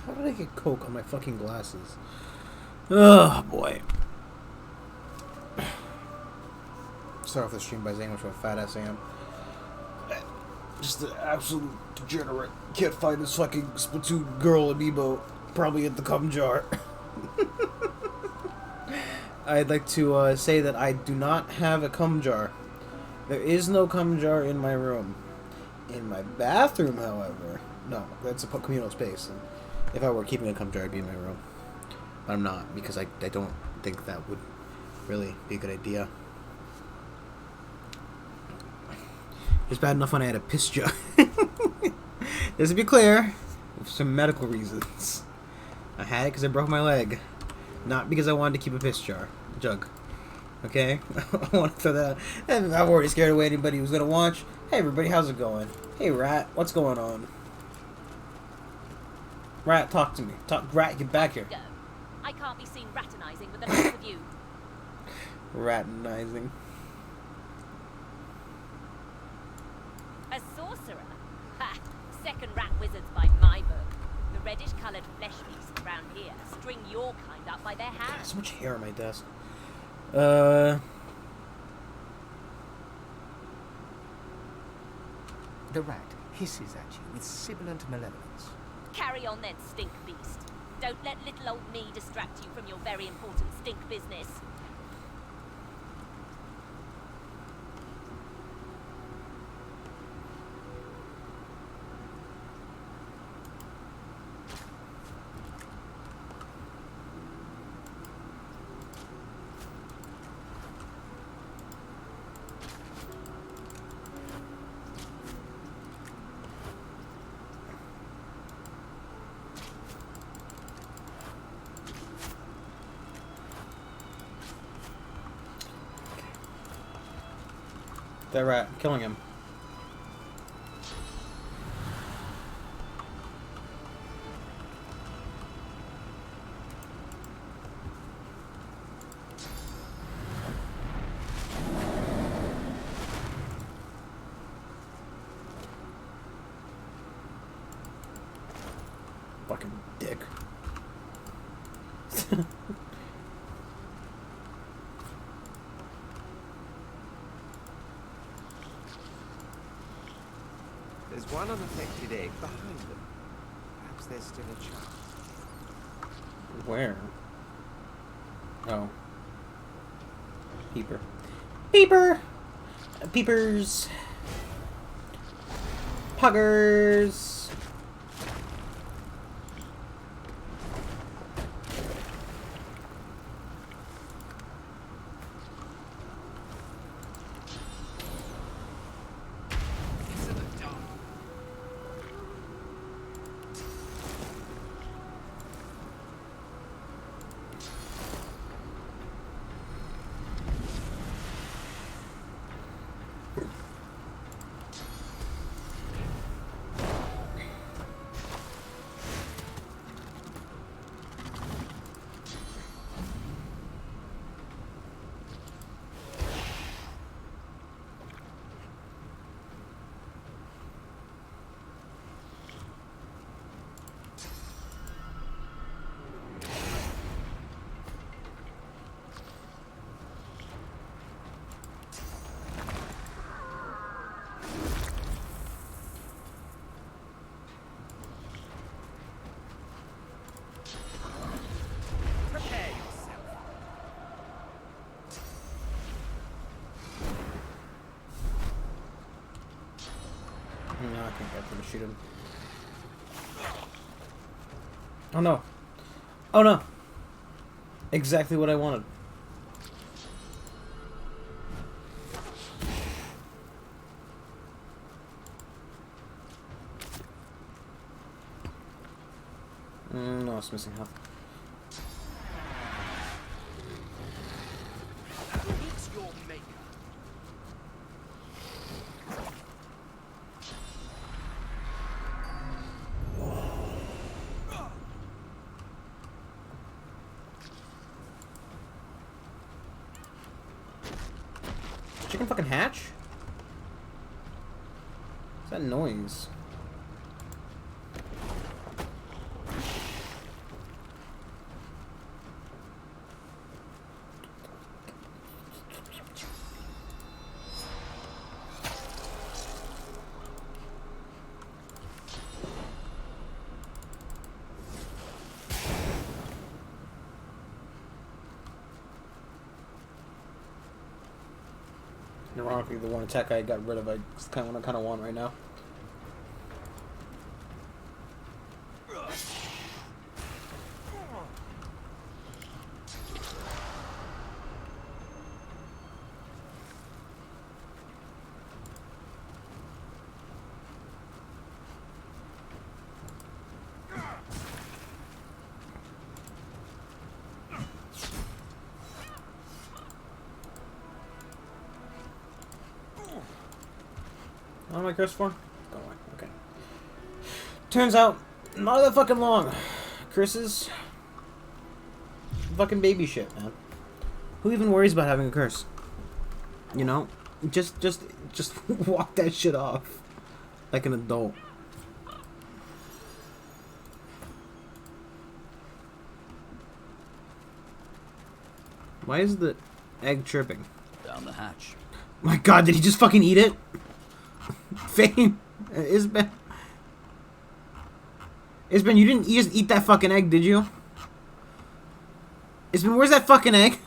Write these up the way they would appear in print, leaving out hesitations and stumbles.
How did I get coke on my fucking glasses? Oh boy. Start off the stream by saying how much of a fat ass I am. Just an absolute degenerate. Can't find this fucking Splatoon girl amiibo. Probably in the cum jar. I'd like to say that I do not have a cum jar. There is no cum jar in my room. In my bathroom, however, no, that's a communal space. And if I were keeping a cum jar, it'd be in my room. But I'm not, because I don't think that would really be a good idea. It's bad enough when I had a piss jug. Just to be clear, for some medical reasons. I had it because I broke my leg. Not because I wanted to keep a piss jug. Okay? I want to throw that out. And I've already scared away anybody who's going to watch. Hey everybody, how's it going? Hey Rat, what's going on? Rat, talk to me. Rat, get back here. Go. I can't be seen ratinizing with the likes of you. Ratinizing. A sorcerer? Ha! Second rat wizards by my book. The reddish-coloured flesh beasts around here string your kind up by their hands. So much hair on my desk. The rat hisses at you with sibilant malevolence. Carry on then, stink beast. Don't let little old me distract you from your very important stink business. That rat, killing him. Fucking dick. There's one unaffected egg behind them. Perhaps there's still a chance. Where? Oh. Peeper. Peeper! Peepers! Puggers! No, I think I'm gonna shoot him. Oh no. Oh no. Exactly what I wanted. No, it's missing health. It's your maker. Chicken fucking hatch? What's that noise? Ironically, the one attack I got rid of, I kind of want right now. How am I cursed for? Go away. Okay. Turns out, not that fucking long. Curses. Fucking baby shit, man. Who even worries about having a curse? You know? Just walk that shit off. Like an adult. Why is the egg chirping? Down the hatch. My god, did he just fucking eat it? Fane. Isben, you didn't just eat that fucking egg, did you? Isben, where's that fucking egg?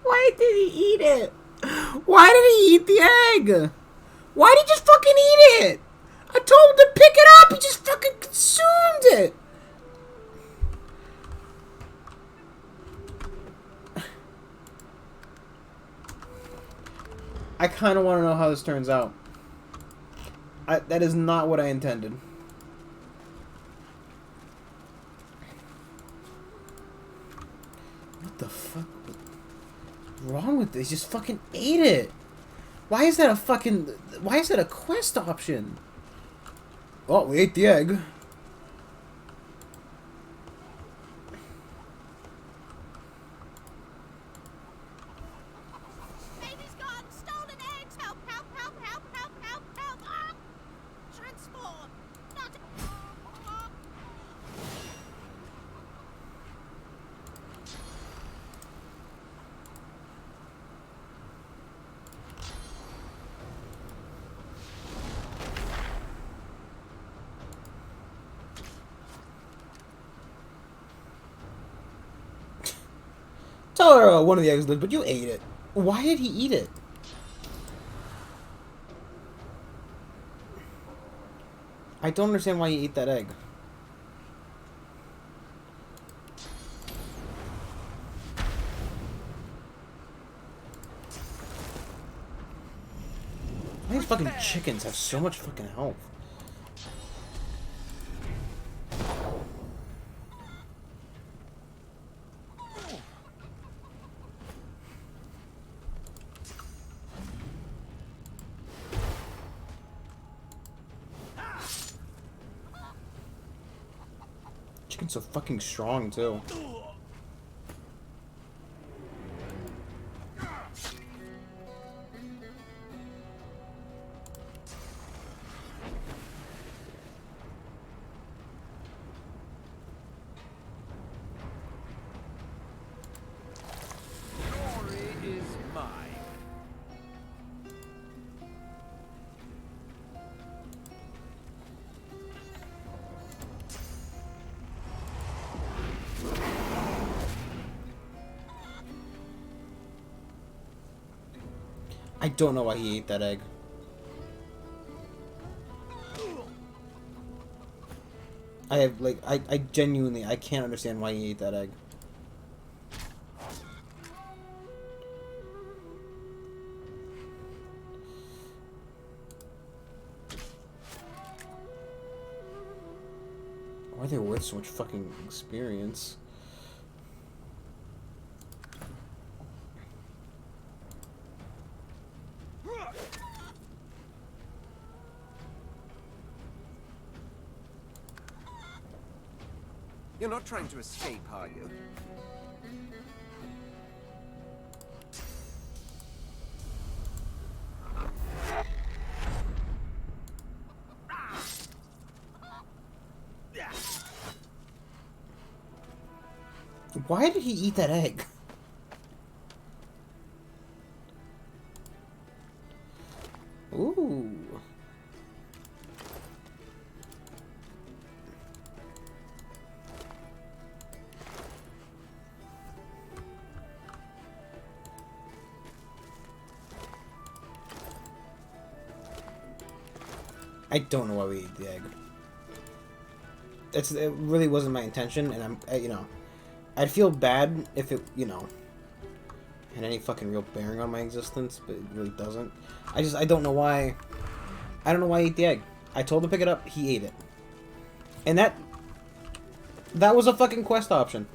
Why did he eat it? Why did he eat the egg? Why did he just fucking eat it? I told him to pick it up. He just fucking consumed it. I kind of want to know how this turns out. That is not what I intended. What the fuck? What's wrong with this? He just fucking ate it. Why is that a fucking... Why is that a quest option? Oh, we ate the egg. Baby's gone! Stolen eggs! Help, help, help, help, help, help, help! Ah! Transform! Not... Tell her one of the eggs lived, but you ate it. Why did he eat it? I don't understand why he ate that egg. Why these fucking chickens have so much fucking health? Chicken's so fucking strong too. Glory is mine. I don't know why he ate that egg. I have, like, I genuinely, I can't understand why he ate that egg. Why are they worth so much fucking experience? You're not trying to escape, are you? Why did he eat that egg? Ooh. I don't know why we ate the egg. It really wasn't my intention, and you know, I'd feel bad if it, you know, had any fucking real bearing on my existence, but it really doesn't. I don't know why. I don't know why he ate the egg. I told him to pick it up, he ate it. And that was a fucking quest option.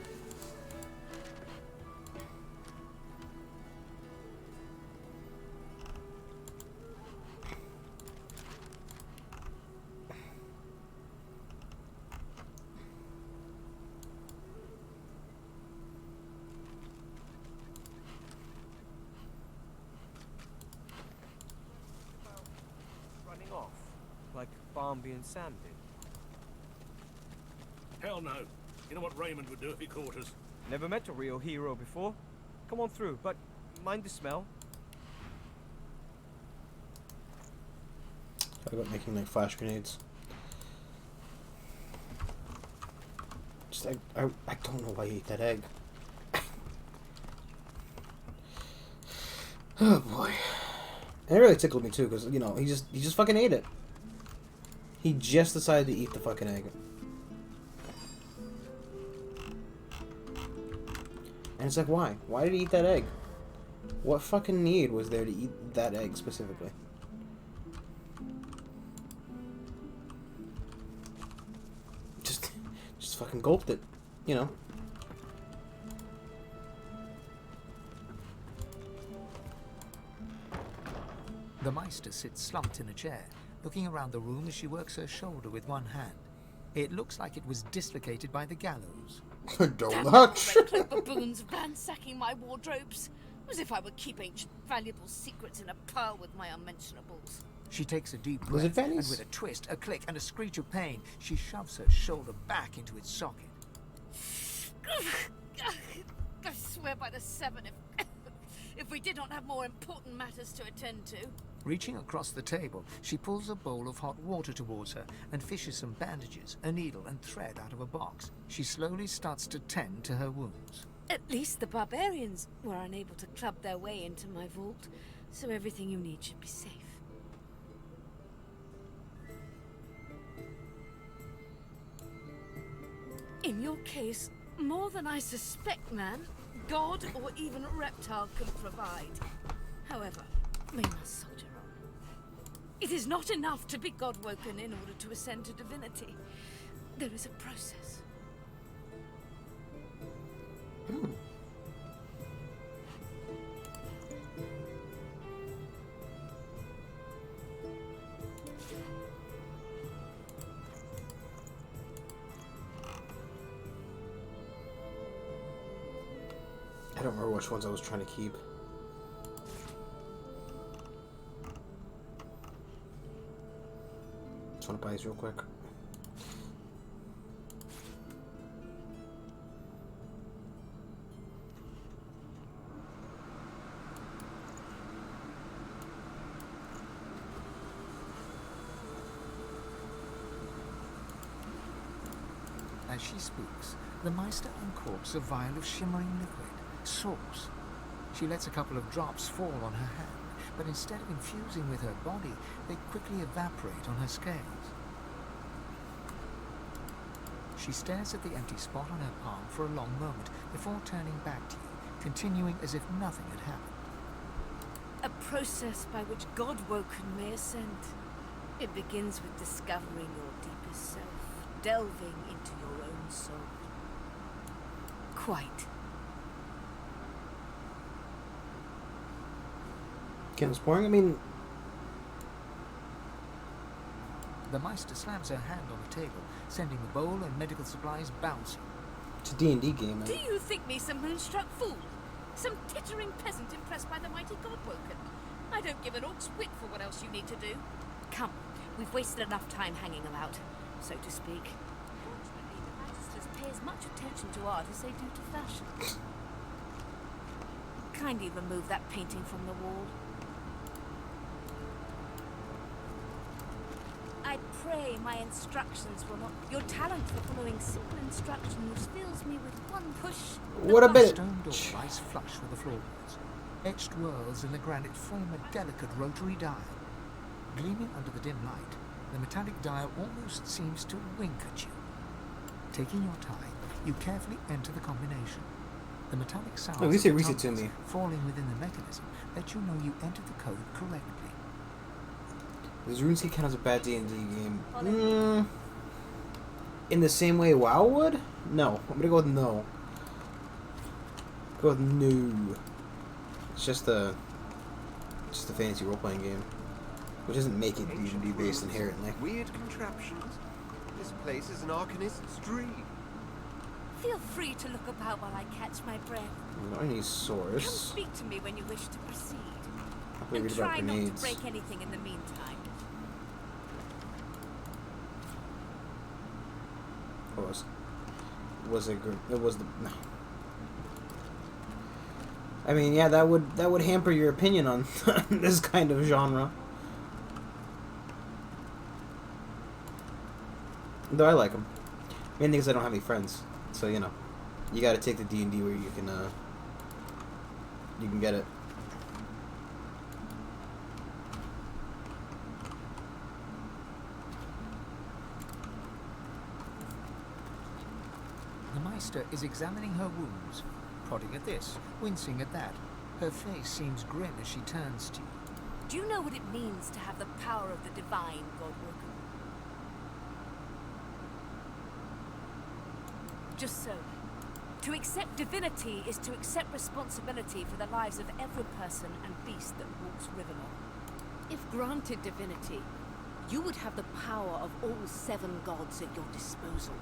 Running off, like Barnby and Sam did. Hell no. You know what Raymond would do if he caught us? Never met a real hero before. Come on through, but mind the smell. Talk about making like flash grenades. Just I don't know why he ate that egg. Oh boy. And it really tickled me too, because you know, he just fucking ate it. He just decided to eat the fucking egg. And it's like, why? Why did he eat that egg? What fucking need was there to eat that egg specifically? Just fucking gulped it, you know. The Meister sits slumped in a chair, looking around the room as she works her shoulder with one hand. It looks like it was dislocated by the gallows. Don't hutch. Red baboons ransacking my wardrobes, as if I would keep ancient valuable secrets in a pile with my unmentionables. She takes a deep Was it breath, and Fanny's? with a twist, a click, and a screech of pain, she shoves her shoulder back into its socket. I swear by the seven, if we did not have more important matters to attend to. Reaching across the table, she pulls a bowl of hot water towards her and fishes some bandages, a needle, and thread out of a box. She slowly starts to tend to her wounds. At least the barbarians were unable to club their way into my vault, so everything you need should be safe. In your case, more than I suspect, man, God or even reptile can provide. However, we must soldier on. It is not enough to be God-woken in order to ascend to divinity. There is a process. I don't remember which ones I was trying to keep. Just want to buy these real quick. As she speaks, the Meister uncorks a vial of shimmering liquid, sauce. She lets a couple of drops fall on her hand, but instead of infusing with her body, they quickly evaporate on her scales. She stares at the empty spot on her palm for a long moment before turning back to you, continuing as if nothing had happened. A process by which God-woken may ascend. It begins with discovering your deepest self, delving into your own soul. Quite. Getting pouring? I mean, The Meister slams her hand on the table, sending the bowl and medical supplies bouncing. it's a D&D game, man. Do you think me some moonstruck fool? Some tittering peasant impressed by the mighty God-woken? I don't give an orc's wit for what else you need to do. Come, we've wasted enough time hanging about, so to speak. Fortunately, the Magister's pay as much attention to art as they do to fashion. Kindly remove that painting from the wall. I pray my instructions will not... Your talent for following simple instructions fills me with one push. What a bit. Stone door lies flush with the floorboards. Etched whorls in the granite form a delicate rotary dial. Gleaming under the dim light, the metallic dial almost seems to wink at you. Taking your time, you carefully enter the combination. The metallic sounds At least it of the reads it to toggles me. falling within the mechanism let you know you entered the code correctly. Does RuneScape count as a bad D&D game? In the same way WoW would? No. I'm gonna go with no. Go with no. It's just a fantasy role-playing game, which doesn't make it D&D based inherently. Weird contraptions. This place is an Arcanist's dream. Feel free to look about while I catch my breath. I need Come source. speak to me when you wish to proceed. I play And read about try not to grenades. break anything in the meantime. Was it good? It was the. No. I mean, yeah, that would hamper your opinion on this kind of genre. Though I like them. Main thing is I don't have any friends, so you know, you got to take the D&D where you can get it. The Meister is examining her wounds, prodding at this, wincing at that. Her face seems grim as she turns to you. Do you know what it means to have the power of the divine, Godwoken? Just so. To accept divinity is to accept responsibility for the lives of every person and beast that walks Riverlong. If granted divinity, you would have the power of all 7 gods at your disposal.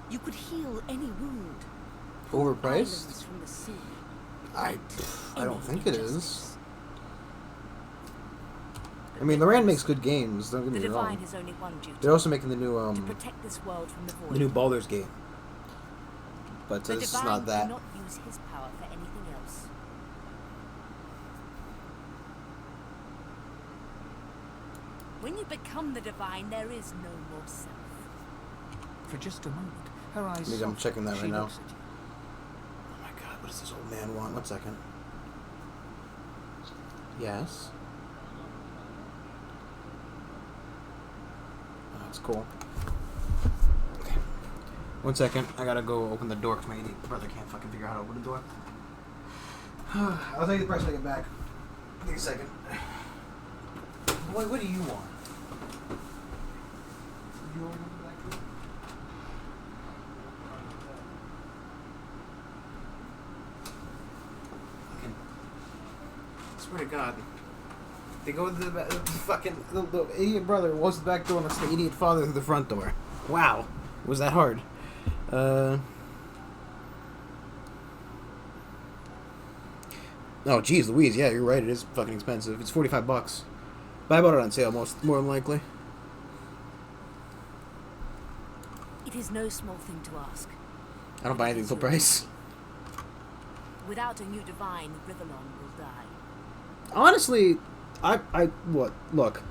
You could heal any wound. Pull Overpriced? islands from the sea. I don't Any think it is. injustice. I mean, Loran makes good games. Don't get The me divine wrong. has only one duty. They're also making the new to protect this world from the void. the new Baldur's Gate, but The this is divine not that. cannot use his power for anything else. When you become the divine, there is no more self. For just a moment, her eyes Maybe I'm soften. checking that She right now. looks at you. Oh my god, what does this old man want? 1 second. Yes. Oh, that's cool. Okay. 1 second, I gotta go open the door because my idiot brother can't fucking figure out how to open the door. I'll tell you the price when I get back. Take a second. What do you want? You want the back door? Fucking. I swear to God. They go to the fucking. The idiot brother walks to the back door and lets the idiot father through the front door. Wow. Was that hard? Oh, geez, Louise. Yeah, you're right. It is fucking expensive. It's $45. But I bought it on sale, more than likely. It is no small thing to ask. I don't buy anything full price. Without a new divine, Riverlong will die. Honestly, look,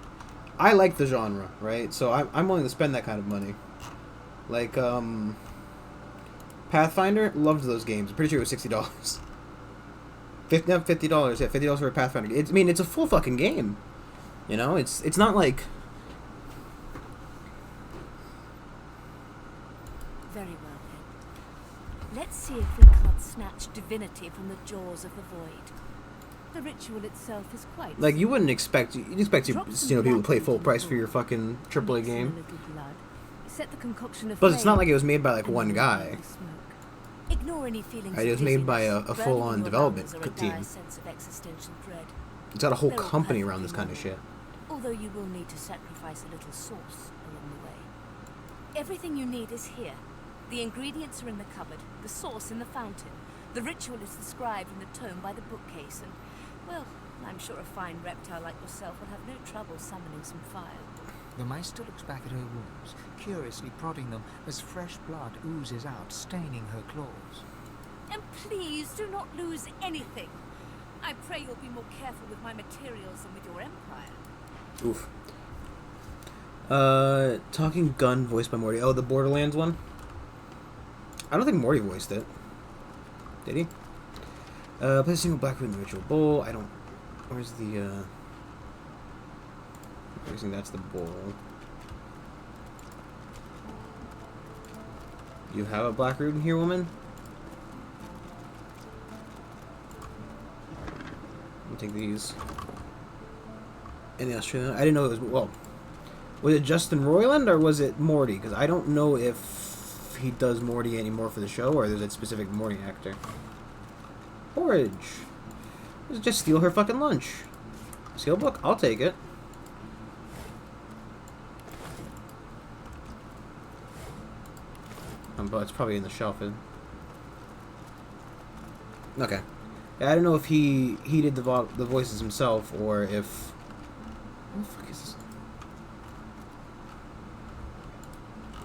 I like the genre, right? So I'm willing to spend that kind of money. Like, Pathfinder, loved those games. I'm pretty sure it was $60. $50, yeah, $50 for a Pathfinder. I mean, it's a full fucking game. You know, it's not like. Very well then. Let's see if we can't snatch divinity from the jaws of the void. The ritual itself is quite Like, you wouldn't expect. You'd expect Drop some people to pay black full into price the for your pool. fucking AAA Mix in a game. little blood. Set the concoction of But it's not flame like it was made by like and one then guy. the smoke. Ignore any feelings Right, it of was made by dizziness, a burning full-on in your development lungs, or a team. dire sense of existential dread. It's got a whole They're all company around this perfectly kind of shit. normal, although you will need to sacrifice a little sauce along the way. Everything you need is here. The ingredients are in the cupboard, the sauce in the fountain. The ritual is described in the tome by the bookcase, and, well, I'm sure a fine reptile like yourself will have no trouble summoning some fire. The Meister looks back at her wounds, curiously prodding them as fresh blood oozes out, staining her claws. And please do not lose anything. I pray you'll be more careful with my materials than with your empire. Oof. Talking Gun, voiced by Morty. Oh, the Borderlands one? I don't think Morty voiced it. Did he? Play a single black root in the ritual bowl. I don't... Where's the, I'm guessing that's the bowl. You have a black root in here, woman? I'll take these. In the Australian... I didn't know it was... Well... Was it Justin Roiland or was it Morty? Because I don't know if he does Morty anymore for the show or there's a specific Morty actor. Porridge. Let's just steal her fucking lunch. Skill book? I'll take it. But it's probably in the shelf. Okay. Yeah, I don't know if he did the voices himself or if... What the fuck is this?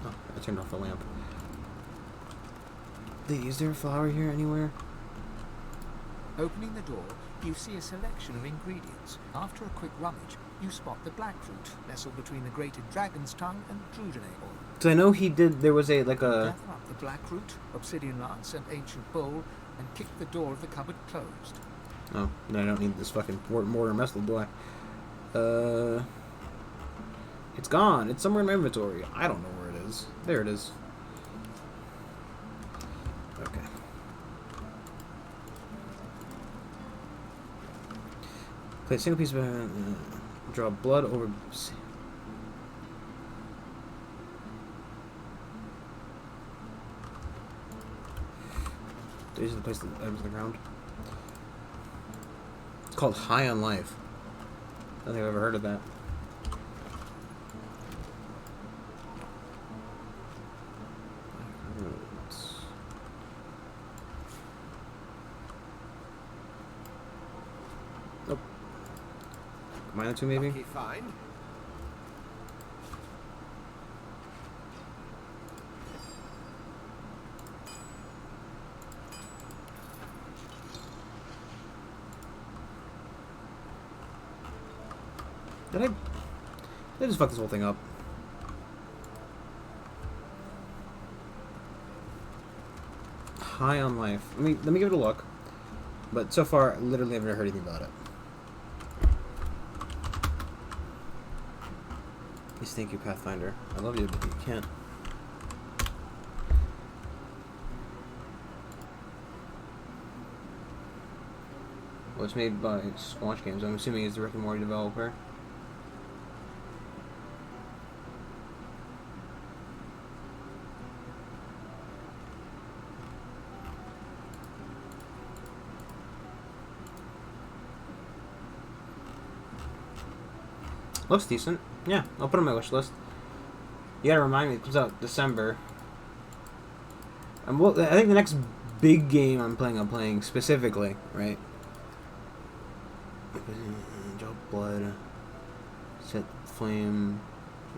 Oh, I turned off the lamp. Is there a flower here anywhere? Opening the door, you see a selection of ingredients. After a quick rummage, you spot the blackroot, nestled between the grated dragon's tongue and druidinaple. So I know he did, there was a, like a... Gather up the blackroot, obsidian lance, and ancient bowl, and kick the door of the cupboard closed. Oh, no, I don't need this fucking mortar and pestle, do I? It's gone. It's somewhere in my inventory. I don't know where it is. There it is. Okay. Play a single piece of... draw blood over... These are the place that items on the ground. It's called High on Life. I don't think I've ever heard of that. Nope. Combine the two, maybe? Okay, fine. Did I just fuck this whole thing up? High on Life. Let me give it a look. But so far, I literally haven't heard anything about it. Please, thank you, Pathfinder. I love you, but you can't. Well, it's made by Squanch Games. I'm assuming it's the Rick and Morty developer. Looks decent. Yeah, I'll put it on my wish list. You gotta remind me, it comes out December. I think the next big game I'm playing specifically, right? Drop blood, set flame,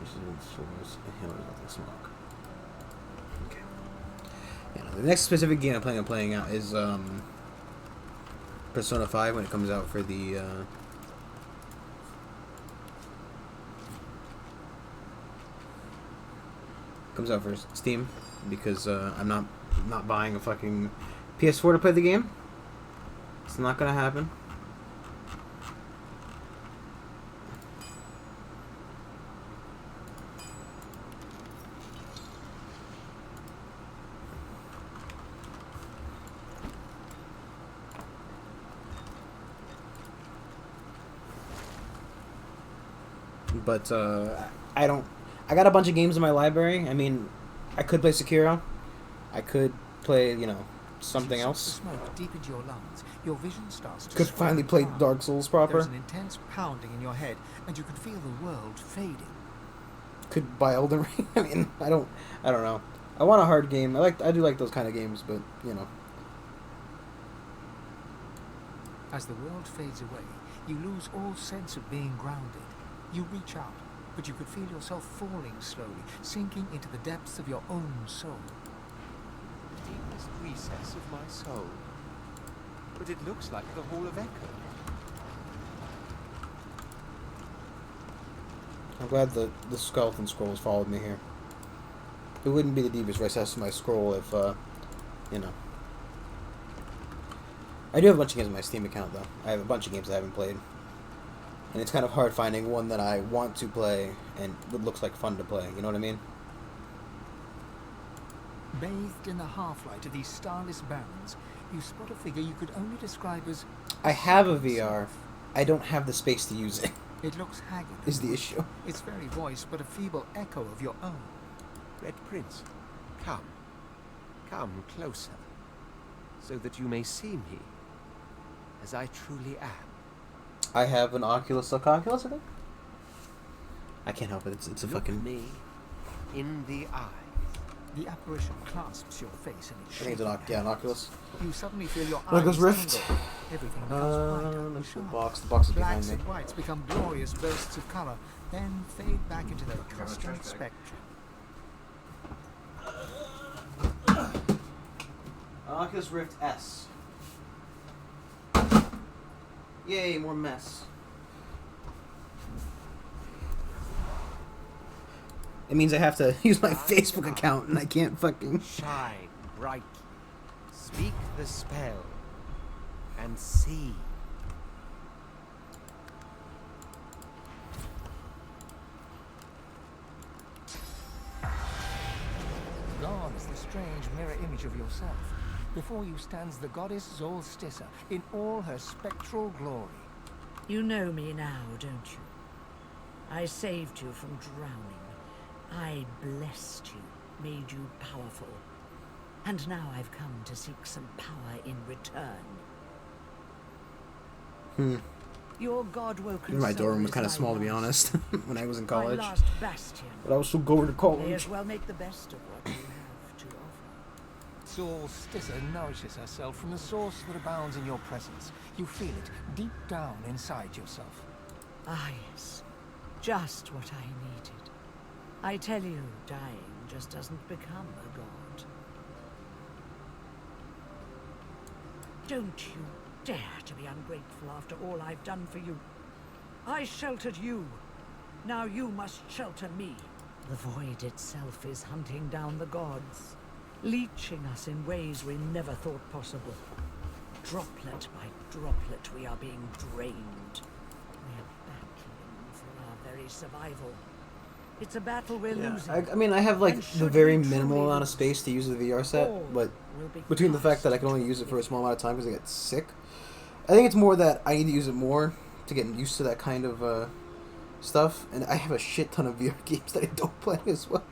source, inhale the smoke. Okay. Yeah, no, the next specific game I'm playing out is Persona 5 when it comes out for the comes out for Steam, because I'm not buying a fucking PS4 to play the game. It's not gonna happen. But I got a bunch of games in my library. I mean, I could play Sekiro. I could play, something else. Smoke deep into your lungs. Your vision starts to Could finally play down. Dark Souls proper. There's an intense pounding in your head, and you can feel the world fading. Could buy Elden Ring. I mean, I don't know. I want a hard game. I do like those kind of games, but As the world fades away, you lose all sense of being grounded. You reach out, but you could feel yourself falling slowly, sinking into the depths of your own soul. The deepest recess of my soul. But it looks like the Hall of Echo. I'm glad the skeleton scrolls followed me here. It wouldn't be the deepest recess of my scroll if, you know. I do have a bunch of games on my Steam account, though. I have a bunch of games I haven't played. And it's kind of hard finding one that I want to play and what looks like fun to play. You know what I mean? Bathed in the half-light of these starless bands, you spot a figure you could only describe as... I have a VR. I don't have the space to use it. It looks haggard. Is the issue. Its very voice but a feeble echo of your own. Red Prince, come. Come closer, so that you may see me as I truly am. I have an Oculus Oculus, I think? I can't help it. It's a Look fucking... me in the eye. The apparition clasps your face and it I think it's an Oculus. You suddenly feel your Oculus eyes Rift. tingle. Everything becomes brighter, Let's see the sharp. box. The box is behind Blacks me. and whites become glorious bursts of colour, then fade back into their accustomed spectrum. Oculus Rift S. Yay, more mess. It means I have to use my Facebook account and I can't fucking... Shine brightly. Speak the spell. And see. Gone is the strange mirror image of yourself. Before you stands the goddess Zolstissa in all her spectral glory. You know me now, don't you? I saved you from drowning. I blessed you, made you powerful. And now I've come to seek some power in return. Your god-woken My dorm soul was is kind of my small, to be last- honest, when I was in My college. last bastion. But I was still going to May college. as well make the best of what you have to offer. Zolstissa nourishes herself from the source that abounds in your presence. You feel it deep down inside yourself. Ah, yes. Just what I needed. I tell you, dying just doesn't become a god. Don't you dare to be ungrateful after all I've done for you. I sheltered you. Now you must shelter me. The void itself is hunting down the gods, leeching us in ways we never thought possible. Droplet by droplet, we are being drained. We're battling for our very survival. It's a battle we're losing. I mean, I have like And the should very we minimal truly amount of lose, space to use the VR set, all but will be between the fact that I can only use it for a small amount of time because I get sick, I think it's more that I need to use it more to get used to that kind of stuff. And I have a shit ton of VR games that I don't play as well.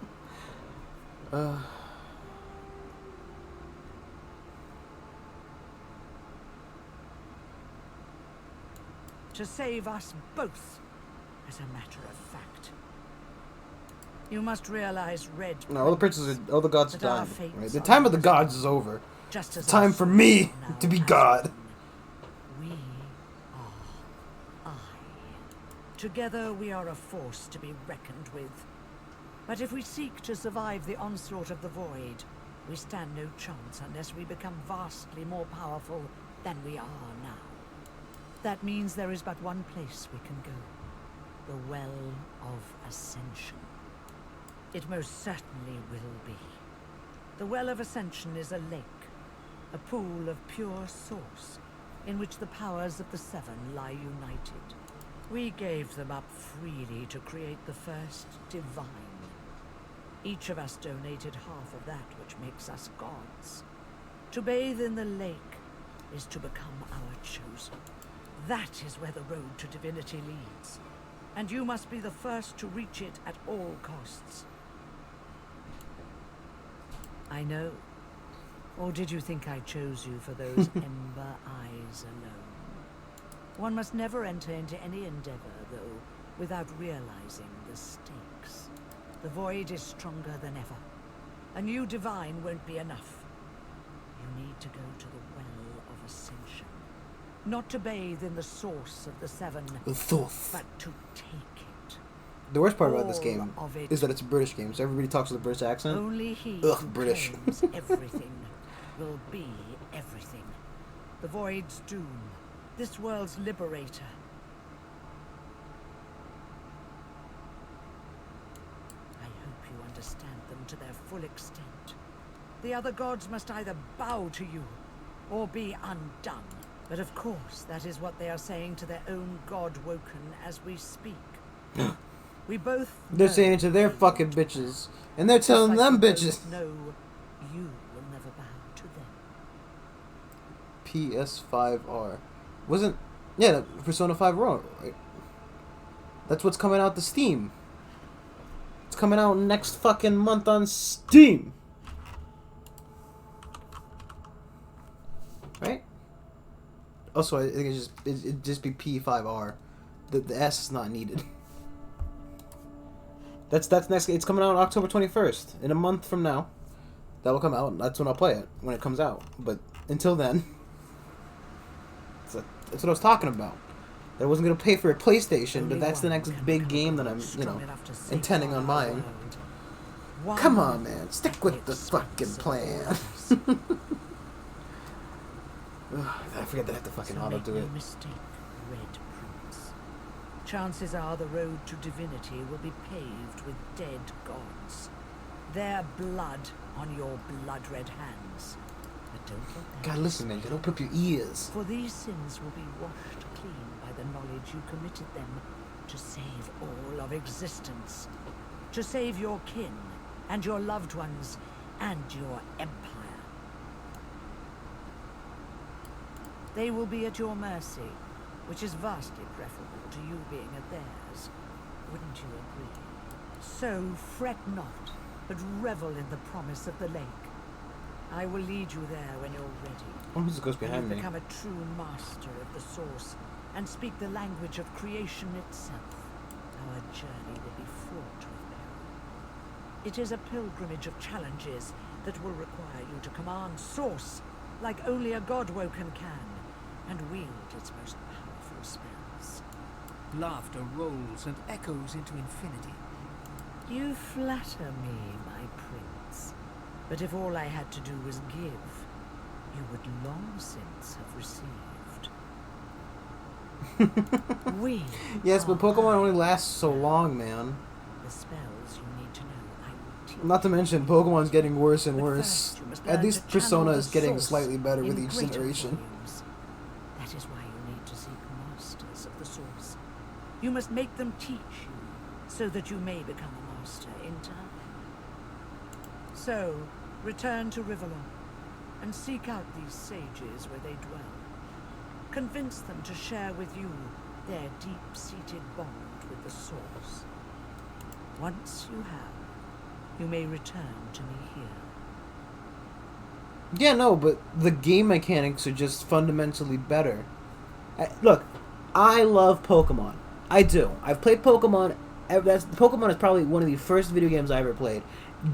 to save us both, as a matter of fact. You must realize, Red No, all the princes are, all the gods are That our dying. fates Right? The are time of the lost. gods is over. just as It's time our for me soul now to be has God. been. We are I. Together we are a force to be reckoned with. But if we seek to survive the onslaught of the void, we stand no chance unless we become vastly more powerful than we are now. That means there is but one place we can go. The Well of Ascension. It most certainly will be. The Well of Ascension is a lake, a pool of pure source, in which the powers of the Seven lie united. We gave them up freely to create the first divine. Each of us donated half of that which makes us gods. To bathe in the lake is to become our chosen. That is where the road to divinity leads. And you must be the first to reach it at all costs. I know. Or did you think I chose you for those ember eyes alone? One must never enter into any endeavor, though, without realizing the stakes. The void is stronger than ever. A new divine won't be enough. You need to go to the Well of Ascension. Not to bathe in the source of the Seven, The Thoth. but to take it. The worst part about this All game of it. is that it's a British game, so everybody talks with a British accent. Only he Ugh, who British. claims everything will be everything. The Void's doom, this world's liberator. I hope you understand them to their full extent. The other gods must either bow to you or be undone. But of course, that is what they are saying to their own god Woken as we speak. We both They're know saying it to their they fucking won't. bitches. And they're Just telling like them we both bitches. know you will never bow to them. PS5R. Wasn't... Yeah, the Persona 5 Raw, right? That's what's coming out to Steam. It's coming out next fucking month on Steam. Right? Also, I think it'd just be P5R. The S is not needed. That's next. It's coming out October 21st. In a month from now, that will come out. And that's when I'll play it when it comes out. But until then, that's what I was talking about. That I wasn't gonna pay for a PlayStation, but that's the next big game that I'm, intending on buying. Come on, man, stick with the fucking plan. I forget that I have to fucking auto do it. No mistake, Red Prince. Chances are the road to divinity will be paved with dead gods. Their blood on your blood-red hands. But don't let that God, listen, man, don't put up your ears. For these sins will be washed clean by the knowledge you committed them to save all of existence. To save your kin and your loved ones and your empire. They will be at your mercy, which is vastly preferable to you being at theirs. Wouldn't you agree? So fret not, but revel in the promise of the lake. I will lead you there when you're ready. Oh, who's the ghost When behind you me? become a true master of the source and speak the language of creation itself, our journey will be fraught with peril. It is a pilgrimage of challenges that will require you to command source like only a god Woken can, and wield its most powerful spells. Laughter rolls and echoes into infinity. You flatter me, my prince. But if all I had to do was give, you would long since have received. We Yes, but are Pokemon only lasts so long, man. the spells you need to know I will teach. Not to mention, Pokemon's getting worse and But worse. first you must At learn least to channel Persona the is getting source slightly better with in each greater generation. volumes. That is why you need to seek masters of the source. You must make them teach you, so that you may become a master in turn. So, return to Rivellon, and seek out these sages where they dwell. Convince them to share with you their deep-seated bond with the source. Once you have, you may return to me here. Yeah, no, but the game mechanics are just fundamentally better. Look, I love Pokemon. I do. I've played Pokemon. Pokemon is probably one of the first video games I ever played.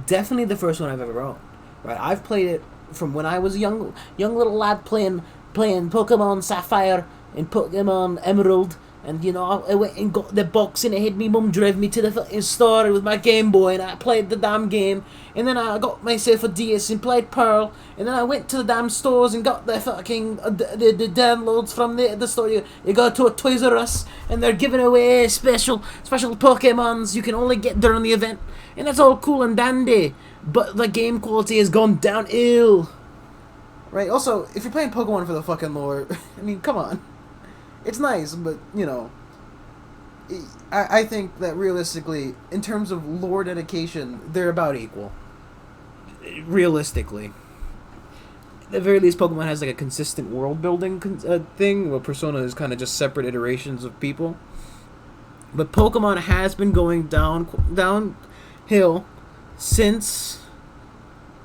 Definitely the first one I've ever owned. Right? I've played it from when I was a young little lad playing Pokemon Sapphire and Pokemon Emerald. And, I went and got the box and it had me mum drive me to the fucking store with my Game Boy and I played the damn game. And then I got myself a DS and played Pearl. And then I went to the damn stores and got the fucking the downloads from the store. You go to a Toys R Us and they're giving away special Pokemons you can only get during the event. And that's all cool and dandy. But the game quality has gone downhill. Right, also, if you're playing Pokemon for the fucking lore, I mean, come on. It's nice, but, I think that realistically, in terms of lore dedication, they're about equal. Realistically. At the very least, Pokemon has like a consistent world-building thing, while Persona is kind of just separate iterations of people. But Pokemon has been going downhill since,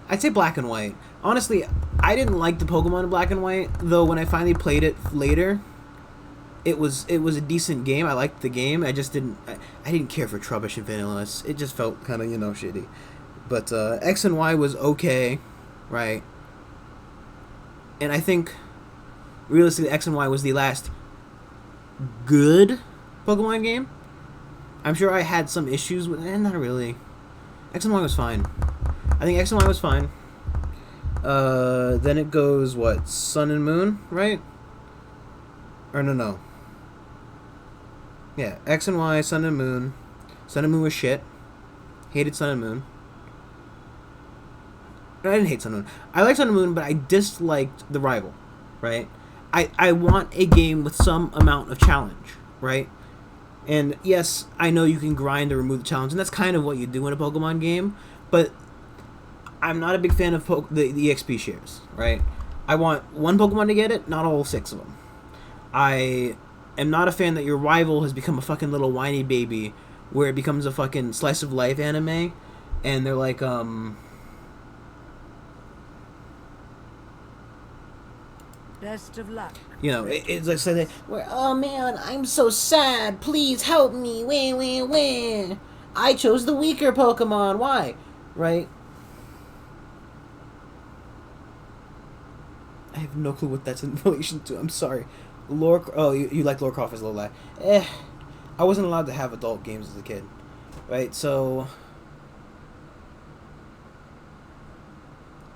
I'd say, Black and White. Honestly, I didn't like the Pokemon in Black and White, though when I finally played it later, it was a decent game. I liked the game. I just didn't care for Trubbish and Vanillush. It just felt kind of, shitty. But X and Y was okay, right? And I think, realistically, X and Y was the last good Pokemon game. I'm sure I had some issues with it. Not really. X and Y was fine. I think X and Y was fine. Then it goes, what? Sun and Moon, right? Or no. Yeah, X and Y, Sun and Moon. Sun and Moon was shit. Hated Sun and Moon. No, I didn't hate Sun and Moon. I liked Sun and Moon, but I disliked the rival, right? I want a game with some amount of challenge, right? And yes, I know you can grind to remove the challenge, and that's kind of what you do in a Pokemon game, but I'm not a big fan of the EXP shares, right? I want one Pokemon to get it, not all 6 of them. I am not a fan that your rival has become a fucking little whiny baby where it becomes a fucking slice of life anime, and they're like, Best of luck. you know, it's like saying, oh man, I'm so sad, please help me, win. I chose the weaker Pokemon, why? Right? I have no clue what that's in relation to, I'm sorry. You like Lara Croft as a little lie. I wasn't allowed to have adult games as a kid, right? So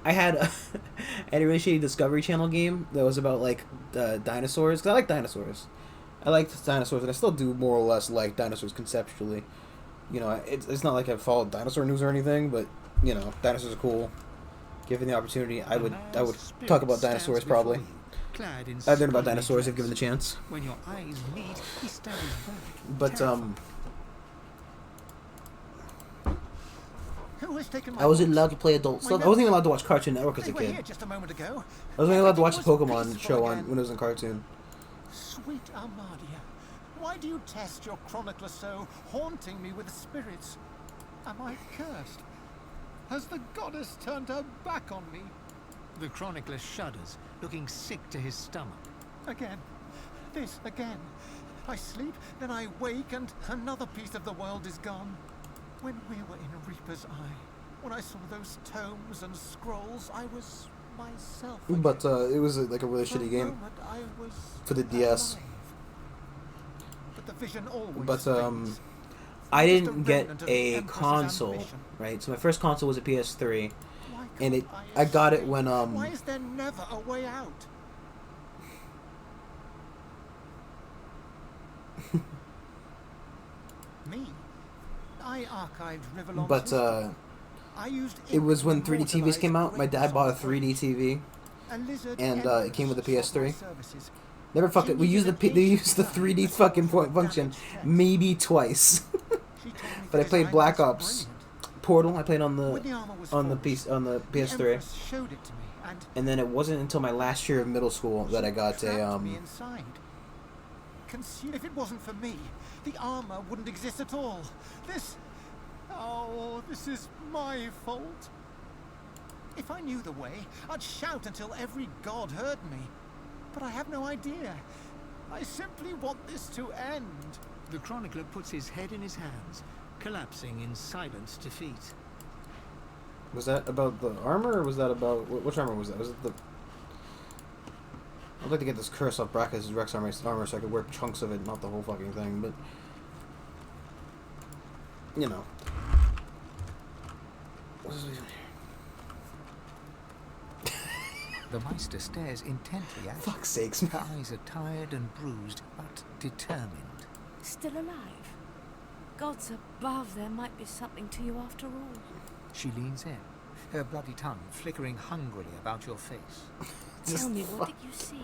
I had a really shitty Discovery Channel game that was about like dinosaurs. Cause I like dinosaurs. I liked dinosaurs, and I still do more or less like dinosaurs conceptually. You know, it's not like I follow dinosaur news or anything, but you know, dinosaurs are cool. Given the opportunity, I would talk about dinosaurs probably. I've learned about dinosaurs if given the chance. When your eyes meet, he staggers back. But Who has taken my I wasn't voice? allowed to play adult stuff. I wasn't even allowed to watch Cartoon Network as a They were here kid. just a moment ago. I was only allowed to watch the Everything Pokemon was show peaceful when it was in cartoon. Sweet Armadia, why do you test your chronicler so, haunting me with spirits? Am I cursed? Has the goddess turned her back on me? The chronicler shudders, looking sick to his stomach. Again. This again. I sleep, then I wake, and another piece of the world is gone. When we were in Reaper's Eye, when I saw those tomes and scrolls, I was myself again. But it was like a really For a shitty game moment, I was for the DS. alive. But the vision always But fades. I Just a didn't get remnant of the a Empress's console, ambition. right? So my first console was a PS3, Why and can't I got it escape? when Why is there never a way out? Me? I archived Rivellon's but history. I used it was when 3D to TVs came out. My immortalize dad bought a great 3D TV. A lizard and, it came with a empress sought my PS3. services. Never fucking. We used they used the 3D fucking function maybe twice. She told me But I this played language Black was Ops, brilliant. Portal. I played When the armor was on the forged, PS3, Empress showed it to me, and then it wasn't until my last year of middle school that I got trapped me inside. If it wasn't for me, the armor wouldn't exist at all. This is my fault. If I knew the way, I'd shout until every god heard me. But I have no idea. I simply want this to end. The chronicler puts his head in his hands, collapsing in silent defeat. Was that about the armor, or was that about which armor was that? Was it the? I'd like to get this curse off Brackus' Rex armor so I could wear chunks of it, not the whole fucking thing. But you know. The Meister stares intently at Fuck's sakes, her. man. Her eyes are tired and bruised, but determined. Still alive? Gods above, there might be something to you after all. She leans in, her bloody tongue flickering hungrily about your face. Tell me, what did you see?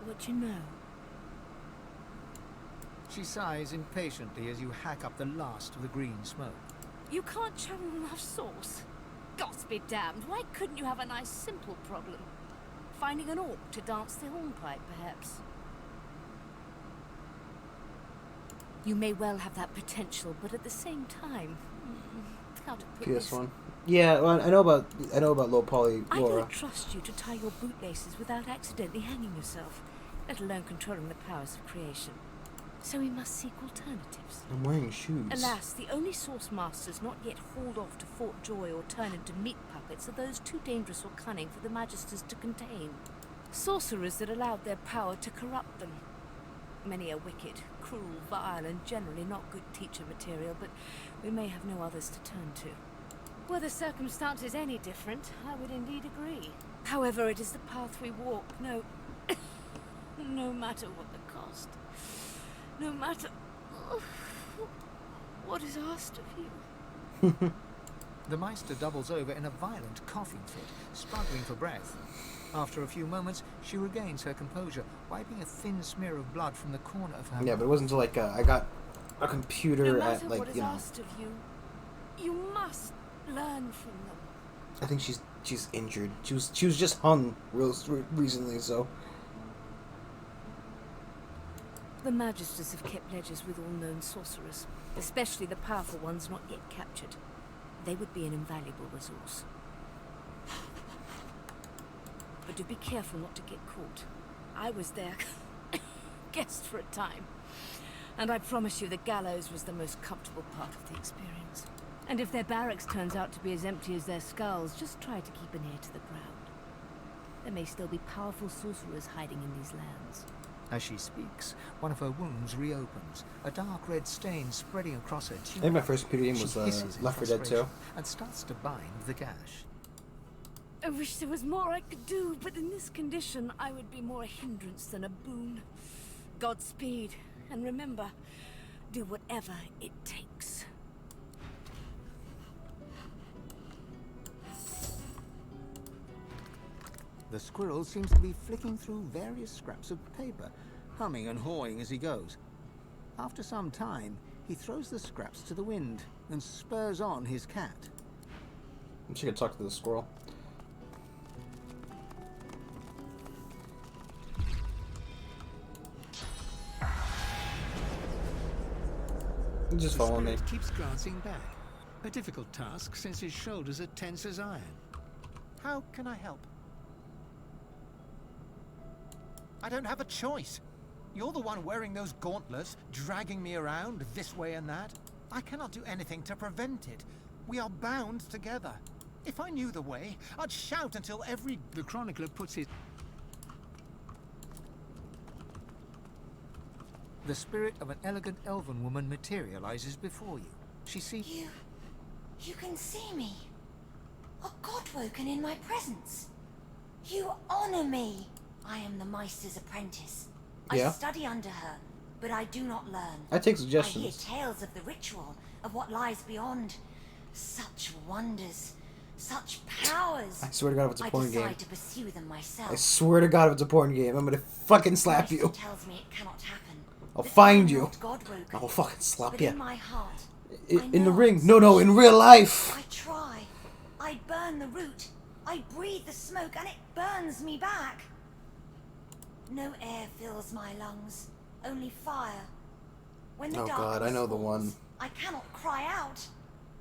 What you know? She sighs impatiently as you hack up the last of the green smoke. You can't channel enough sauce. Gods be damned, why couldn't you have a nice simple problem? Finding an orc to dance the hornpipe, perhaps? You may well have that potential, but at the same time... how to put this? PS1. Yeah, well, I know about low poly I Laura. don't trust you to tie your bootlaces without accidentally hanging yourself, let alone controlling the powers of creation. So we must seek alternatives. I'm wearing shoes. Alas, the only source masters not yet hauled off to Fort Joy or turned into meat puppets are those too dangerous or cunning for the Magisters to contain. Sorcerers that allowed their power to corrupt them. Many are wicked, cruel, vile, and generally not good teacher material, but we may have no others to turn to. Were the circumstances any different, I would indeed agree. However, it is the path we walk, no matter what the cost. No matter what is asked of you. The Meister doubles over in a violent coughing fit, struggling for breath. After a few moments, she regains her composure, wiping a thin smear of blood from the corner of her Yeah, mouth. but it wasn't until like I got a computer No matter at like what is asked of you, you must learn from them. I think she's injured. She was just hung recently, so. The Magisters have kept ledgers with all known sorcerers, especially the powerful ones not yet captured. They would be an invaluable resource. But do be careful not to get caught. I was their guest for a time, and I promise you the gallows was the most comfortable part of the experience. And if their barracks turns out to be as empty as their skulls, just try to keep an ear to the ground. There may still be powerful sorcerers hiding in these lands. As she speaks, one of her wounds reopens, a dark red stain spreading across her I tunic. think my first computer game She was hisses in Left 4 Dead 2. frustration and starts to bind the gash. I wish there was more I could do, but in this condition, I would be more a hindrance than a boon. Godspeed, and remember, do whatever it takes. The squirrel seems to be flicking through various scraps of paper, humming and hawing as he goes. After some time, he throws the scraps to the wind and spurs on his cat. I'm just gonna talk to the squirrel. Just follow me. Keeps glancing back. A difficult task since his shoulders are tense as iron. How can I help? I don't have a choice. You're the one wearing those gauntlets, dragging me around this way and that. I cannot do anything to prevent it. We are bound together. If I knew the way, I'd shout until every... The chronicler puts his... The spirit of an elegant elven woman materializes before you. She sees... You can see me. A god woken in my presence. You honor me. I am the Meister's apprentice. Yeah. I study under her, but I do not learn. I take I suggestions. hear tales of the ritual, of what lies beyond. Such wonders, such powers. I swear to God, if it's a porn game. I decide to pursue them myself. I swear to God, if it's a porn game, I'm gonna fucking slap you. Meister tells me it cannot happen. I'll that find I am you. not God-woken. I'll fucking slap But you. in my heart, I In the know ring. I'm No, in real life. I try. I burn the root. I breathe the smoke and it burns me back. No air fills my lungs, only fire. When the Oh God, darkness I know the falls, one. I cannot cry out.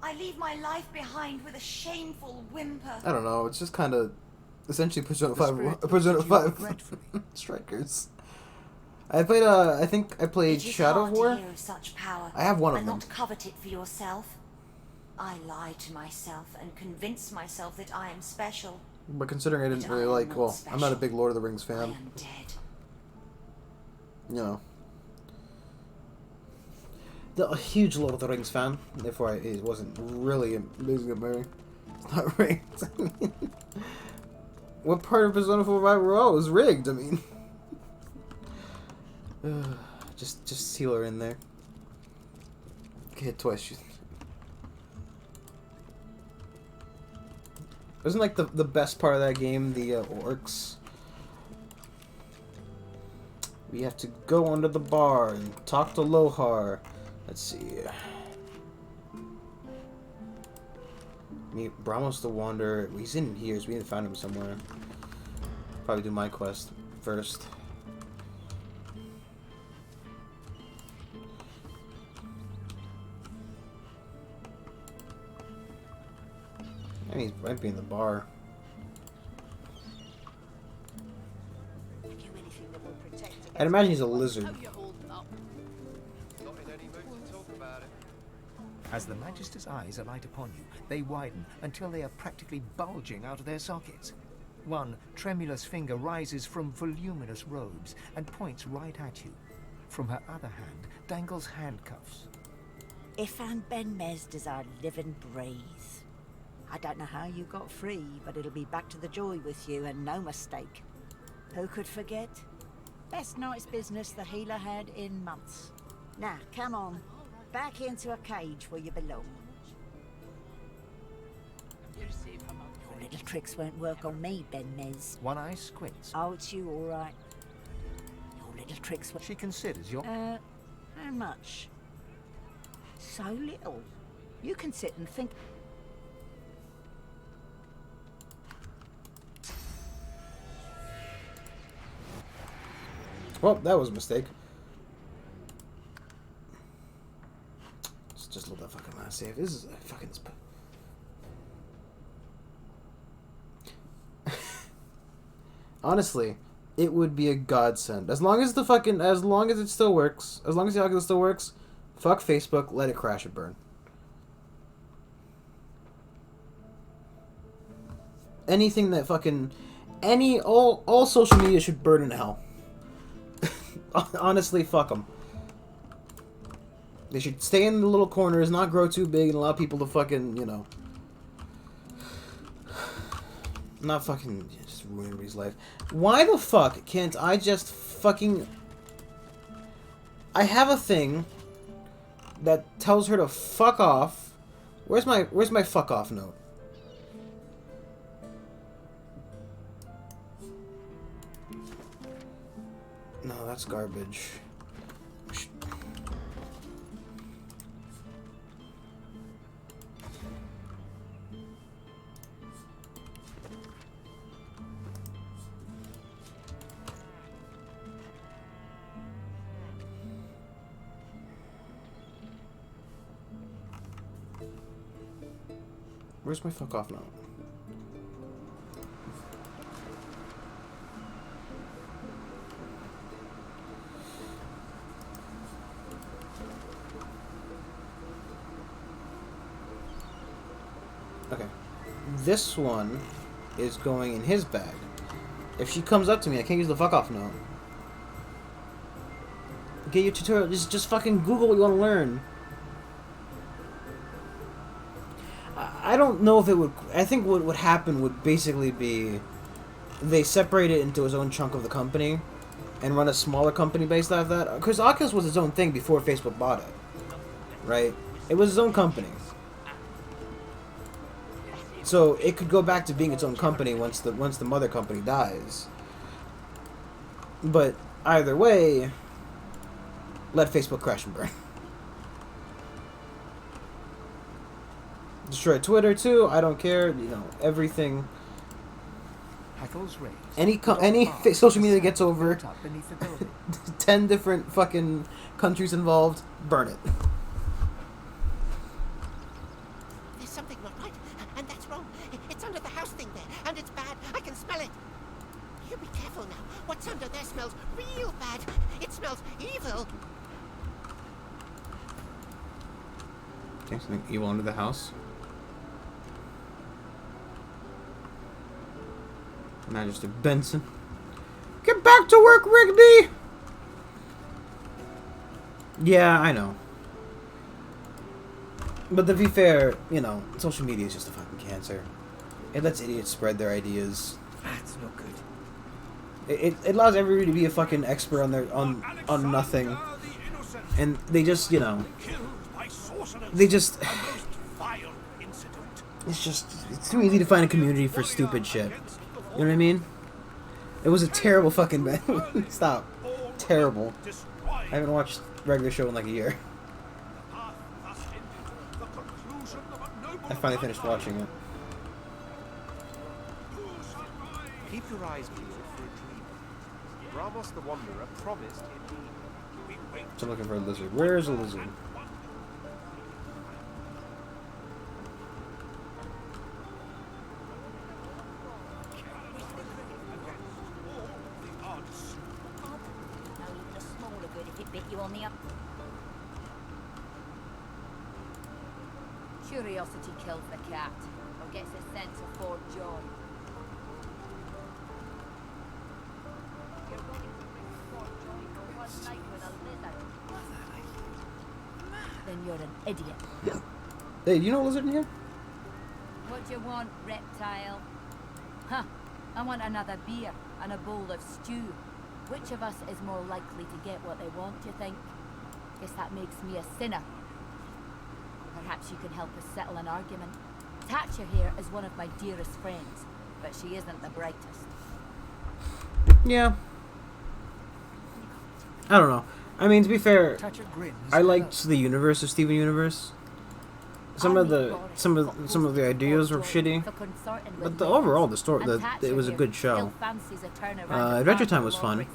I leave my life behind with a shameful whimper. I don't know. It's just kind of essentially Persona The 5. spirit Persona looks at you 5 regretfully. strikers. I played. I think I played It is Shadow hard of War. to hear of such power I have one of and them. not covet it for yourself. I lie to myself and convince myself that I am special. But considering I didn't But I really am like, not well, I'm not a special. big Lord of the Rings I fan. am dead. You know, a huge Lord of the Rings fan. Therefore, it wasn't really amazing at me. It's not rigged. I mean, what part of Persona 4 Viral was rigged? I mean, just seal her in there. Get hit twice. Wasn't like the best part of that game the orcs? We have to go under the bar and talk to Lohar. Let's see. Meet Bramos the Wanderer. He's in here, so we need to find him somewhere. Probably do my quest first. I mean, he might be in the bar. I'd imagine he's a lizard. As the Magister's eyes alight upon you, they widen until they are practically bulging out of their sockets. One tremulous finger rises from voluminous robes and points right at you. From her other hand dangles handcuffs. Ifan Ben Mesda's our living breathe. I don't know how you got free, but it'll be back to the joy with you, and no mistake. Who could forget? Best night's business the healer had in months. Now, come on. Back into a cage where you belong. Your little tricks won't work on me, Ben Mez. One eye squints. Oh, it's you, all right. Your little tricks won't... She considers your... how much? So little. You can sit and think... Well, that was a mistake. Let's just load that fucking last save. This is a fucking... Honestly, it would be a godsend. As long as the fucking... As long as it still works. As long as the algorithm still works. Fuck Facebook. Let it crash and burn. Anything that fucking... All social media should burn in hell. Honestly, fuck them. They should stay in the little corners, not grow too big, and allow people to fucking, you know... Not fucking... Just ruin everybody's life. Why the fuck can't I just fucking... I have a thing that tells her to fuck off. Where's my fuck off note? No, that's garbage. Where's my fuck off note? Okay. This one is going in his bag. If she comes up to me, I can't use the fuck off note. Get your tutorial. Just fucking Google what you want to learn. I don't know if it would... I think what would happen would basically be... They separate it into its own chunk of the company and run a smaller company based off that. Because Oculus was its own thing before Facebook bought it. Right? It was its own company. So it could go back to being its own company once the mother company dies. But either way, let Facebook crash and burn. Destroy Twitter too. I don't care. You know, everything. Hackles raised. Any social media that gets over 10 different fucking countries involved, burn it. There's something not right, and that's wrong. It's under the house thing there, and it's bad. I can smell it. You be careful now. What's under there smells real bad. It smells evil. Okay, something evil under the house. Magister Benson. Get back to work, Rigby! Yeah, I know. But to be fair, you know, social media is just a fucking cancer. It lets idiots spread their ideas. That's not good. It allows everybody to be a fucking expert on their on nothing. And they just, you know, they just... It's too easy to find a community for stupid shit. You know what I mean? It was a terrible fucking... Stop. Terrible. I haven't watched regular show in like a year. I finally finished watching it. Keep your eyes peeled for a dream. Ramos the Wanderer promised he'd be... So I'm looking for a lizard. Where is a lizard? Curiosity kills the cat, or gets a sense of Fort joy. You're going to bring Fort joy for one night with a lizard. then you're an idiot. Hey, you know a lizard in here? What do you want, reptile? Huh. I want another beer and a bowl of stew. Which of us is more likely to get what they want, do you think? Guess that makes me a sinner. Perhaps you can help us settle an argument. Thatcher here is one of my dearest friends, but she isn't the brightest. Yeah. I don't know. I mean, to be fair, Thatcher grins. I liked the universe of Steven Universe. Some of the ideas were shitty, but overall the story, it was a good show. Adventure Time was fun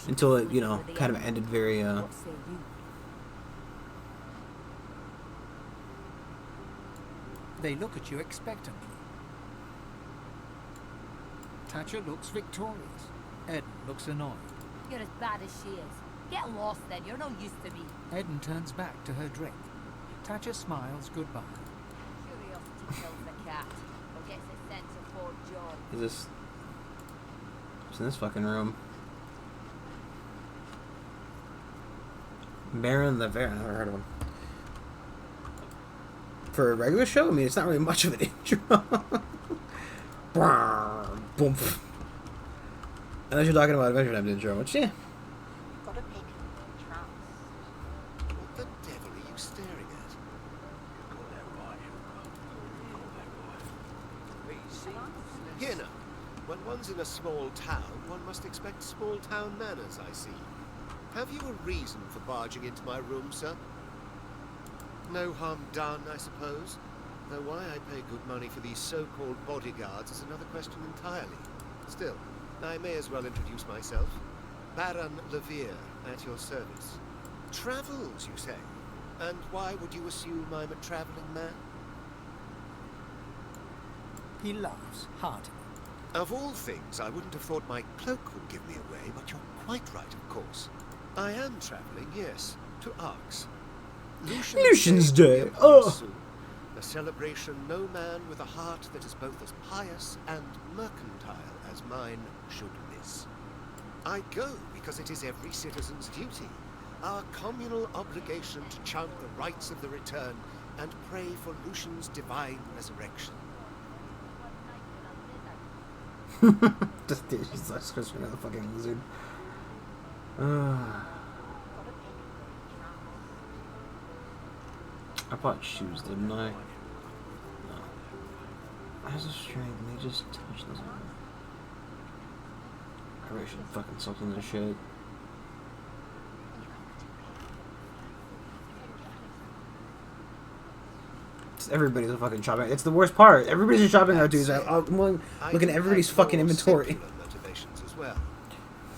until it, you know, kind of ended very. They look at you expectantly. Thatcher looks victorious. Eden looks annoyed. You're as bad as she is. Get lost then, you're no use to me. Eden turns back to her drink. Thatcher smiles goodbye. Curiosity kills the cat, or gets a sense of forejoy. Is this? It's in this fucking room. Baron the Bear. I never heard of him. For a regular show, I mean, it's not really much of an intro. Boom. Unless you're talking about Adventure Time intro, which, yeah. Got a pig. What the devil are you staring at? Here now. When one's in a small town, one must expect small town manners, I see. Have you a reason for barging into my room, sir? No harm done, I suppose. Though why I pay good money for these so-called bodyguards is another question entirely. Still, I may as well introduce myself. Baron Levere, at your service. Travels, you say? And why would you assume I'm a travelling man? He laughs heartily. Of all things, I wouldn't have thought my cloak would give me away, but you're quite right, of course. I am travelling, yes, to Arx. Lucian's Day. Oh. A celebration no man with a heart that is both as pious and mercantile as mine should miss. I go because it is every citizen's duty, our communal obligation to chant the rites of the return and pray for Lucian's divine resurrection. She's like another fucking lizard. I bought shoes, didn't I? No. How's the strength? They just touch this. I really should fucking something this shit. Everybody's a fucking shopping. It's the worst part. Everybody's just shopping out, dudes. I'm looking at everybody's fucking inventory. Motivations as well.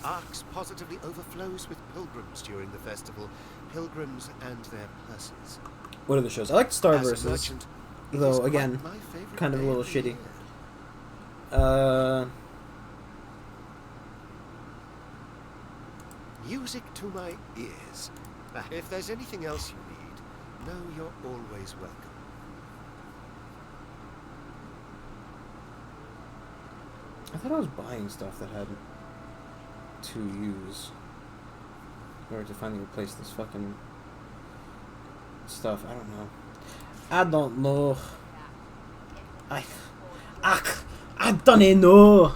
Arx positively overflows with pilgrims during the festival. Pilgrims and their purses. What are the shows? I like Star Versus, though again, kind of a little shitty. Music to my ears. If there's anything else you need, know you're always welcome. I thought I was buying stuff that had to use in order to finally replace this fucking stuff. I don't know. I don't know. I don't know.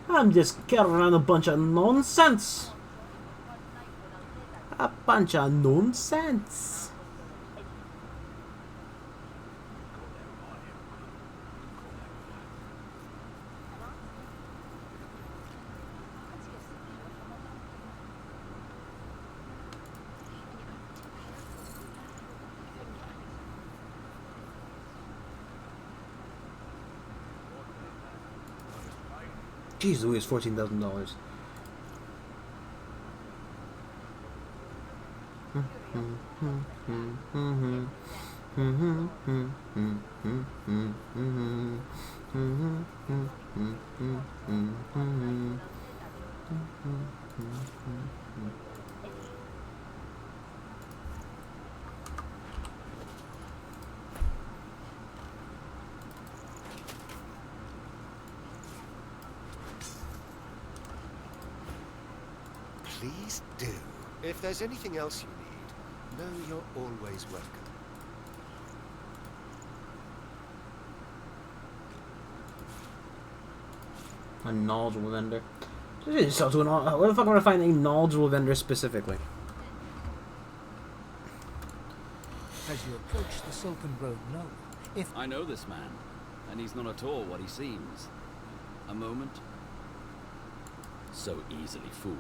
I'm just carrying around a bunch of nonsense. A bunch of nonsense. Jeez Louise, $14,000. Please do. If there's anything else you need, No, you're always welcome. A knowledgeable vendor. Where the fuck am I gonna find a knowledgeable vendor specifically? As you approach the Silken Road knoll, if I know this man, and he's not at all what he seems. A moment. So easily fooled.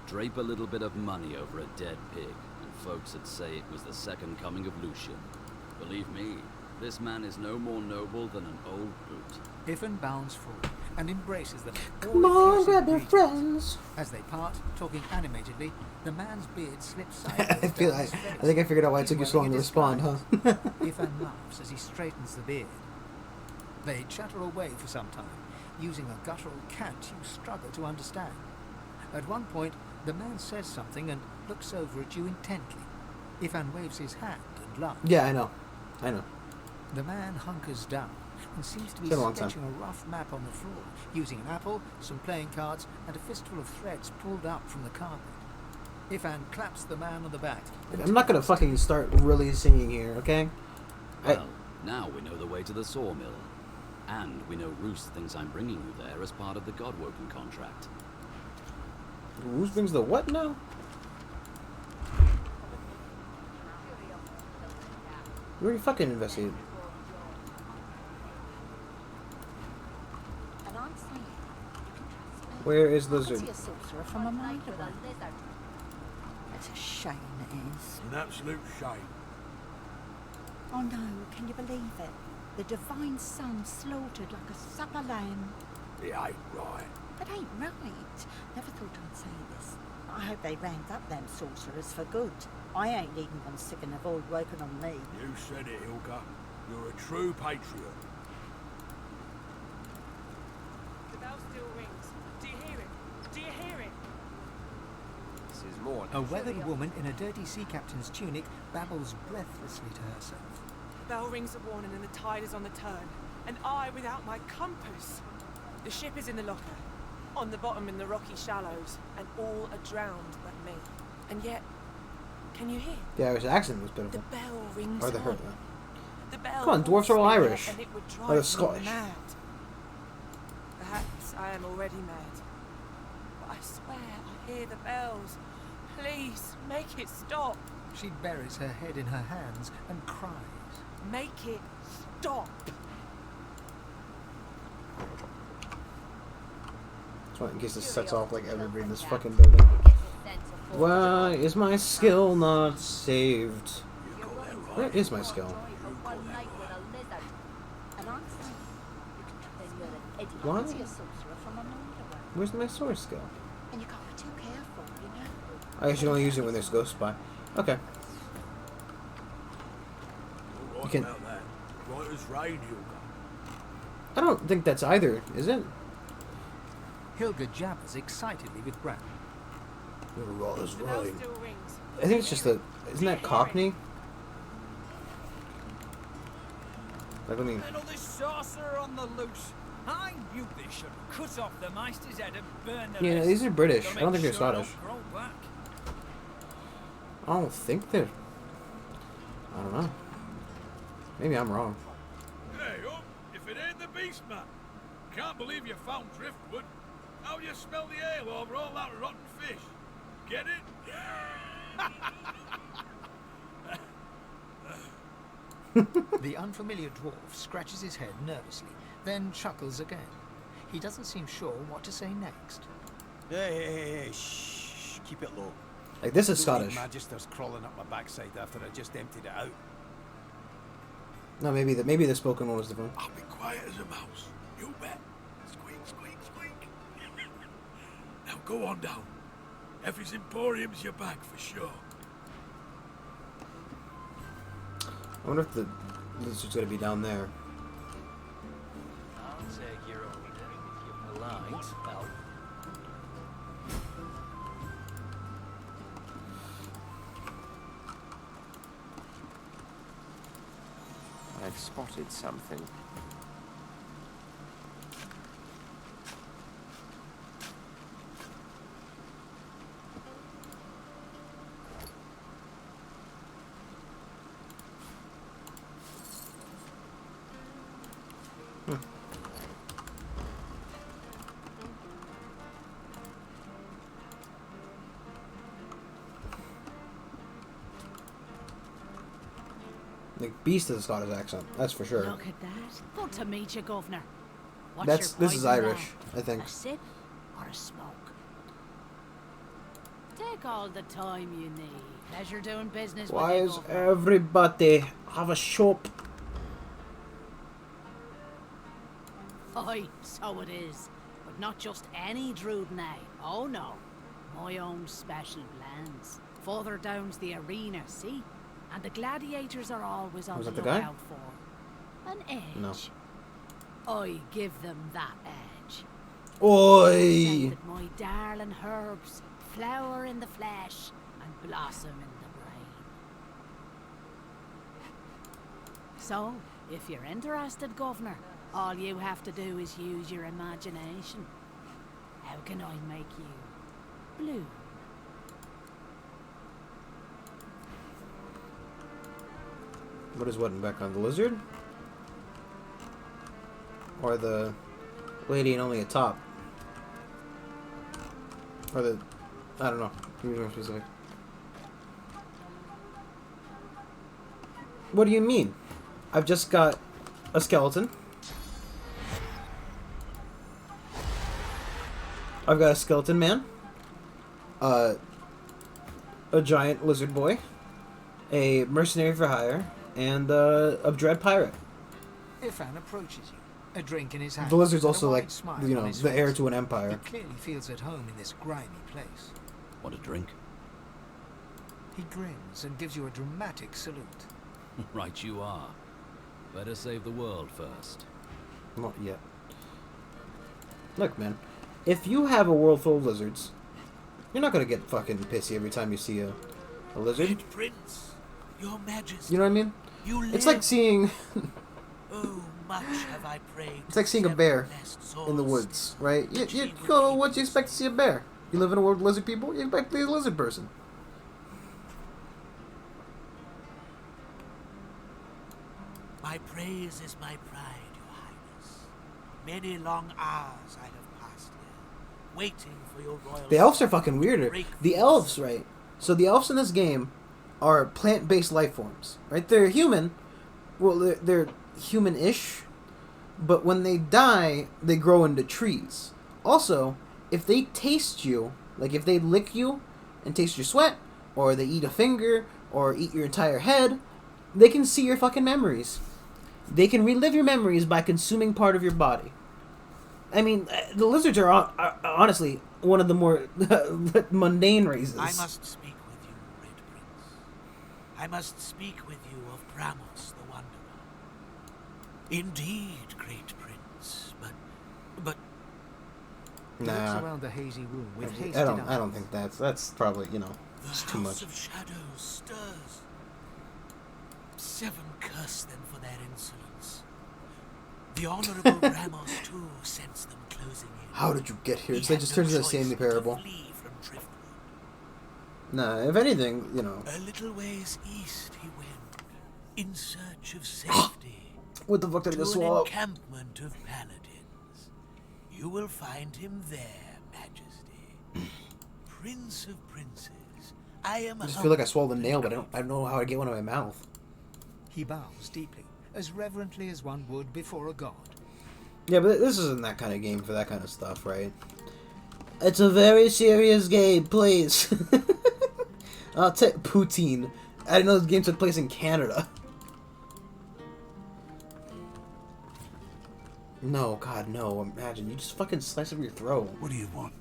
Drape a little bit of money over a dead pig, and folks would say it was the second coming of Lucian. Believe me, this man is no more noble than an old boot. Ivan bounds forward and embraces them. Come on, grab your friends. As they part, talking animatedly, the man's beard slips sideways. I think I figured out why it took you so long to respond, huh? Ivan laughs as he straightens the beard. They chatter away for some time, using a guttural cant you struggle to understand. At one point, the man says something and looks over at you intently. Ivan waves his hand and laughs. Yeah, I know. The man hunkers down and seems to be sketching a rough map on the floor, using an apple, some playing cards, and a fistful of threads pulled up from the carpet. Ivan claps the man on the back. I'm not gonna fucking start really singing here, okay? Well, now we know the way to the sawmill. And we know Roos thinks I'm bringing you there as part of the Godwoken contract. Roos brings the what now? You already fucking investigated. Where is Lizard? A sorcerer from a mile away. It's a shame, it is. An absolute shame. Oh no, can you believe it? The divine son slaughtered like a supper lamb. It ain't right. It ain't right. Never thought I'd say this. I hope they round up them sorcerers for good. I ain't leaving them sick and have all woken on me. You said it, Ilka. You're a true patriot. The bell still rings. Do you hear it? Do you hear it? This is more. A weathered woman in a dirty sea captain's tunic babbles breathlessly to herself. Bell rings a warning and the tide is on the turn. And I without my compass. The ship is in the locker. On the bottom in the rocky shallows. And all are drowned but me. And yet, can you hear? The Irish accent was pitiful. The bell rings Or the hurt. The bell. Come on, dwarves are all Irish. And it would drive Or they're me Scottish. mad. Perhaps I am already mad. But I swear I hear the bells. Please, make it stop. She buries her head in her hands and cries. Make it stop. That's why in case this sets off like everybody in this fucking building. Why is my skill not saved? Where is my skill? Why? Where's my sword skill? And you can't be too careful, you know. I should only use it when there's ghost spy. Okay. You can. Right as rain, Ilka. I don't think that's either, is it? Hilga jabbers excitedly with Bran. Right as The bell rain. still rings. I think it's just a. Isn't that Cockney? Like, I mean. Little this sorcerer on the loose. I knew they should cut off the Meister's head and burn the Yeah, rest. these are British. They'll I don't make think they're sure it Scottish. don't grow back. I don't think they're. I don't know. Maybe I'm wrong. Hey, up! If it ain't the beast, man. Can't believe you found driftwood. How do you smell the ale over all that rotten fish? Get it? The unfamiliar dwarf scratches his head nervously, then chuckles again. He doesn't seem sure what to say next. Hey, shh, keep it low. Like, this is Don't leave Scottish. Magister's crawling up my backside after I just emptied it out. No, maybe the spoken one was different. I'll be quiet as a mouse. You bet. Squeak, squeak, squeak. Now go on down. Effie's Emporium's your bag for sure. I wonder if the lizard's gonna be down there. I'll take your order if you're polite. Well, I've spotted something. Like, Beast has a Scottish accent, that's for sure. Look at that. Good to meet you, Governor. What's This is your poison Irish, now? I think. A sip or a smoke? Take all the time you need. Pleasure doing business Why with you, is Governor. everybody have a shop? Aye, so it is. But not just any Druidenay. Oh no. My own special blends. Further down's the arena, see? And the gladiators are always on Was the that the guy? lookout for an edge. No. I give them that edge. Oi! Say that my darling herbs flower in the flesh and blossom in the brain. So, if you're interested, Governor, all you have to do is use your imagination. How can I make you blue? What is what in the background? The lizard? Or the lady and only a top? Or the... I don't know. Be more specific. What do you mean? I've just got a skeleton. I've got a skeleton man. A giant lizard boy. A mercenary for hire. And a dread pirate. Ifan approaches you, a drink in his hand. The lizard's and a also wide like, smile you on know, his the heir face. to an empire. He clearly feels at home in this grimy place. Want a drink? He grins and gives you a dramatic salute. Right you are. Better save the world first. Not yet. Look, man. If you have a world full of lizards, you're not gonna get fucking pissy every time you see a lizard. Great Prince, Your Majesty. You know what I mean? You It's like seeing... Oh, much have I prayed. It's like seeing a bear in the woods, right? You go, what do you expect to see a bear? You live in a world of lizard people, you expect to be a lizard person. My praise is my pride, Your Highness. Many long hours I have passed here, waiting for your royal... The elves are fucking weirder. The elves, right? So the elves in this game are plant-based life forms, right? They're human. Well, they're human-ish. But when they die, they grow into trees. Also, if they taste you, like if they lick you and taste your sweat, or they eat a finger, or eat your entire head, they can see your fucking memories. They can relive your memories by consuming part of your body. I mean, the lizards are honestly one of the more mundane races. I must speak with you, Red Prince. I must speak with you of Bramos the Wanderer. Indeed, great Prince, but... He looks around the hazy room with hasty I don't think that's probably, you know, it's too much. The House of Shadows stirs. 7 curse them for their insolence. The Honorable Bramos too sensed them closing in. How did you get here? It just turns into a Stanley Parable. Nah, if anything, you know. A little ways east he went, in search of safety. What the fuck did I just to an swallow? encampment of paladins. You will find him there, Majesty. Prince of princes. I am. I just feel like I swallowed a nail, but I don't know how to get one in my mouth. He bows deeply, as reverently as one would before a god. Yeah, but this isn't that kind of game for that kind of stuff, right? It's a very serious game, please. I'll take poutine. I didn't know this game took place in Canada. No, God, no. Imagine. You just fucking slice up your throat. What do you want?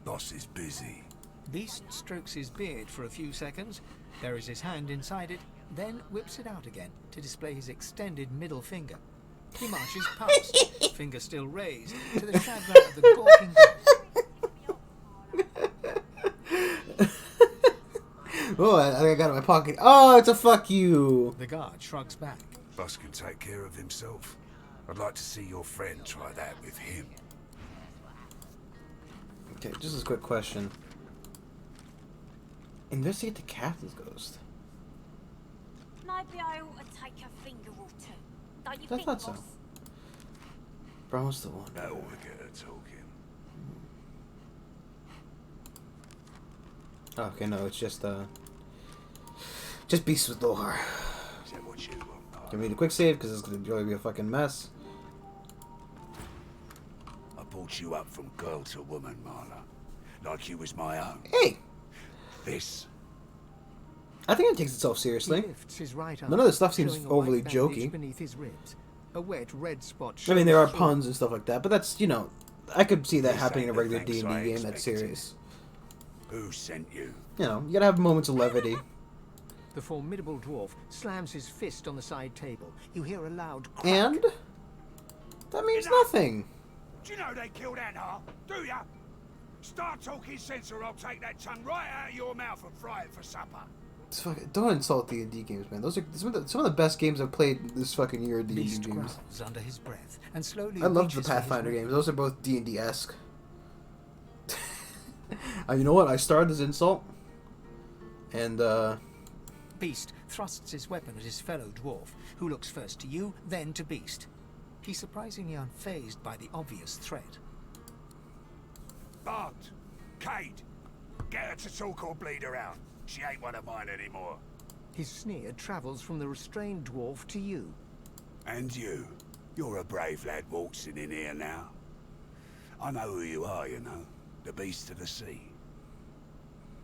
Boss is busy. Beast strokes his beard for a few seconds, buries his hand inside it, then whips it out again to display his extended middle finger. He marches past, finger still raised, to the chagrin of the gawking guard. Oh, I think I got it in my pocket. Oh, it's a fuck you. The guard shrugs back. Boss can take care of himself. I'd like to see your friend try that with him. Okay, just a quick question. Investigate the captain's ghost. Maybe I ought to take a finger or two. Don't you I think, thought so. boss? Promise the one. That ought to get her talking. Okay, no, it's just beasts with lore. Is that what you want? Gonna need a quick save because it's gonna be a fucking mess. I brought you up from girl to woman, Marla. Like you was my own. Hey! This. I think it takes itself seriously. He lifts his right arm, None of this stuff seems showing a overly white bandage jokey. beneath his ribs. A wet red spot I mean, there are shows puns and stuff like that, but that's, you know, I could see that This happening in a ain't the regular thanks D&D I game that's expected. serious. Who sent you? You know, you gotta have moments of levity. The formidable dwarf slams his fist on the side table. You hear a loud crack. And? That means nothing. Do you know they killed Anna? Do ya? Start talking sense or I'll take that tongue right out of your mouth and fry it for supper. Don't insult D&D games, man. Those are some of the best games I've played this fucking year. D&D Beast games. growls under his breath and slowly I love the reaches for his Pathfinder weapon. games. Those are both D&D-esque. You know what? I started this insult, and Beast thrusts his weapon at his fellow dwarf, who looks first to you, then to Beast. He's surprisingly unfazed by the obvious threat. Bart, Kate, get her to talk or bleed her out. She ain't one of mine anymore. His sneer travels from the restrained dwarf to you. And you. You're a brave lad waltzing in here now. I know who you are, you know. The beast of the sea.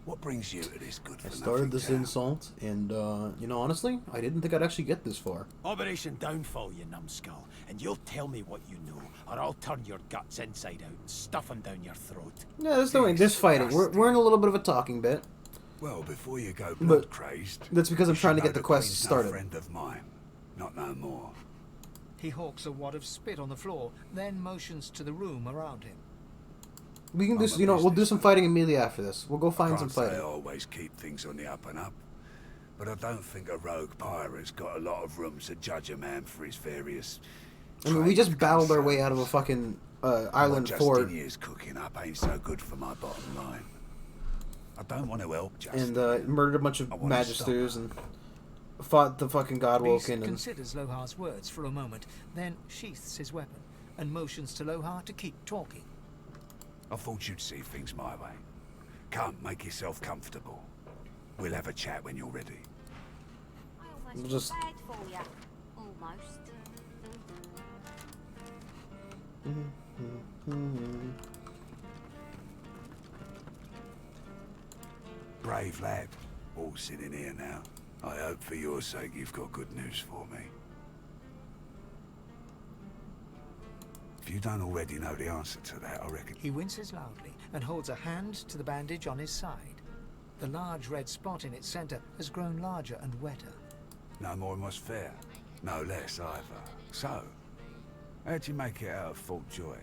What brings you to this good for I nothing started this town? insult, and you know, honestly, I didn't think I'd actually get this far. Operation Downfall, you numbskull, and you'll tell me what you know, or I'll turn your guts inside out and stuff them down your throat. Yeah, there's no way. There's fighting. We're in a little bit of a talking bit. Well, before you go But blood crazed, that's because I'm you trying to should get the know quest Queen's started. No friend of mine, not no more. He hawks a wad of spit on the floor, then motions to the room around him. We can do, you know, we'll do some fighting immediately after this. We'll go find I some can't say I fighting. always keep things on the up and up, but I don't think a rogue pirate's got a lot of room to judge a man for his various. I mean, we trades just battled our way out of a fucking island what fort, Justin years cooking up ain't so good for my bottom line. I don't want to help Justin. and murdered a bunch of I wanna magisters and fought the fucking Beast Godwoken. And considers Lohar's words for a moment, then sheaths his weapon and motions to Lohar to keep talking. I thought you'd see things my way. Come, make yourself comfortable. We'll have a chat when you're ready. we'll just Bad for you. Almost. Brave lad, all sitting here now. I hope for your sake you've got good news for me. If you don't already know the answer to that, I reckon... He winces loudly and holds a hand to the bandage on his side. The large red spot in its center has grown larger and wetter. No more was fair. No less either. So, how'd you make it out of Fort Joy?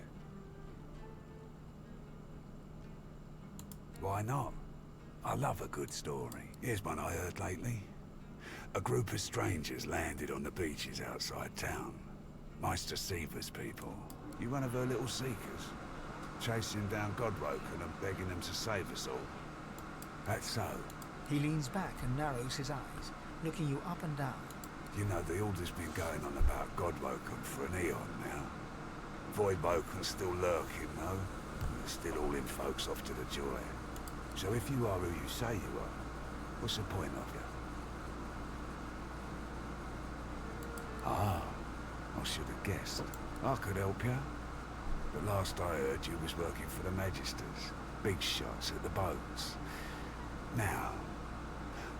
Why not? I love a good story. Here's one I heard lately. A group of strangers landed on the beaches outside town. Meister Seaver's people. You one of her little seekers? Chasing down Godwoken and begging them to save us all. That's so. He leans back and narrows his eyes, looking you up and down. You know, the order's been going on about Godwoken for an eon now. Voidwoken's still lurking, though. They're still hauling folks off to the Joy. So if you are who you say you are, what's the point of you? Ah, I should have guessed. I could help you. But last I heard, you was working for the Magisters. Big shots at the boats. Now,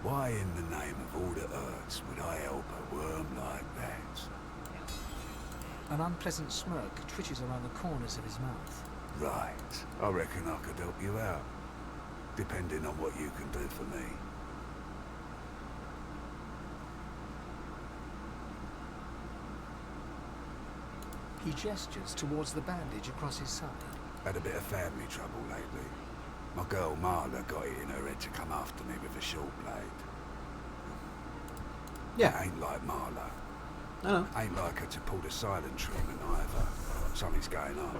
why in the name of all the earths would I help a worm like that? An unpleasant smirk twitches around the corners of his mouth. Right. I reckon I could help you out. Depending on what you can do for me. He gestures towards the bandage across his side. Had a bit of family trouble lately. My girl Marla got it in her head to come after me with a short blade. Yeah. Ain't like Marla. I know. Ain't like her to pull the silent treatment either. Something's going on.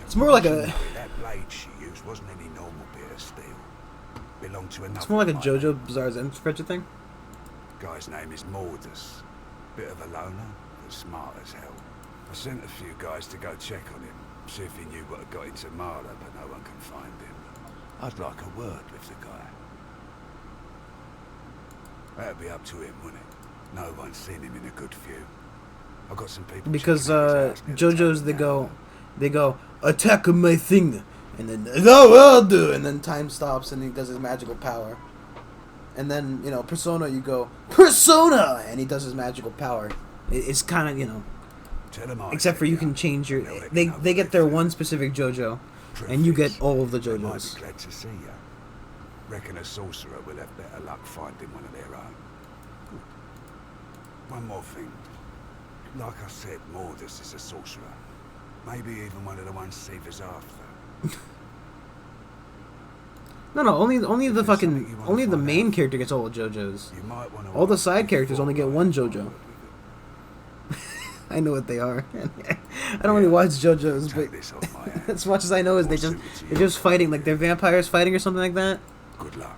It's more like a. That blade she used wasn't any normal bit of steel. Belonged to another. It's more like a mine. JoJo Bizarre's Adventure thing. Guy's name is Mordus. Bit of a loner, but smart as hell. I sent a few guys to go check on him, see if he knew what had got into Marla, but no one can find him. I'd like a word with the guy. That'd be up to him, wouldn't it? No one's seen him in a good view. I've got some people. Because checking out his house near the JoJo's tavern they go attack my thing, and then I'll do, and then time stops and he does his magical power, and then Persona you go Persona, and he does his magical power. It's kind of except for you can change your they get their one specific JoJo, and you get all of the They might JoJos. be glad to see you. Reckon a sorcerer will have better luck finding one of their own. One more thing. Like I said, Mordus is a sorcerer. Maybe even one of the ones Seaver's after. No, only the main character gets all the JoJos. All the side characters only get one JoJo. I know what they are. I don't really watch JoJo's, but as much as I know is they're just fighting, like they're vampires fighting or something like that. Good luck.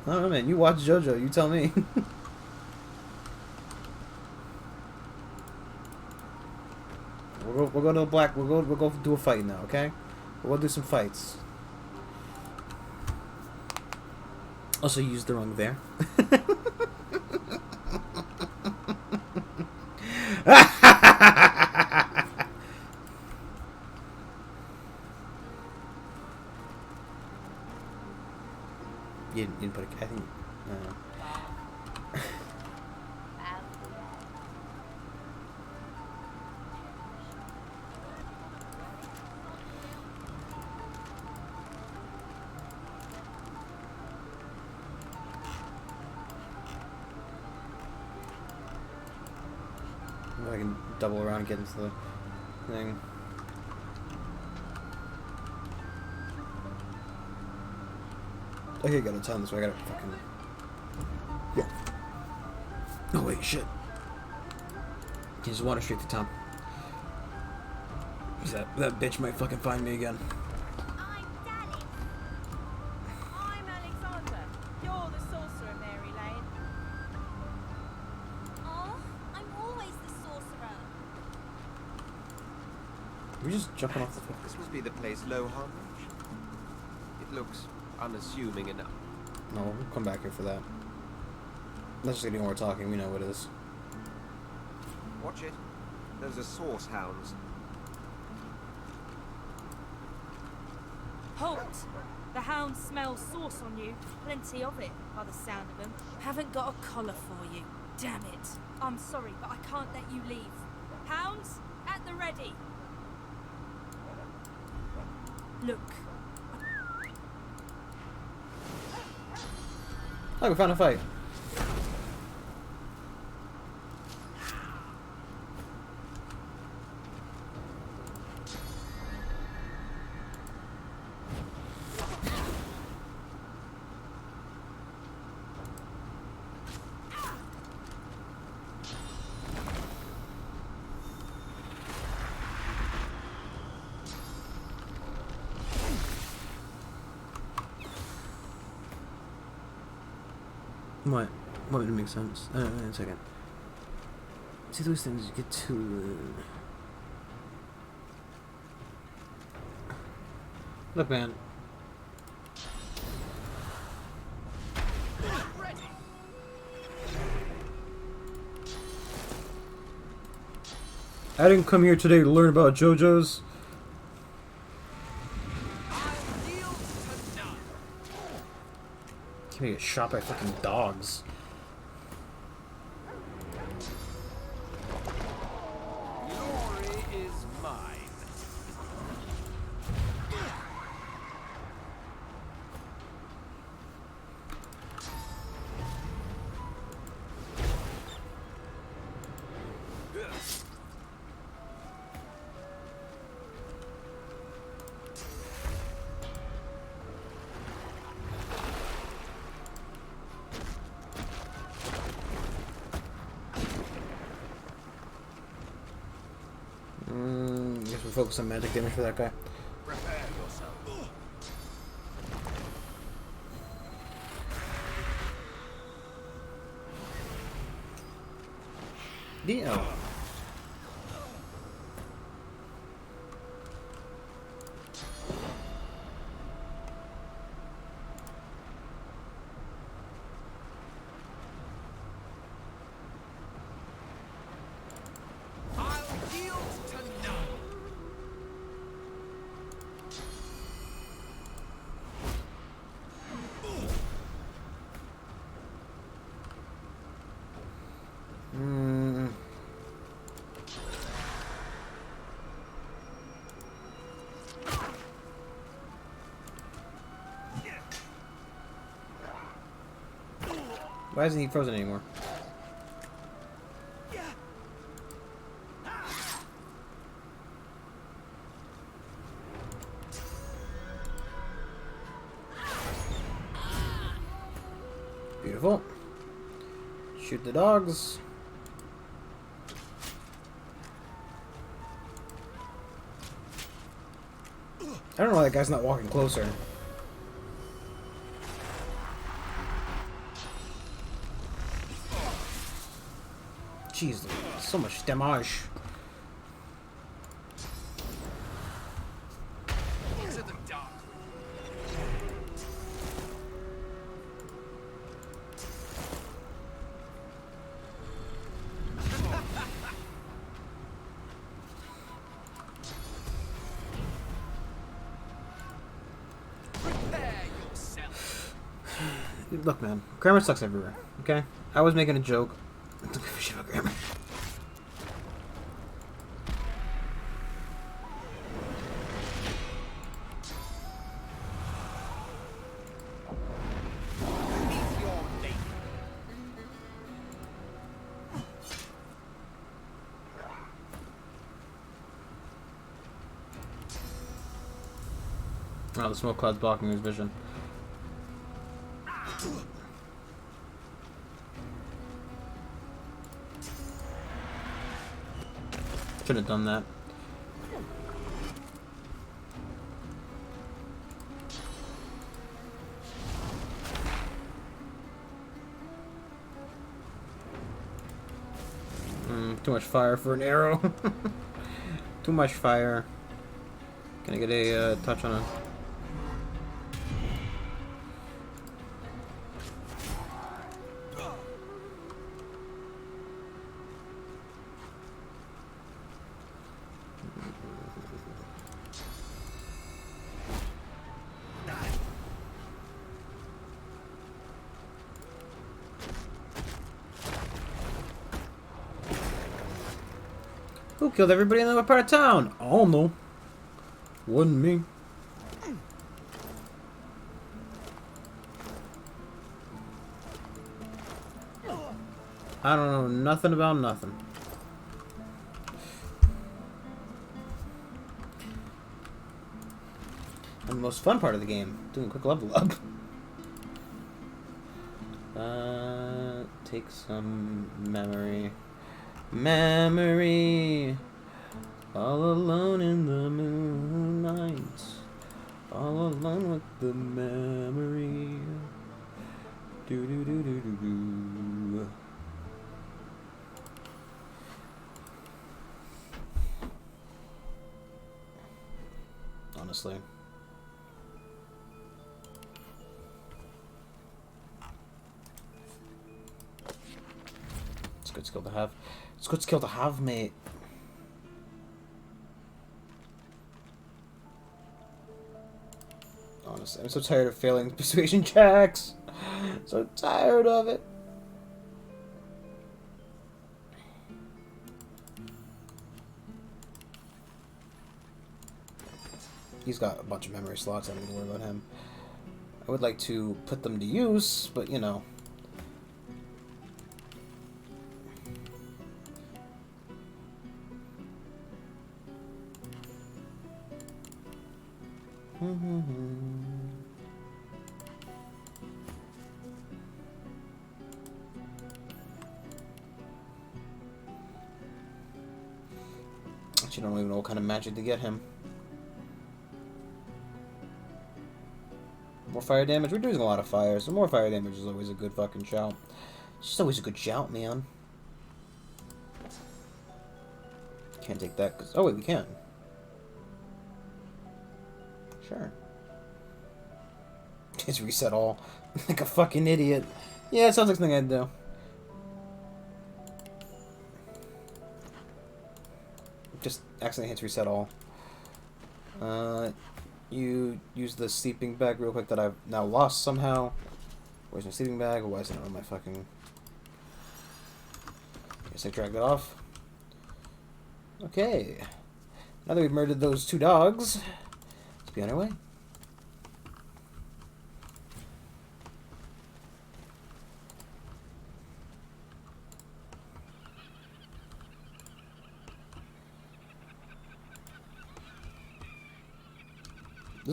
I don't know, man. You watch JoJo, you tell me. We'll go to the black. We'll go do a fight now, okay? We'll go do some fights. Also, used the wrong there. You didn't put a. I think. I can double around and get into the thing. Okay, gotta time this way. I gotta fucking. Yeah. Oh wait, shit. Just water straight to town. Cause that bitch might fucking find me again. I'm Alexander. You're the sorcerer, Mary Lane. Oh, I'm always the sorcerer. We're just jumping off the fucking. This must be the place Lohan. It looks unassuming enough. No, we'll come back here for that. Let's just ignore talking. We know what it is. Watch it. Those are source hounds. Halt! The hounds smell sauce on you. Plenty of it, by the sound of them. Haven't got a collar for you. Damn it. I'm sorry, but I can't let you leave. Hounds, at the ready. Look. Oh, we found a fight. What? What would make sense? Wait a second. See those things you get to. Look, man. I didn't come here today to learn about JoJo's. Can't get shot by fucking dogs. Glory is mine. Guess we'll focus on magic damage for that guy. Prepare yourself. Deal. Why isn't he frozen anymore? Beautiful. Shoot the dogs. I don't know why that guy's not walking closer. Jeez, so much damage. Look, man, grammar sucks everywhere, okay? I was making a joke. I don't give a shit about grammar. Oh, the smoke cloud's blocking his vision. Should have done that. Too much fire for an arrow. Too much fire. Can I get a touch on it? Who killed everybody in that part of town? I don't know. Wasn't me. I don't know nothing about nothing. And the most fun part of the game, doing a quick level up. Take some memory. Memory. All alone in the moonlight. All alone with the memory. Do do do do do do. Honestly. It's a good skill to have. It's a good skill to have, mate. Honestly, I'm so tired of failing persuasion checks. So tired of it. He's got a bunch of memory slots. I don't need to worry about him. I would like to put them to use, but you know. Actually, I don't even know what kind of magic to get him. More fire damage? We're doing a lot of fire, so more fire damage is always a good fucking shout. It's just always a good shout, man. Can't take that, because... Oh, wait, we can. Sure. Just reset all. Like a fucking idiot. Yeah, it sounds like something I'd do. Just accidentally hits reset all. You use the sleeping bag real quick that I've now lost somehow. Where's my sleeping bag? Why isn't it on my fucking... Guess I dragged it off. Okay. Now that we've murdered those two dogs, let's be on our way.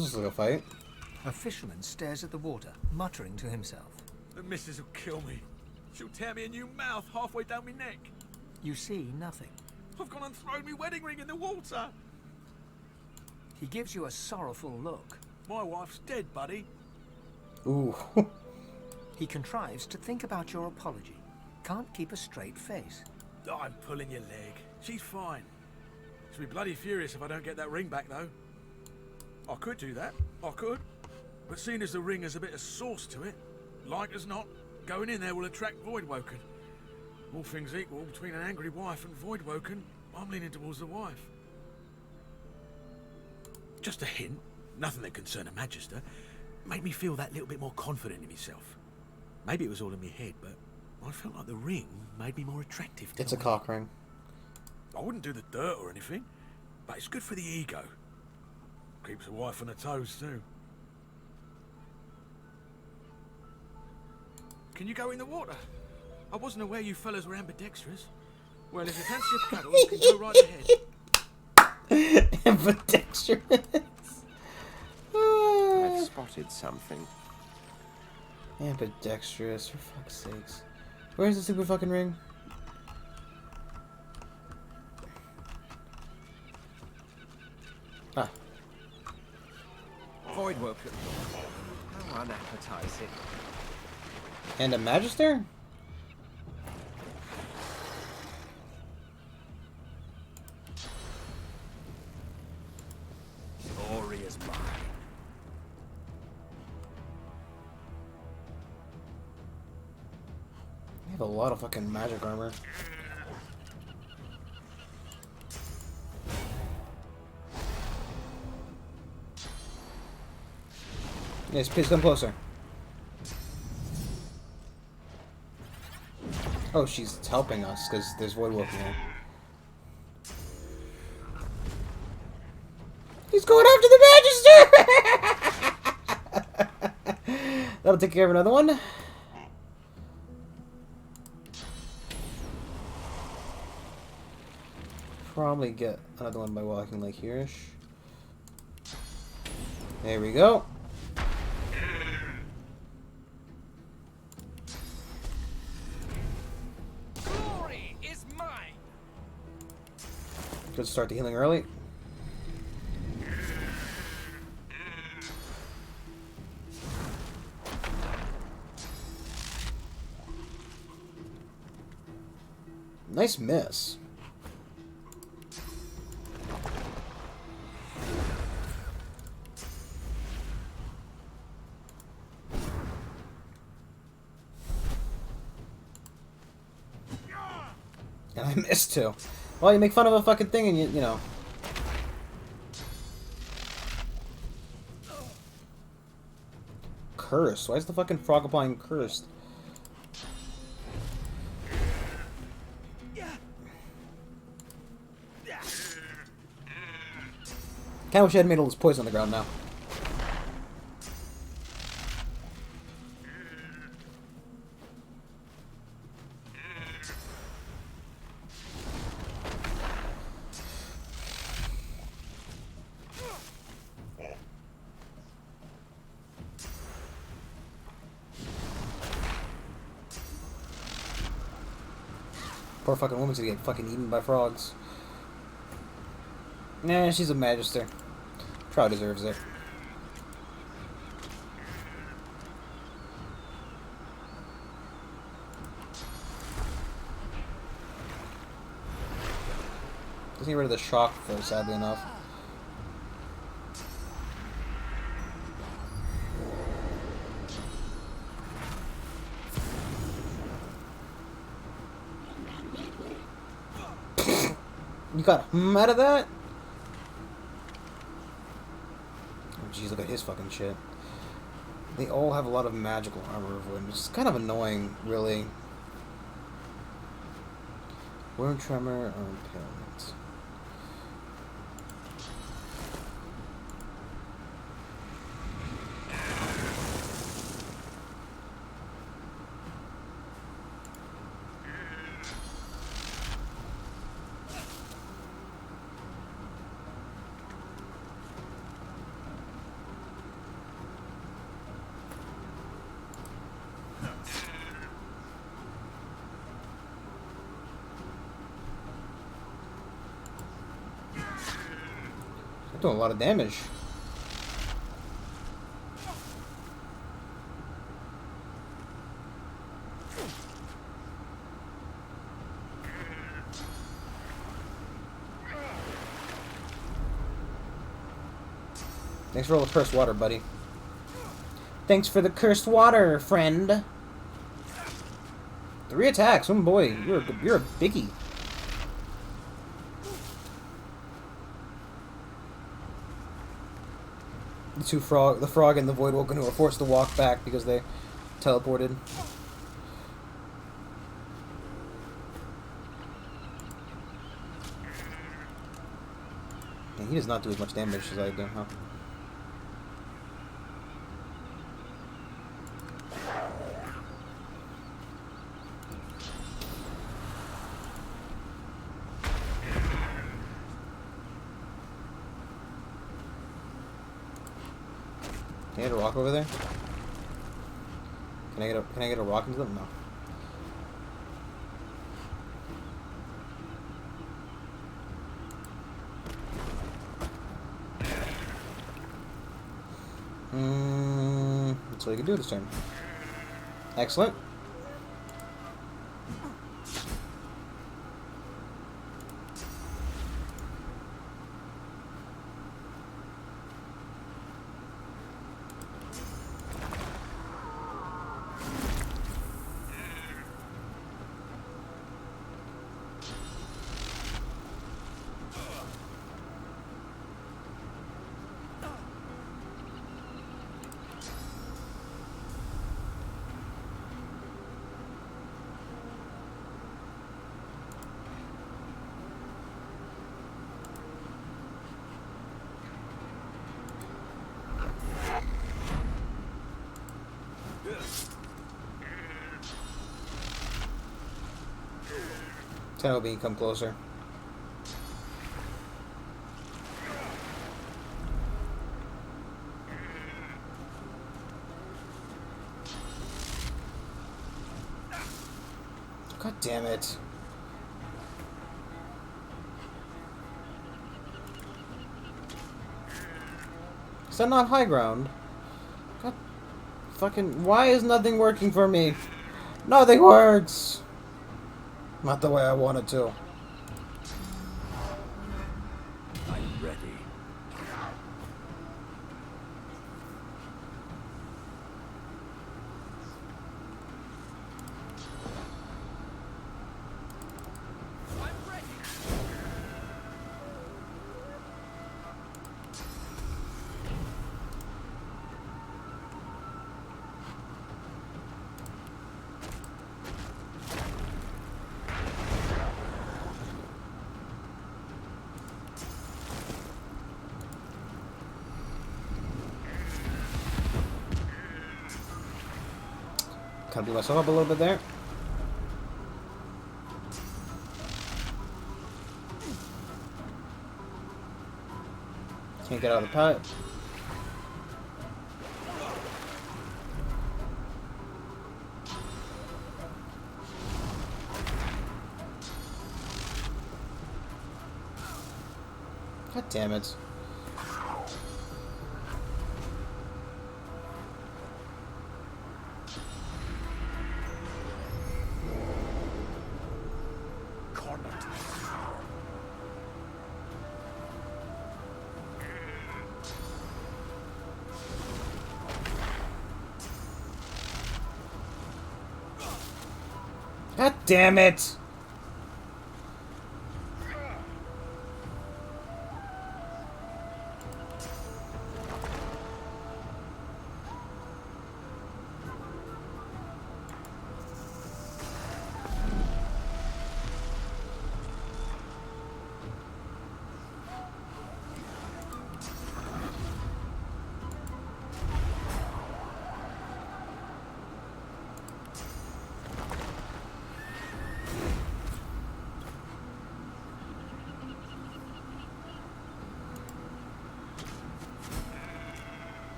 This looks like a fight. A fisherman stares at the water, muttering to himself. The missus will kill me. She'll tear me a new mouth halfway down my neck. You see nothing. I've gone and thrown my wedding ring in the water. He gives you a sorrowful look. My wife's dead, buddy. Ooh. He contrives to think about your apology. Can't keep a straight face. I'm pulling your leg. She's fine. She'll be bloody furious if I don't get that ring back, though. I could do that. I could. But seeing as the ring has a bit of sauce to it, like as not, going in there will attract Voidwoken. All things equal, between an angry wife and Voidwoken, I'm leaning towards the wife. Just a hint, nothing that concerned a Magister, made me feel that little bit more confident in myself. Maybe it was all in my head, but I felt like the ring made me more attractive to It's a cock ring. I wouldn't do the dirt or anything, but it's good for the ego. Keeps a wife on her toes too. Can you go in the water? I wasn't aware you fellas were ambidextrous. Well, if you fancy a paddle, you can go right ahead. Ambidextrous. I've spotted something. Ambidextrous, for fuck's sakes. Where's the super fucking ring? Ah. Voidwoken. How unappetizing. And a Magister? Glory is mine. I have a lot of fucking magic armor. Yes, please come closer. Oh, she's helping us because there's Voidwoken here. He's going after the Magister! That'll take care of another one. Probably get another one by walking like here-ish. There we go. Glory is mine. Good start the healing early. Nice miss. And I missed too. Well, you make fun of a fucking thing and you know. Cursed. Why is the fucking frog applying cursed? Kinda wish I had made all this poison on the ground now. Poor fucking woman's gonna get fucking eaten by frogs. Nah, she's a Magister. Probably deserves it. Doesn't get rid of the shock, though, sadly enough. You got out of that? Oh, jeez, look at his fucking shit. They all have a lot of magical armor, which is kind of annoying, really. Worm tremor or impalement. Doing a lot of damage. Thanks for all the cursed water, buddy. Thanks for the cursed water, friend. 3 attacks. Oh boy, you're a biggie. The frog and the void woken who are forced to walk back because they teleported. Yeah, he does not do as much damage as I do, huh? Can I get a rock over there? Can I get a rock into them? No. That's what I can do this turn. Excellent. Tell me come closer. God damn it. Is that not high ground? God fucking, why is nothing working for me? Nothing works! Not the way I wanted to. I'm ready. Can I do myself up a little bit there? Can't get out of the pipe. God damn it. God damn it!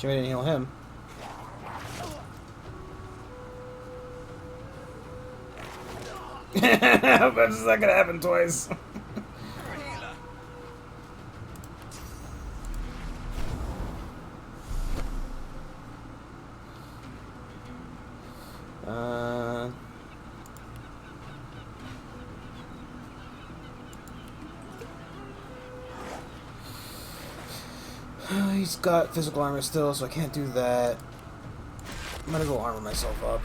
She didn't heal him. But it's not gonna happen twice. He's got physical armor still, so I can't do that. I'm gonna go armor myself up.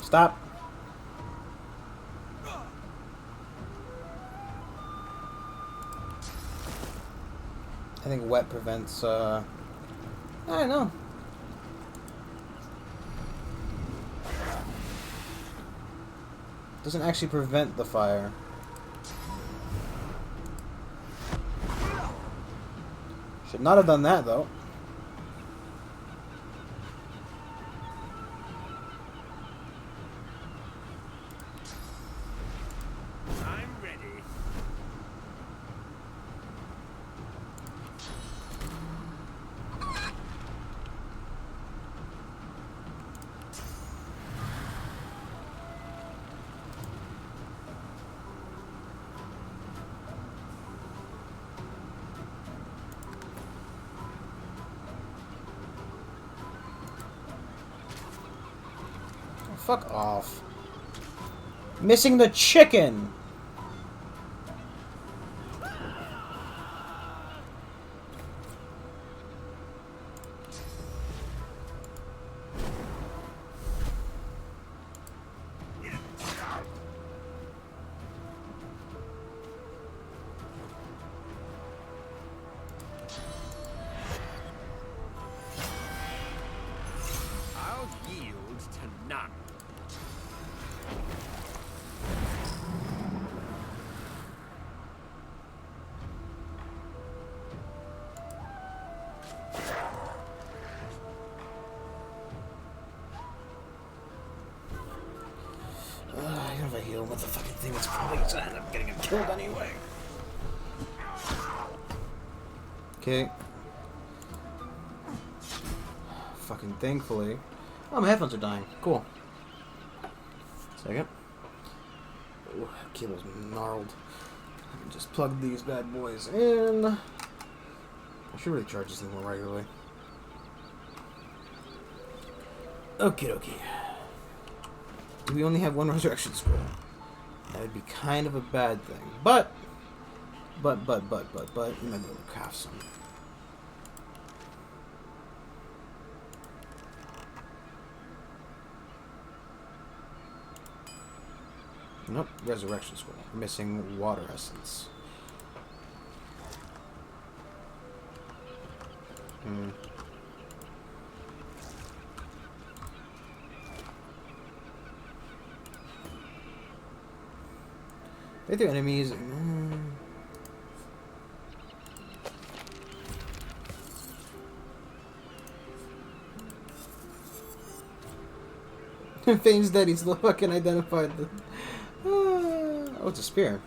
Stop. I think wet prevents, I don't know. Doesn't actually prevent the fire. Should not have done that, though. Fuck off. Missing the chicken! I'll yield to none. Even if I heal with the fucking thing, it's probably gonna end up getting him killed anyway. Okay. Fucking thankfully. Oh, my headphones are dying. Cool. Second. Ooh, cable's gnarled. I can just plug these bad boys in. I should really charge this thing more regularly. Okie dokie. Do we only have one resurrection scroll? That would be kind of a bad thing. But, you might be able to craft some. Nope, resurrection scroll. Missing water essence. They do enemies. Fane's dead. He's the fucking identified. Oh, it's a spear.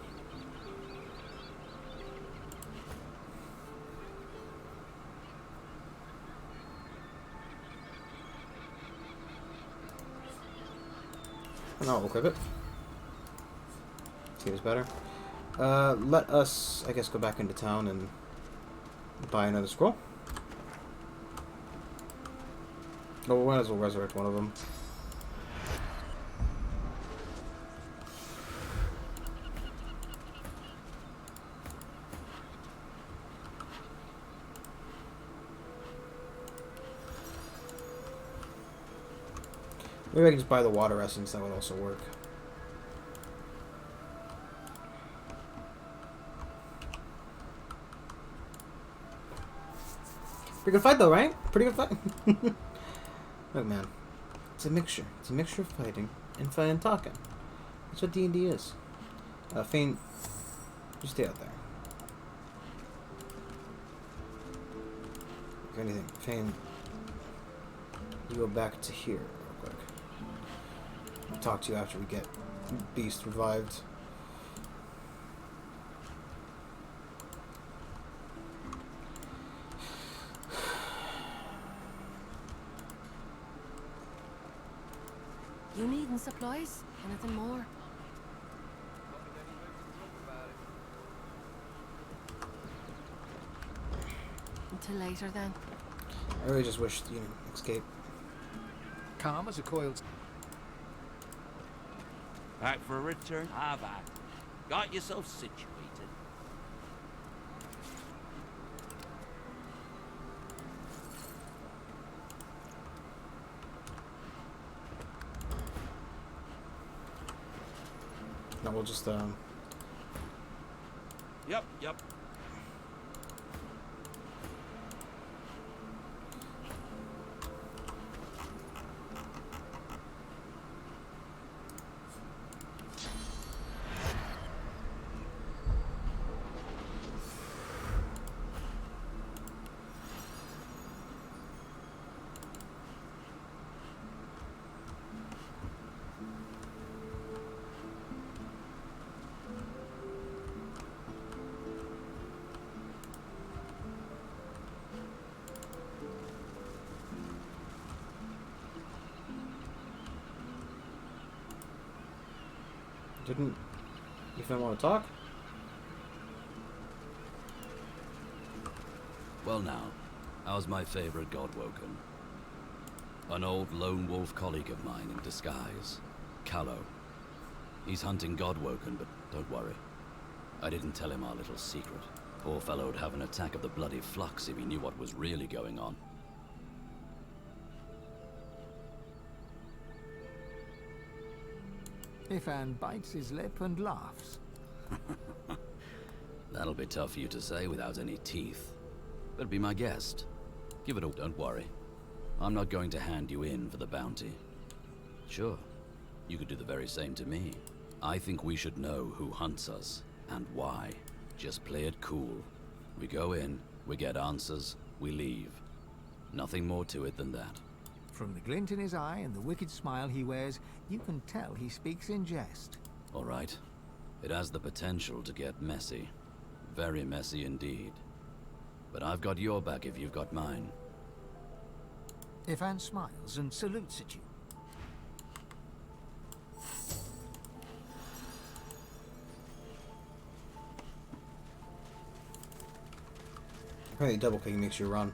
I'll equip it. See what's better. Let us, I guess, go back into town and buy another scroll. Oh, we might as well resurrect one of them. Maybe I can just buy the water essence, that would also work. Pretty good fight though, right? Pretty good fight. Look, man. It's a mixture. It's a mixture of fighting and talking. That's what D&D is. Fane, just stay out there. If anything, Fane, you go back to here real quick. I'll talk to you after we get Beast revived. You needing supplies? Anything more? Until later then. I really just wish, escape. Calm as a coiled... Back for a return? Have at. Got yourself situated. No, we'll just, Yep. Didn't you even want to talk? Well now, how's my favorite Godwoken? An old lone wolf colleague of mine in disguise, Callow. He's hunting Godwoken, but don't worry. I didn't tell him our little secret. Poor fellow would have an attack of the bloody flux if he knew what was really going on. Ifan bites his lip and laughs. That'll be tough for you to say without any teeth. But be my guest. Give it a... Don't worry. I'm not going to hand you in for the bounty. Sure, you could do the very same to me. I think we should know who hunts us, and why. Just play it cool. We go in, we get answers, we leave. Nothing more to it than that. From the glint in his eye and the wicked smile he wears, you can tell he speaks in jest. All right. It has the potential to get messy. Very messy indeed. But I've got your back if you've got mine. Ifan smiles and salutes at you. Apparently double clicking makes you run.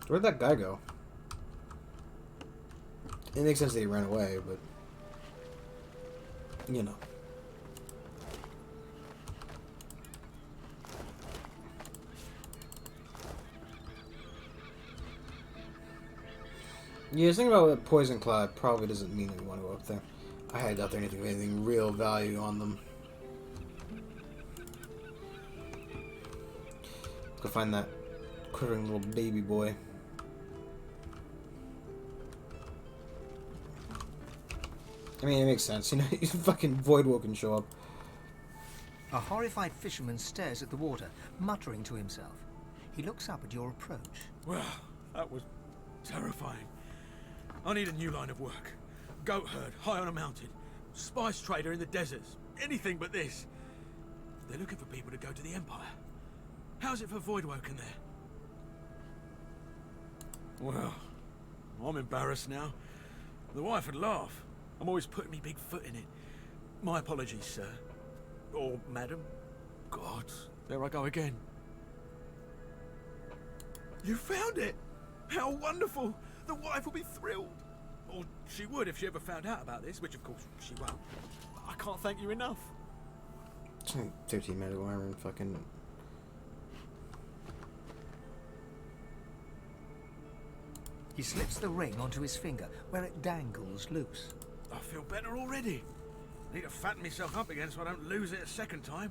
Where'd that guy go? It makes sense that he ran away, but... you know. Yeah, think about what Poison Cloud probably doesn't mean that we want to go up there. I had out there anything of anything real value on them. Go find that quivering little baby boy. I mean, it makes sense, you know, fucking Voidwoken show up. A horrified fisherman stares at the water, muttering to himself. He looks up at your approach. Well, that was terrifying. I need a new line of work. Goat herd, high on a mountain. Spice trader in the deserts. Anything but this. They're looking for people to go to the Empire. How's it for Voidwoken there? Well, I'm embarrassed now. The wife would laugh. I'm always putting me big foot in it. My apologies, sir. Or madam. God, there I go again. You found it! How wonderful! The wife will be thrilled. Or she would if she ever found out about this, which of course she won't. I can't thank you enough. 13 medical armor and fucking... He slips the ring onto his finger, where it dangles loose. I feel better already. Need to fatten myself up again so I don't lose it a second time.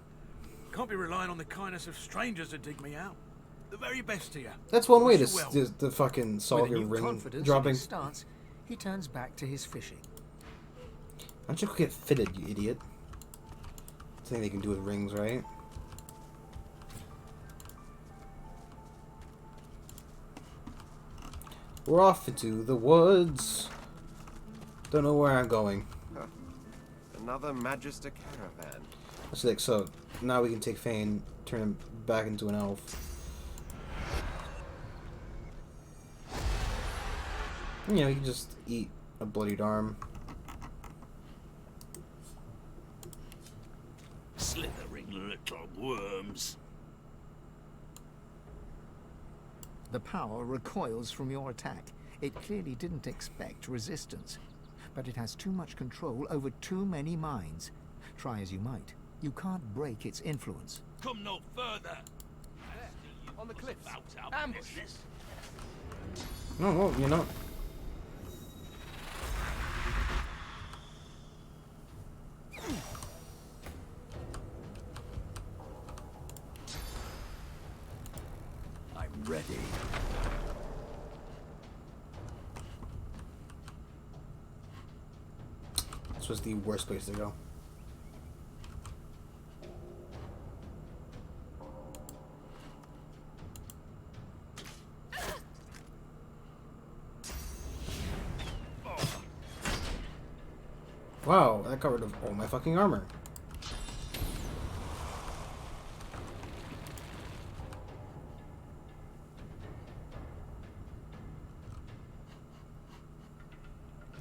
Can't be relying on the kindness of strangers to dig me out. The very best of you. That's one way to, Wish you well. to fucking solve With a your new ring confidence dropping. in his stance, he turns back to his fishing. Why don't you go get fitted, you idiot? Thing they can do with rings, right? We're off into the woods. Don't know where I'm going. Huh. Another Magister caravan. Let's think. So now we can take Fane, turn him back into an elf. You know, he can just eat a bloodied arm. Slithering little worms. The power recoils from your attack. It clearly didn't expect resistance. But it has too much control over too many minds. Try as you might, you can't break its influence. Come no further. On the cliffs. Ambush. No, you're not. I'm ready. This was the worst place to go. Wow, that got rid of all my fucking armor.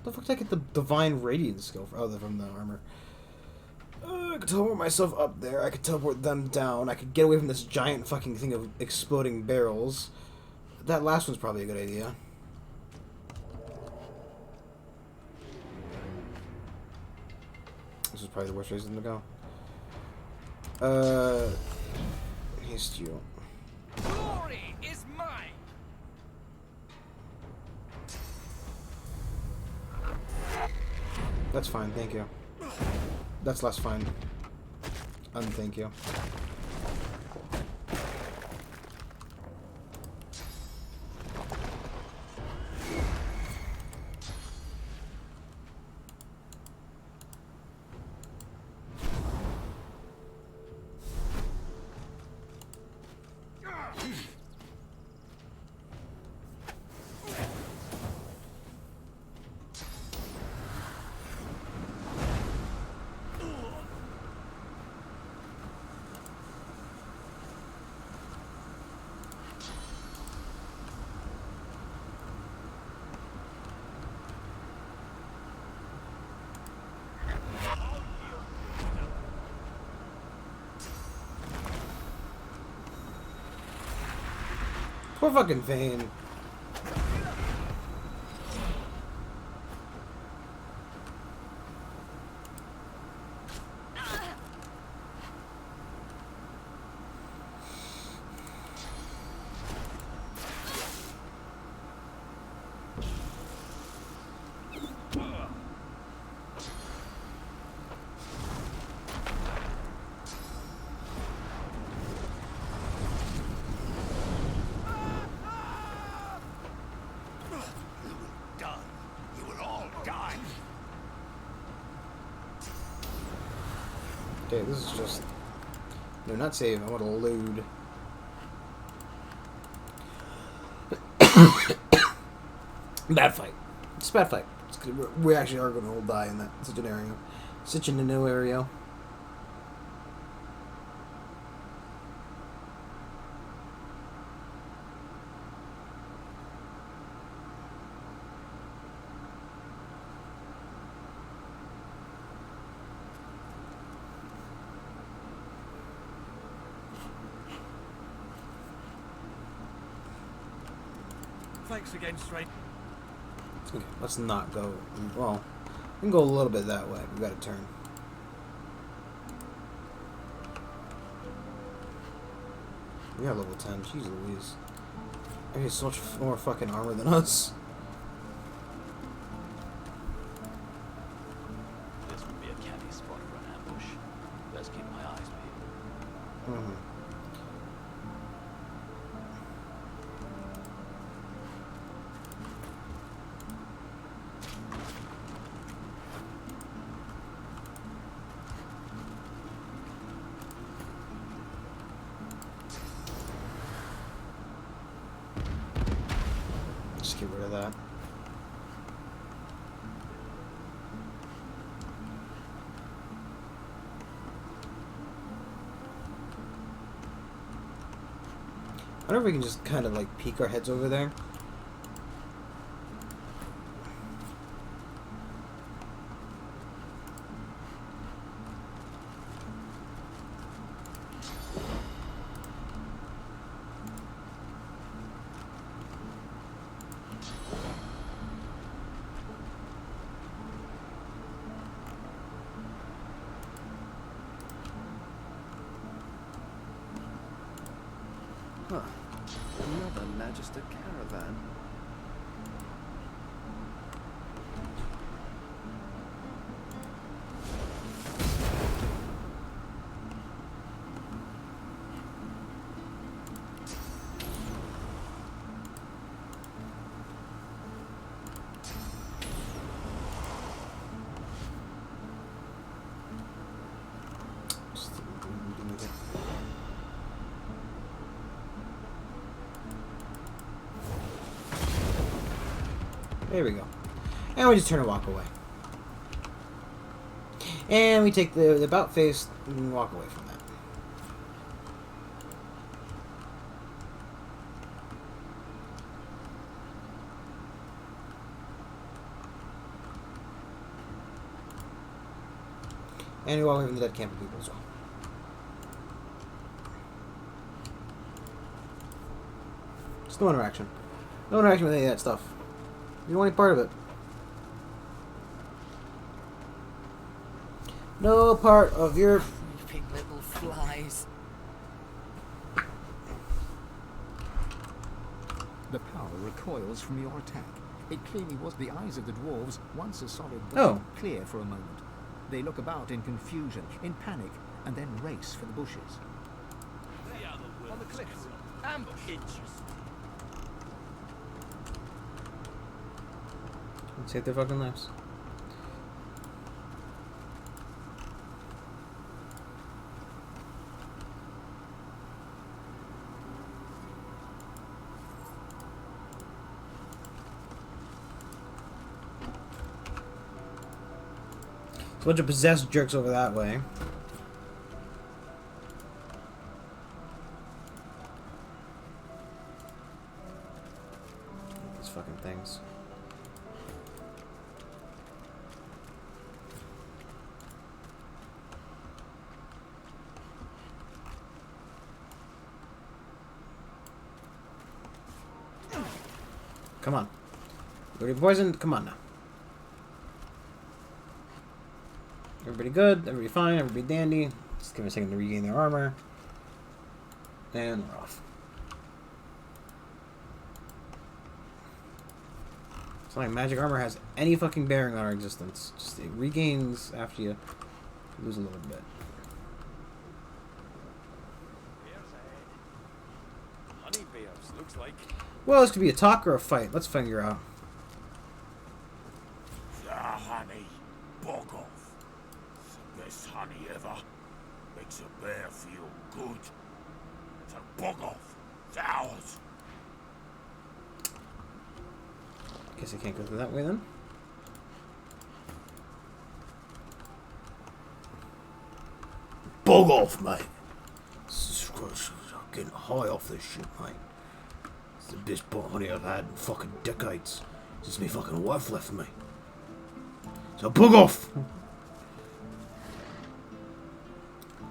The fuck did I get the Divine Radiance skill from the armor? I could teleport myself up there. I could teleport them down. I could get away from this giant fucking thing of exploding barrels. That last one's probably a good idea. This is probably the worst reason to go. Haste you. Glory is mine. That's fine, thank you. That's less fine. Thank you. Poor fucking Vayne. Okay, this is just... No, not save. I want to load. Bad fight. It's a bad fight. We actually are going to all die in that such an area. Such a no area. Thanks again, Strange. Okay, let's not go. Well, we can go a little bit that way. We got to turn. We got level 10. Jeez Louise. I have so much more fucking armor than us. This would be a canny spot for an ambush. Best keep my eyes peeled. just get rid of that. I wonder if we can just kind of like peek our heads over there. Huh. Another Magister caravan. There we go. And we just turn and walk away. And we take the about face and walk away from that. And we walk away from the dead camping people as well. Just no interaction. No interaction with any of that stuff. You don't want any part of it. No part of your creeping little flies. The power recoils from your attack. It clearly was the eyes of the dwarves, once a solid body, clear for a moment. They look about in confusion, in panic, and then race for the bushes. On the cliffs. Ambush. Save their fucking lives. There's a bunch of possessed jerks over that way. These fucking things. Come on. Everybody poisoned? Come on now. Everybody good? Everybody fine? Everybody dandy? Just give me a second to regain their armor. And we're off. It's not like magic armor has any fucking bearing on our existence. Just it regains after you lose a little bit. Honey bears, looks like. Well, this could be a talk or a fight. Let's figure out. The honey. Bog off. It's the best honey ever. Makes a bear feel good. So bog off. It's ours. Guess I can't go through that way then. Bog off, mate. Jesus Christ, I'm getting high off this shit, mate. It's the best pot honey I've had in fucking decades. Since me fucking wife left me. So bug off!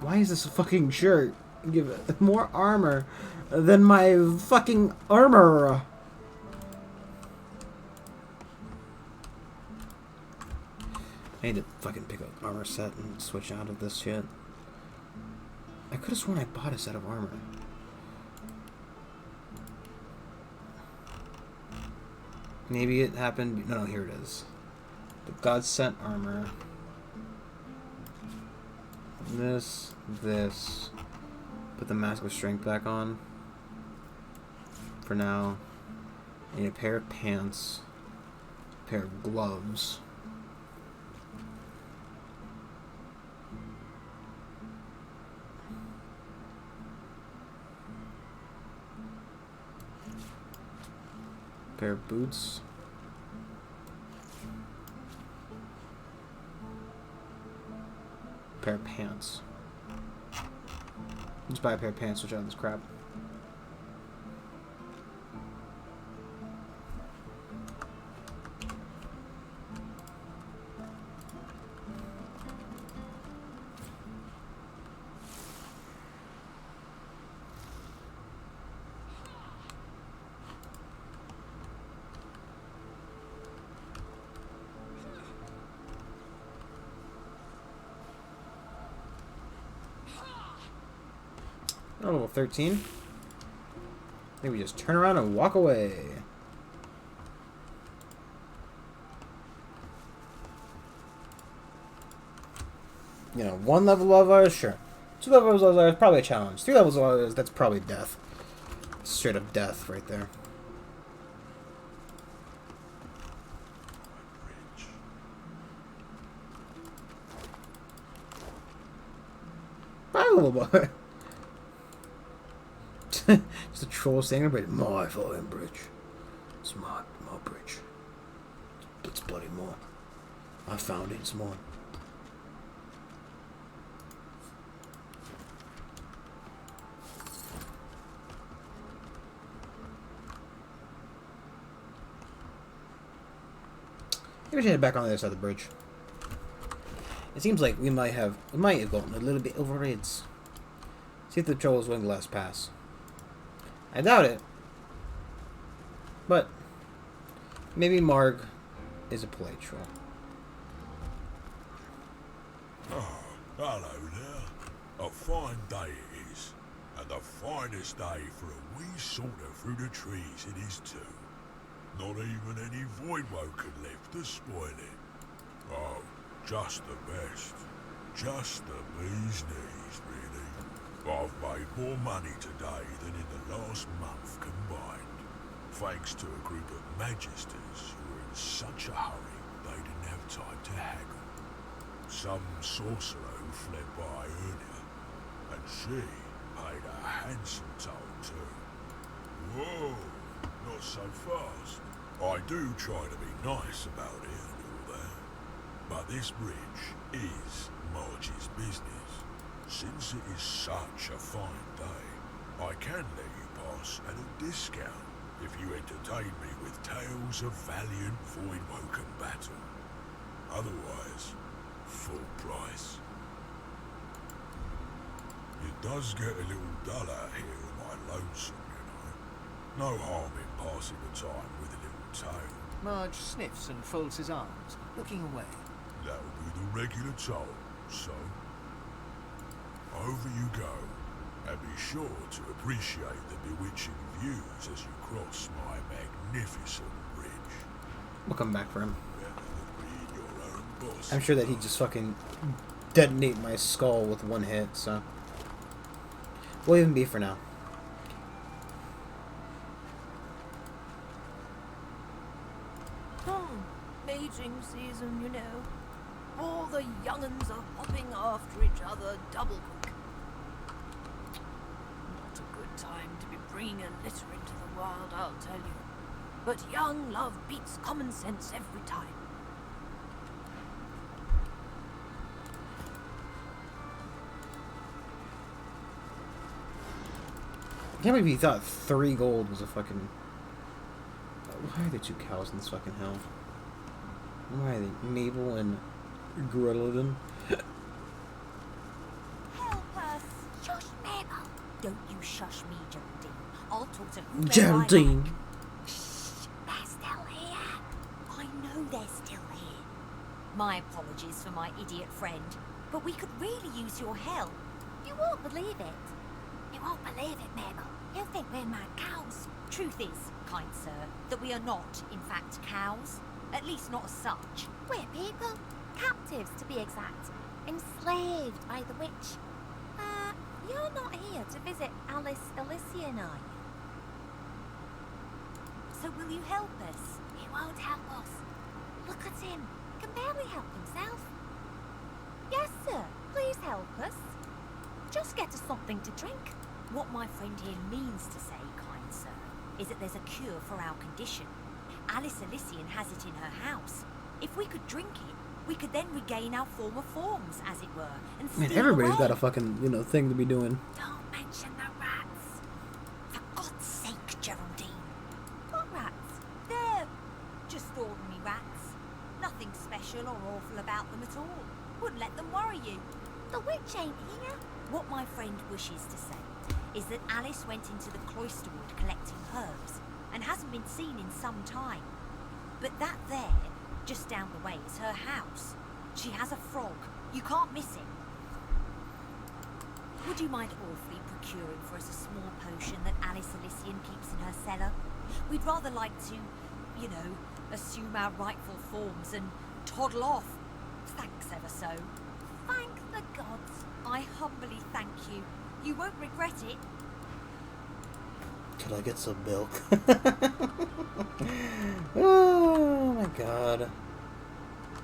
Why is this fucking shirt give it more armor than my fucking armor? I need to fucking pick up armor set and switch out of this shit. I could have sworn I bought a set of armor. Maybe it happened. No, here it is. The God sent armor. This. Put the mask of strength back on. For now. I need a pair of pants. A pair of gloves. Pair of boots. Pair of pants. Let's buy a pair of pants, switch out this crap. Oh, level 13. I think we just turn around and walk away. You know, 1 level of ours, sure. 2 levels of ours, probably a challenge. 3 levels of ours, that's probably death. Straight up death right there. Probably a little bit. Just a troll saying, but my fucking bridge. It's my bridge. It's bloody more. I found it, it's mine. Maybe we should head back on the other side of the bridge. It seems like we might have gotten a little bit over heads. See if the troll is willing to let us pass. I doubt it. But maybe Marg is a polite troll. Oh, hello there. A fine day it is. And the finest day for a wee saunter through the trees it is too. Not even any voidwoken left to spoil it. Oh, just the best. Just the bee's knees, really. I've made more money today than in the last month combined, thanks to a group of magisters who were in such a hurry they didn't have time to haggle. Some sorcerer who fled by earlier, and she paid a handsome toll too. Whoa, not so fast. I do try to be nice about it and all that, but this bridge is Marge's business. Since it is such a fine day, I can let you pass at a discount if you entertain me with tales of valiant voidwoken battle. Otherwise, full price. It does get a little dull out here in my lonesome, you know. No harm in passing the time with a little tale. Marge sniffs and folds his arms, looking away. That'll be the regular toll, so over you go, and be sure to appreciate the bewitching views as you cross my magnificent bridge. We'll come back for him. Your own boss. I'm sure that he'd just fucking detonate my skull with 1 hit, so we'll even be for now. Mating season, you know. All the young'uns are hopping after each other double quick. Not a good time to be bringing a litter into the wild, I'll tell you. But young love beats common sense every time. I can't believe he thought 3 gold was a fucking... Why are there 2 cows in this fucking hell? Why are they? Mabel and Grelodon? Help us! Shush, Mabel! Don't you shush me, Geraldine. I'll talk to whoever Geraldine! I like. Shh! They're still here. I know they're still here. My apologies for my idiot friend, but we could really use your help. You won't believe it. You won't believe it, Mabel. You'll think we're mad cows. Truth is, kind sir, that we are not, in fact, cows. At least not as such. We're people. Captives, to be exact. Enslaved by the witch. You're not here to visit Alice Elysian, are you? So will you help us? He won't help us. Look at him. Can barely help himself. Yes, sir. Please help us. Just get us something to drink. What my friend here means to say, kind sir, is that there's a cure for our condition. Alice Elysian has it in her house. If we could drink it, we could then regain our former forms, as it were, and I mean, steal everybody's away. got a fucking, you know, thing to be doing. Don't mention the rats. For God's sake, Geraldine. What rats? They're just ordinary rats. Nothing special or awful about them at all. Wouldn't let them worry you. The witch ain't here. What my friend wishes to say is that Alice went into the cloister wood collecting herbs and hasn't been seen in some time. But that there, just down the way, is her house. She has a frog. You can't miss it. Would you mind awfully procuring for us a small potion that Alice Elysian keeps in her cellar? We'd rather like to, you know, assume our rightful forms and toddle off. Thanks ever so. Thank the gods. I humbly thank you. You won't regret it. Could I get some milk? Oh my god.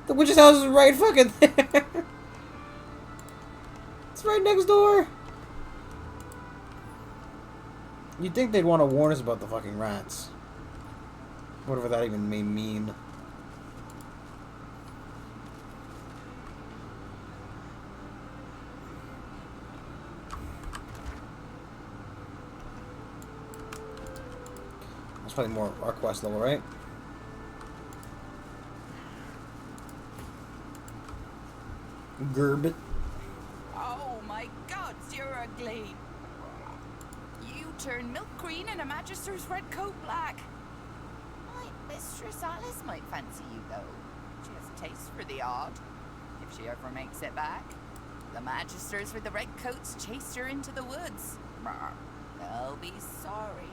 The witch's house is right fucking there. It's right next door. You'd think they'd want to warn us about the fucking rats. Whatever that even may mean. That's probably more our quest level, right? Gerbit. Oh my gods, you're ugly. You turn milk green and a magister's red coat black. My Mistress Alice might fancy you, though. She has a taste for the odd, if she ever makes it back. The magisters with the red coats chased her into the woods. They'll be sorry.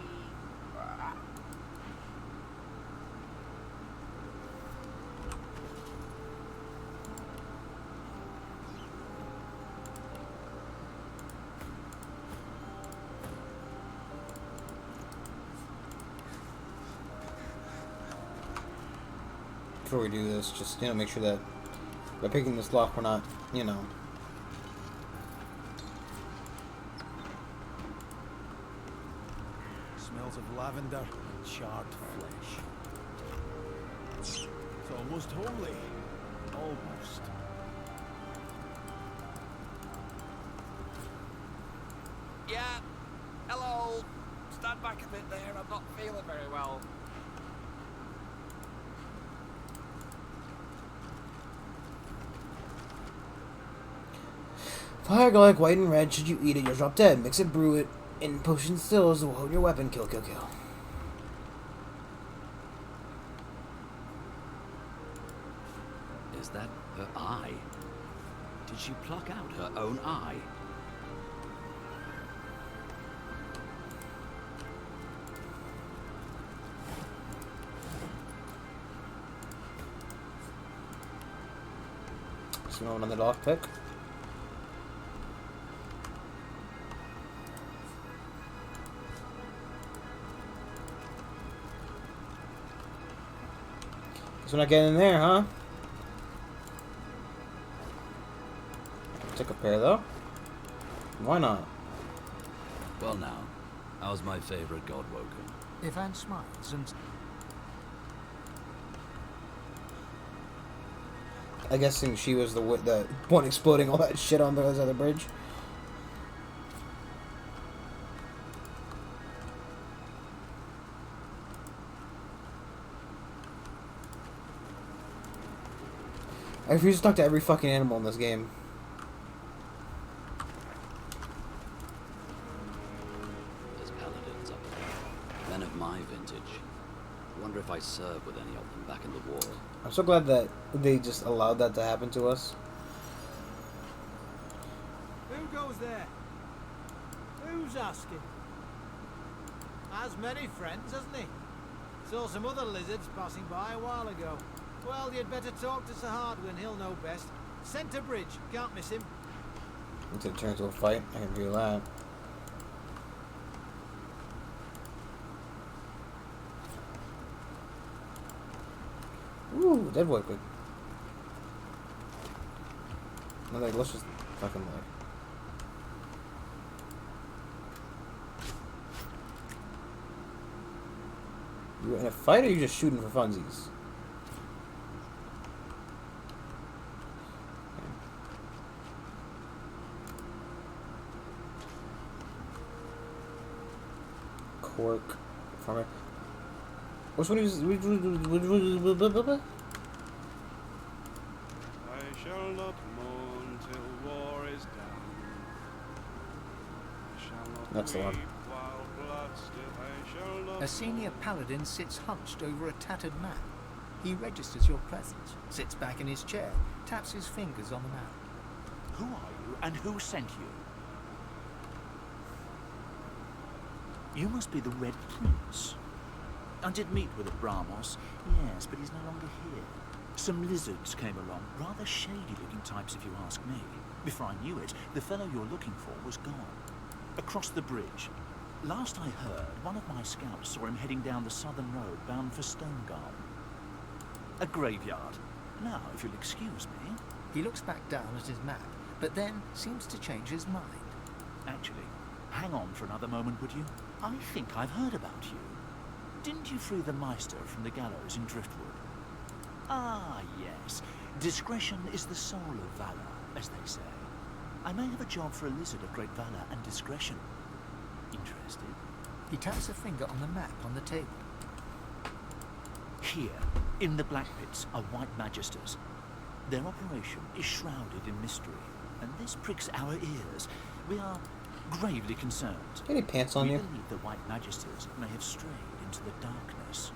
Before we do this, just, you know, make sure that by picking this lock, we're not, you know. Smells of lavender and charred flesh. It's almost holy. Almost. Yeah. Hello. Stand back a bit there. I'm not feeling very well. Fire garlic, white and red. Should you eat it, you'll drop dead. Mix it, brew it in potion stills. Will hold your weapon. Kill, kill, kill. Is that her eye? Did she pluck out her own eye? So no one on the lock pick. Guess we're not getting in there, huh? Take a pair though. Why not? Well now, how's my favorite god woken? If Anne smiles and... I guessing she was the one exploding all that shit on the other bridge. I refuse to talk to every fucking animal in this game. There's paladins up there. Men of my vintage. Wonder if I served with any of them back in the war. I'm so glad that they just allowed that to happen to us. Who goes there? Who's asking? Has many friends, hasn't he? Saw some other lizards passing by a while ago. Well, you'd better talk to Sir Hardwin, he'll know best. Centre Bridge, can't miss him. Once it turns into a fight, I can feel that. Ooh, dead boy quick. No, like, let's just fucking like. You in a fight, or are you just shooting for funsies? Cork. Farmer. Which one is? I shall not mourn till war is done. I shall not That's the one. weep while blood still. I shall not. A senior paladin sits hunched over a tattered map. He registers your presence, sits back in his chair, taps his fingers on the map. Who are you, and who sent you? You must be the Red Prince. I did meet with Abramos, yes, but he's no longer here. Some lizards came along, rather shady-looking types if you ask me. Before I knew it, the fellow you're looking for was gone. Across the bridge. Last I heard, one of my scouts saw him heading down the southern road bound for Stonegarden. A graveyard. Now, if you'll excuse me. He looks back down at his map, but then seems to change his mind. Actually, hang on for another moment, would you? I think I've heard about you. Didn't you free the Meister from the gallows in Driftwood? Ah, yes. Discretion is the soul of valor, as they say. I may have a job for a lizard of great valor and discretion. Interested? He taps a finger on the map on the table. Here, in the Black Pits, are White Magisters. Their operation is shrouded in mystery, and this pricks our ears. We are gravely concerned. Any pants on we you? believe the White Magisters may have strayed into the darkness.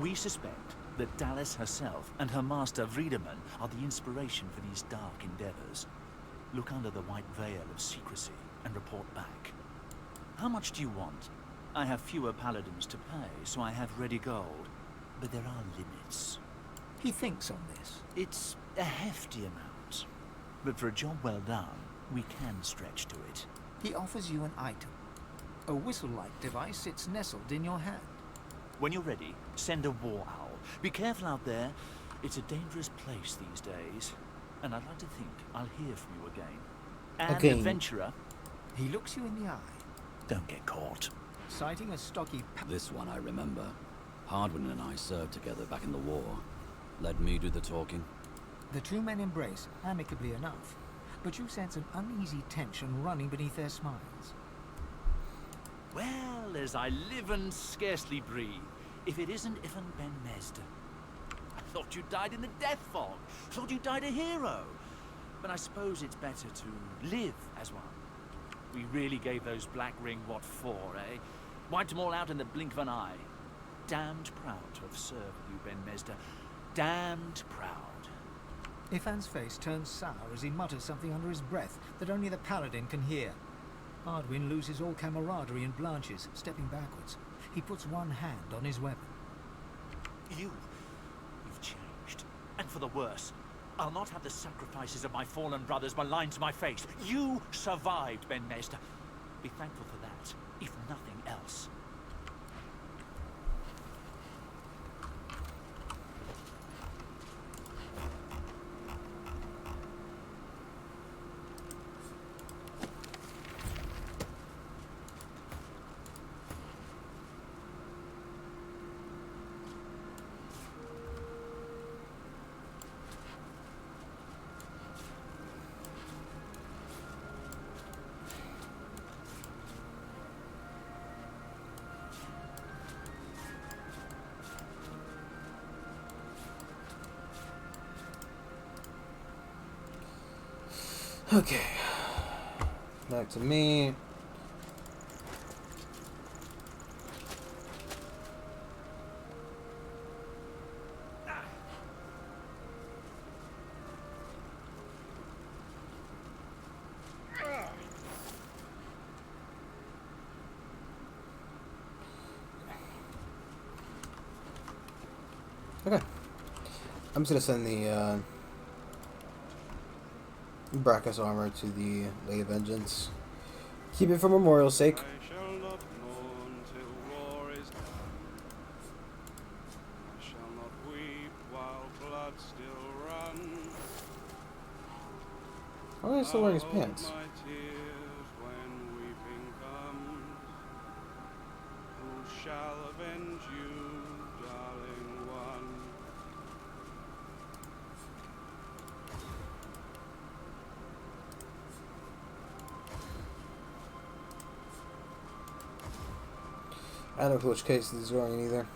We suspect that Dallas herself and her master Vriedemann are the inspiration for these dark endeavors. Look under the white veil of secrecy and report back. How much do you want? I have fewer paladins to pay, so I have ready gold. But there are limits. He thinks on this. It's a hefty amount. But for a job well done, we can stretch to it. He offers you an item. A whistle-like device sits nestled in your hand. When you're ready, send a war owl. Be careful out there. It's a dangerous place these days. And I'd like to think I'll hear from you again. And adventurer. He looks you in the eye. Don't get caught. Citing a stocky... This one I remember. Hardwin and I served together back in the war. Let me do the talking. The two men embrace, amicably enough. But you sense an uneasy tension running beneath their smiles. Well, as I live and scarcely breathe, if it isn't Ivan Ben Mesd. I thought you died in the death fog. Thought you died a hero. But I suppose it's better to live as one. We really gave those Black Ring what for, eh? Wiped them all out in the blink of an eye. Damned proud to have served with you, Ben Mesda. Damned proud. Ifan's face turns sour as he mutters something under his breath that only the paladin can hear. Hardwin loses all camaraderie and blanches, stepping backwards. He puts one hand on his weapon. You've changed. And for the worse. I'll not have the sacrifices of my fallen brothers maligned to my face. You survived, Ben Mesda. Be thankful for that, if nothing else. Okay. Back to me. Okay. I'm just gonna send the Brachus armor to the Lady of Vengeance. Keep it for memorial's sake. I shall not mourn till war is done. I shall not weep while blood still runs. Why are you still wearing his pants? My tears when weeping comes. Who shall avenge you, darling one? I don't know which case he's going in either.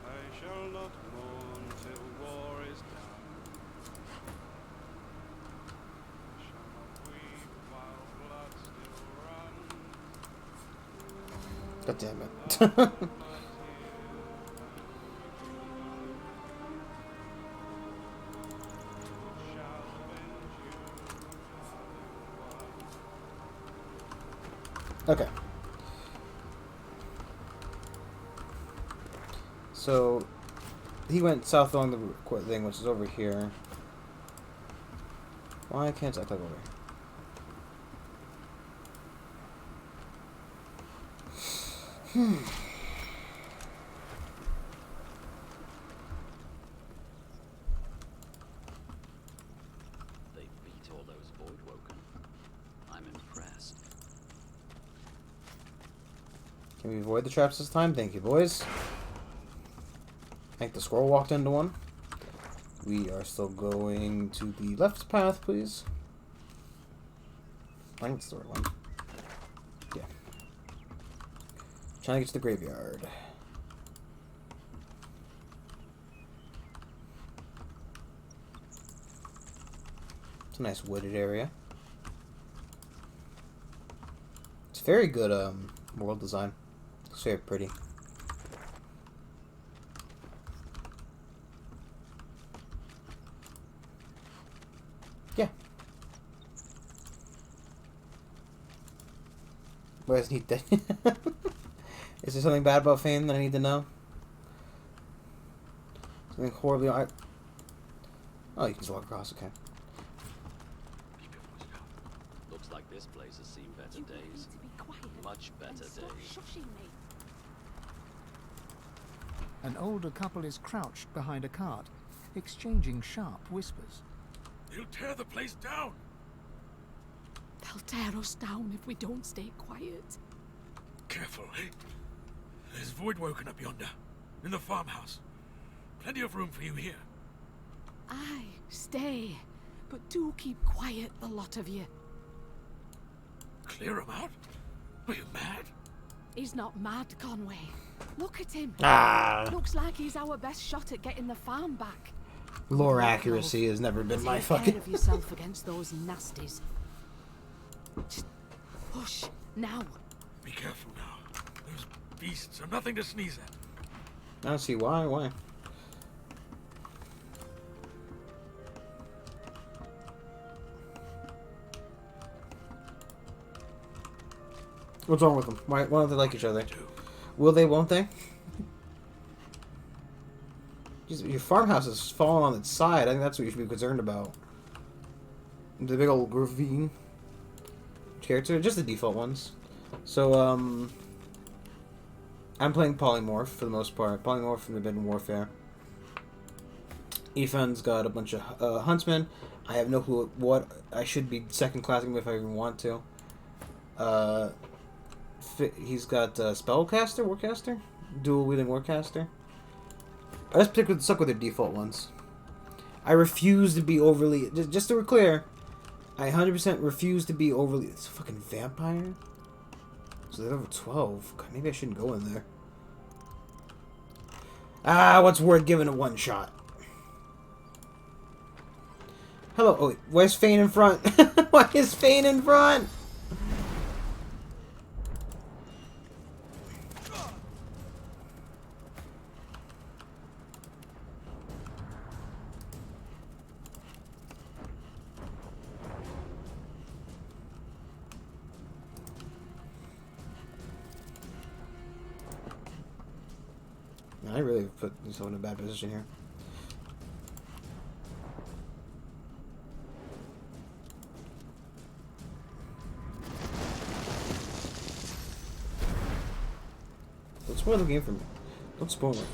I shall not mourn till war is done. I shall not weep while blood still runs. God damn it. Okay. So, he went south along the thing, which is over here. Why can't I click over here? They beat all those Voidwoken. I'm impressed. Can we avoid the traps this time? Thank you, boys. I think the squirrel walked into one. We are still going to the left path, please. I think it's the right one. Yeah. Trying to get to the graveyard. It's a nice wooded area. It's very good world design. It's very pretty. Yeah. Why isn't he dead? Is there something bad about Fane that I need to know? Something horribly... Oh, you can just walk across, okay. Looks like this place has seen better days. Much better days. Shushing me. An older couple is crouched behind a cart, exchanging sharp whispers. They'll tear the place down. They'll tear us down if we don't stay quiet. Careful, eh? There's Voidwoken up yonder, in the farmhouse. Plenty of room for you here. Aye, stay. But do keep quiet, the lot of you. Clear him out? Are you mad? He's not mad, Conway. Look at him. Ah. Looks like he's our best shot at getting the farm back. Lore accuracy has never been my fucking... Take care of yourself against those nasties. Just hush, now. Be careful now. Those beasts are nothing to sneeze at. I don't see why. Why? What's wrong with them? Why don't they like each other? Will they, won't they? Your farmhouse is falling on its side. I think that's what you should be concerned about. The big old ravine. character, just the default ones. So, I'm playing Polymorph for the most part. Polymorph from the Forbidden Warfare. Ethan's got a bunch of huntsmen. I have no clue what I should be second classing if I even want to. He's got Spellcaster, Warcaster, dual wielding Warcaster. I just stuck with the default ones. I refuse to be overly. Just to be clear, I 100% refuse to be overly. It's a fucking vampire. So they're over 12. God, maybe I shouldn't go in there. Ah, what's worth giving a one shot? Hello. Oh, wait, where's Fane in front? Why is Fane in front? I really put myself in a bad position here. Don't spoil the game for me. Don't spoil it.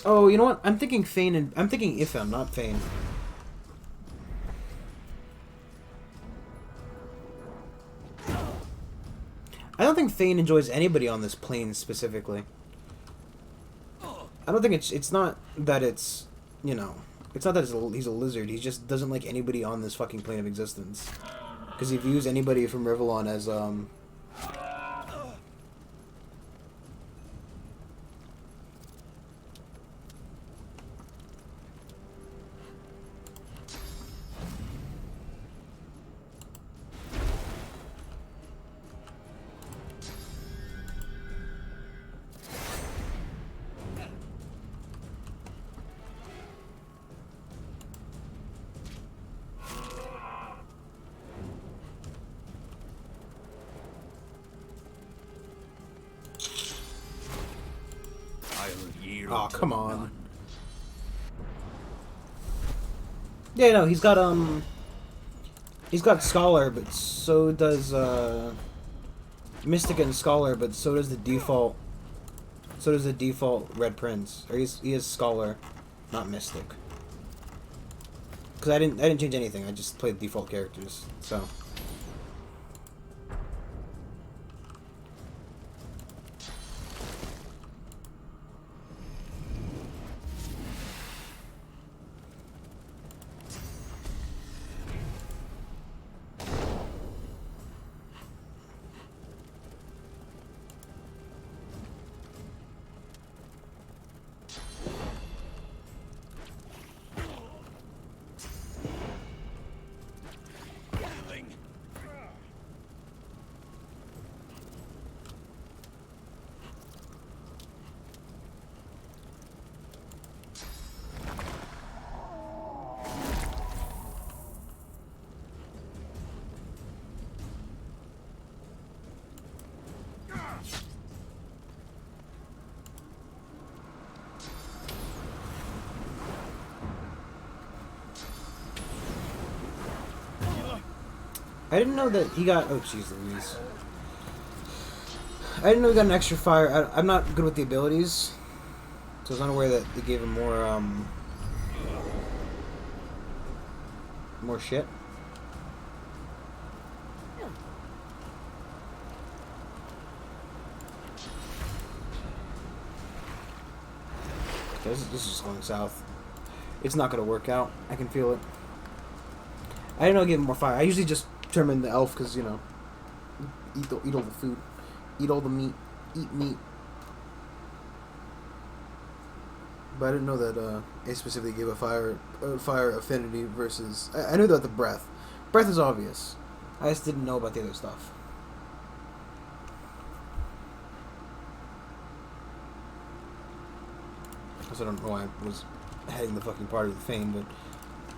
Oh, you know what? I'm thinking Fane and I'm thinking Ifem, not Fane. I don't think Fane enjoys anybody on this plane specifically. I don't think it's not that it's, you know, it's not that he's a lizard. He just doesn't like anybody on this fucking plane of existence. Because he views anybody from Rivellon as oh, come on. Yeah, no, he's got Scholar, but so does Mystic and Scholar, but so does the default Red Prince. Or he is Scholar, not Mystic. Cuz I didn't change anything. I just played default characters. So I didn't know that he got... Oh, jeez Louise. I didn't know he got an extra fire. I'm not good with the abilities. So I was unaware that they gave him more shit. Okay, this is just going south. It's not going to work out. I can feel it. I didn't know he gave him more fire. I usually just turn him into elf because, you know, eat all the food. Eat all the meat. Eat meat. But I didn't know that it specifically gave a fire affinity versus... I knew about the breath. Breath is obvious. I just didn't know about the other stuff. Because I don't know why I was heading the fucking party with Fame, but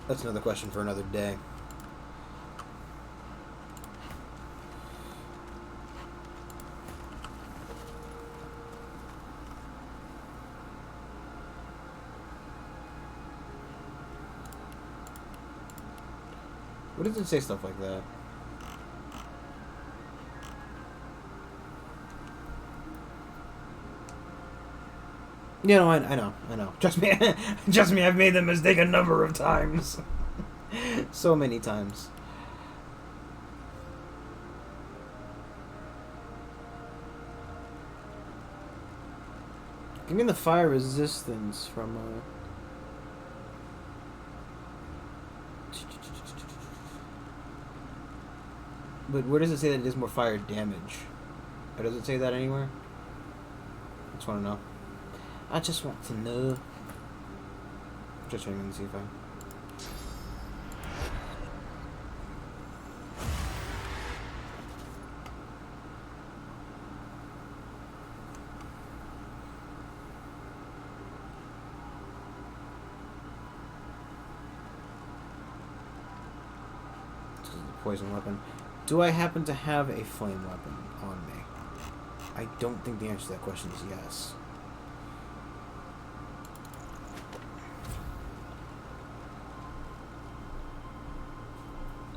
that's another question for another day. What does it say stuff like that? Yeah, no, I know. Trust me, trust me, I've made the mistake a number of times. So many times. Give me the fire resistance from, But where does it say that it does more fire damage? Or does it say that anywhere? I just want to know. I just want to know. Just trying to see if I... This is a poison weapon. Do I happen to have a flame weapon on me? I don't think the answer to that question is yes.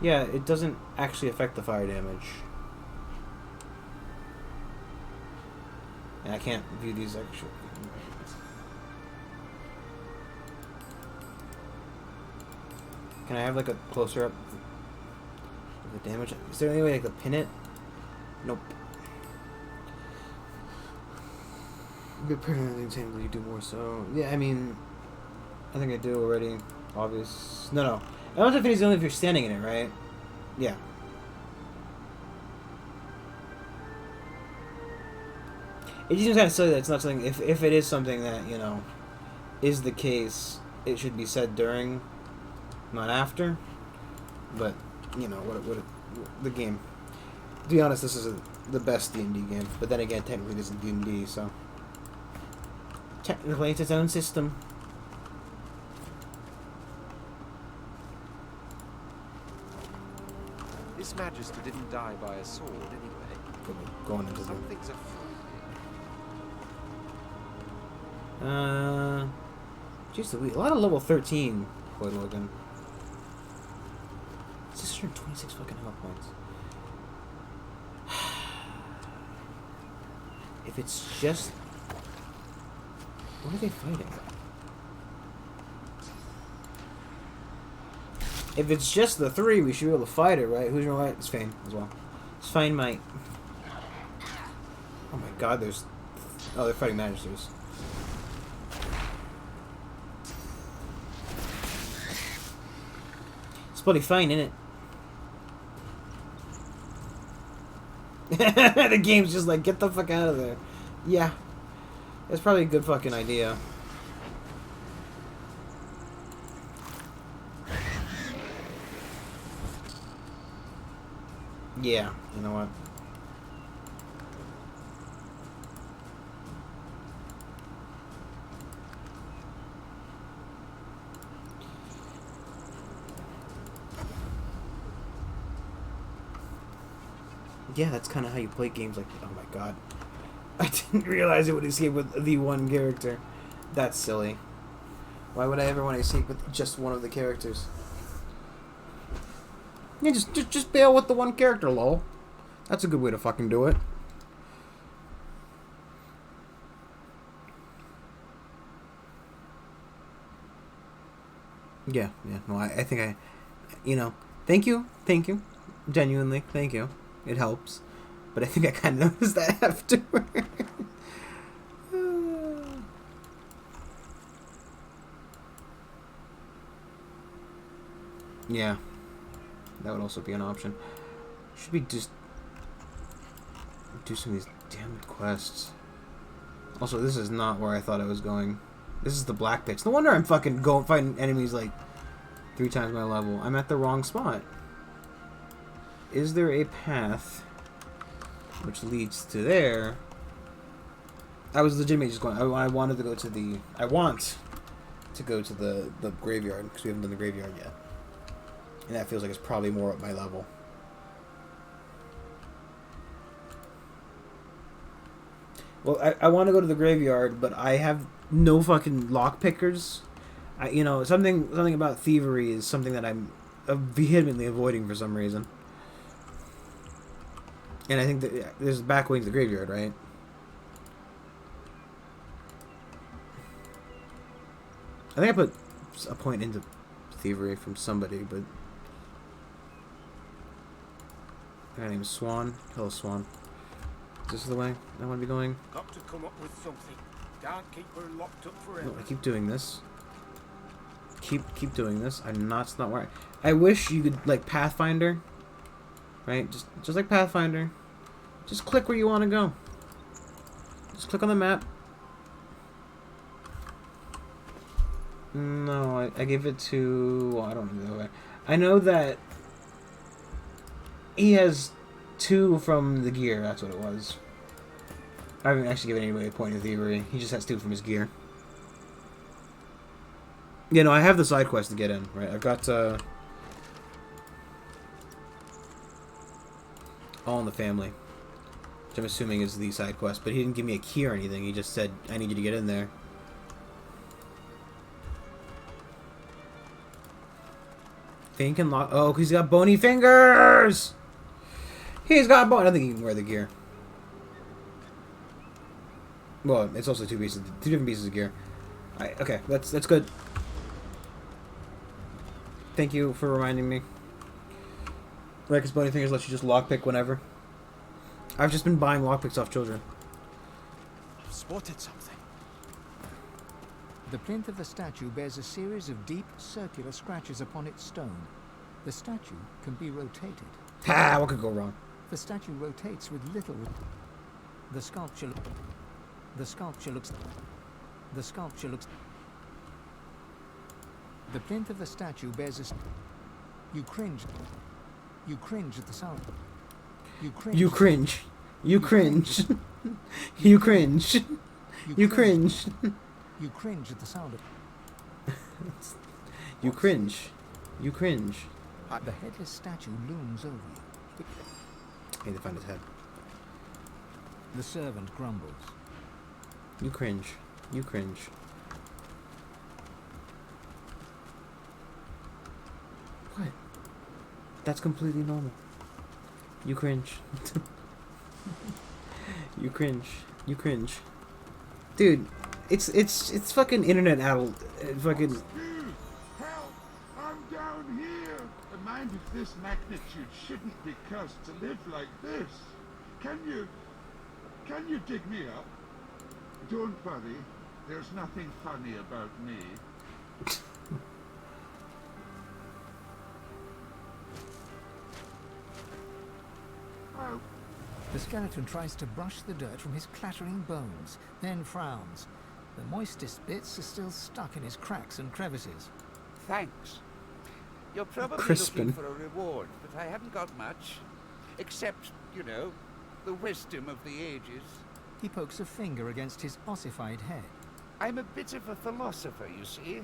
Yeah, it doesn't actually affect the fire damage. And I can't view these actually. Can I have like a closer up of the damage? Is there any way I could pin it? Nope. Apparently, you do more so. Yeah, I mean, I think I do already. Obvious. No. I don't know if it's only if you're standing in it, right? Yeah. It just seems kind of silly that it's not something. If it is something that, you know, is the case, it should be said during, not after. But you know what the game. To be honest, this is the best D&D game. But then again, technically, this is D&D, so technically, it's its own system. This Magister didn't die by a sword anyway. Going into Some things are jeez, a lot of level 13 Void Organ. 626 fucking health points. If it's just... What are they fighting? If it's just the three, we should be able to fight it, right? Who's your right? It's Fane as well. It's Fine Might. Oh my god, there's... Oh, they're fighting Magisters. It's bloody fine, isn't it? The game's just like, get the fuck out of there. Yeah. That's probably a good fucking idea. Yeah, you know what? Yeah, that's kind of how you play games like... Oh my god. I didn't realize it would escape with the one character. That's silly. Why would I ever want to escape with just one of the characters? Yeah, just bail with the one character, lol. That's a good way to fucking do it. Yeah, no, I think I... You know, thank you. Genuinely, thank you. It helps. But I think I kind of noticed that afterward. Yeah. That would also be an option. Should we just do some of these damn quests? Also, this is not where I thought I was going. This is the Black Pits. No wonder I'm fucking fighting enemies like 3 times my level. I'm at the wrong spot. Is there a path which leads to there? I was legitimately just going. I wanted to go to the. I want to go to the graveyard because we haven't done the graveyard yet, and that feels like it's probably more up my level. Well, I want to go to the graveyard, but I have no fucking lock pickers. You know, something about thievery is something that I'm vehemently avoiding for some reason. And I think that there's a back way to the graveyard, right? I think I put a point into thievery from somebody, but her name is Swan. Hello, Swan. Is this the way I want to be going? Got to come up with something. Can't keep her locked up forever. No, I keep doing this. Keep doing this. I'm not. It's not where I wish you could like Pathfinder, right? Just like Pathfinder. Just click where you want to go. Just click on the map. No, I gave it to... Well, I don't know. I know that he has 2 from the gear. That's what it was. I haven't actually given anybody a point of thievery. He just has 2 from his gear. Yeah, no, I have the side quest to get in, right? I've got, All in the Family, which I'm assuming is the side quest, but he didn't give me a key or anything. He just said, I need you to get in there. Think and lock. Oh, he's got bony fingers! He's got bone. I don't think he can wear the gear. Well, it's also 2 different pieces of gear. Okay, that's good. Thank you for reminding me. Right, because bony fingers lets you just lockpick whenever. I've just been buying lockpicks off children. I've spotted something. The plinth of the statue bears a series of deep, circular scratches upon its stone. The statue can be rotated. Ha! What could go wrong? The statue rotates with little... The sculpture looks... The plinth of the statue bears a... You cringe. You cringe at the sound. You cringe. You cringe. You cringe. You cringe. You cringe. You cringe at the sound of... You cringe. You cringe. The headless statue looms over you. I need to find his head. The servant grumbles. You cringe. You cringe. What? That's completely normal. You cringe. You cringe. You cringe. Dude, it's fucking internet adult. Fucking. Help! I'm down here. A mind of this magnitude shouldn't be cursed to live like this. Can you dig me up? Don't worry. There's nothing funny about me. Oh. The skeleton tries to brush the dirt from his clattering bones, then frowns. The moistest bits are still stuck in his cracks and crevices. Thanks. You're probably Crispin. looking for a reward, but I haven't got much. Except, you know, the wisdom of the ages. He pokes a finger against his ossified head. I'm a bit of a philosopher, you see.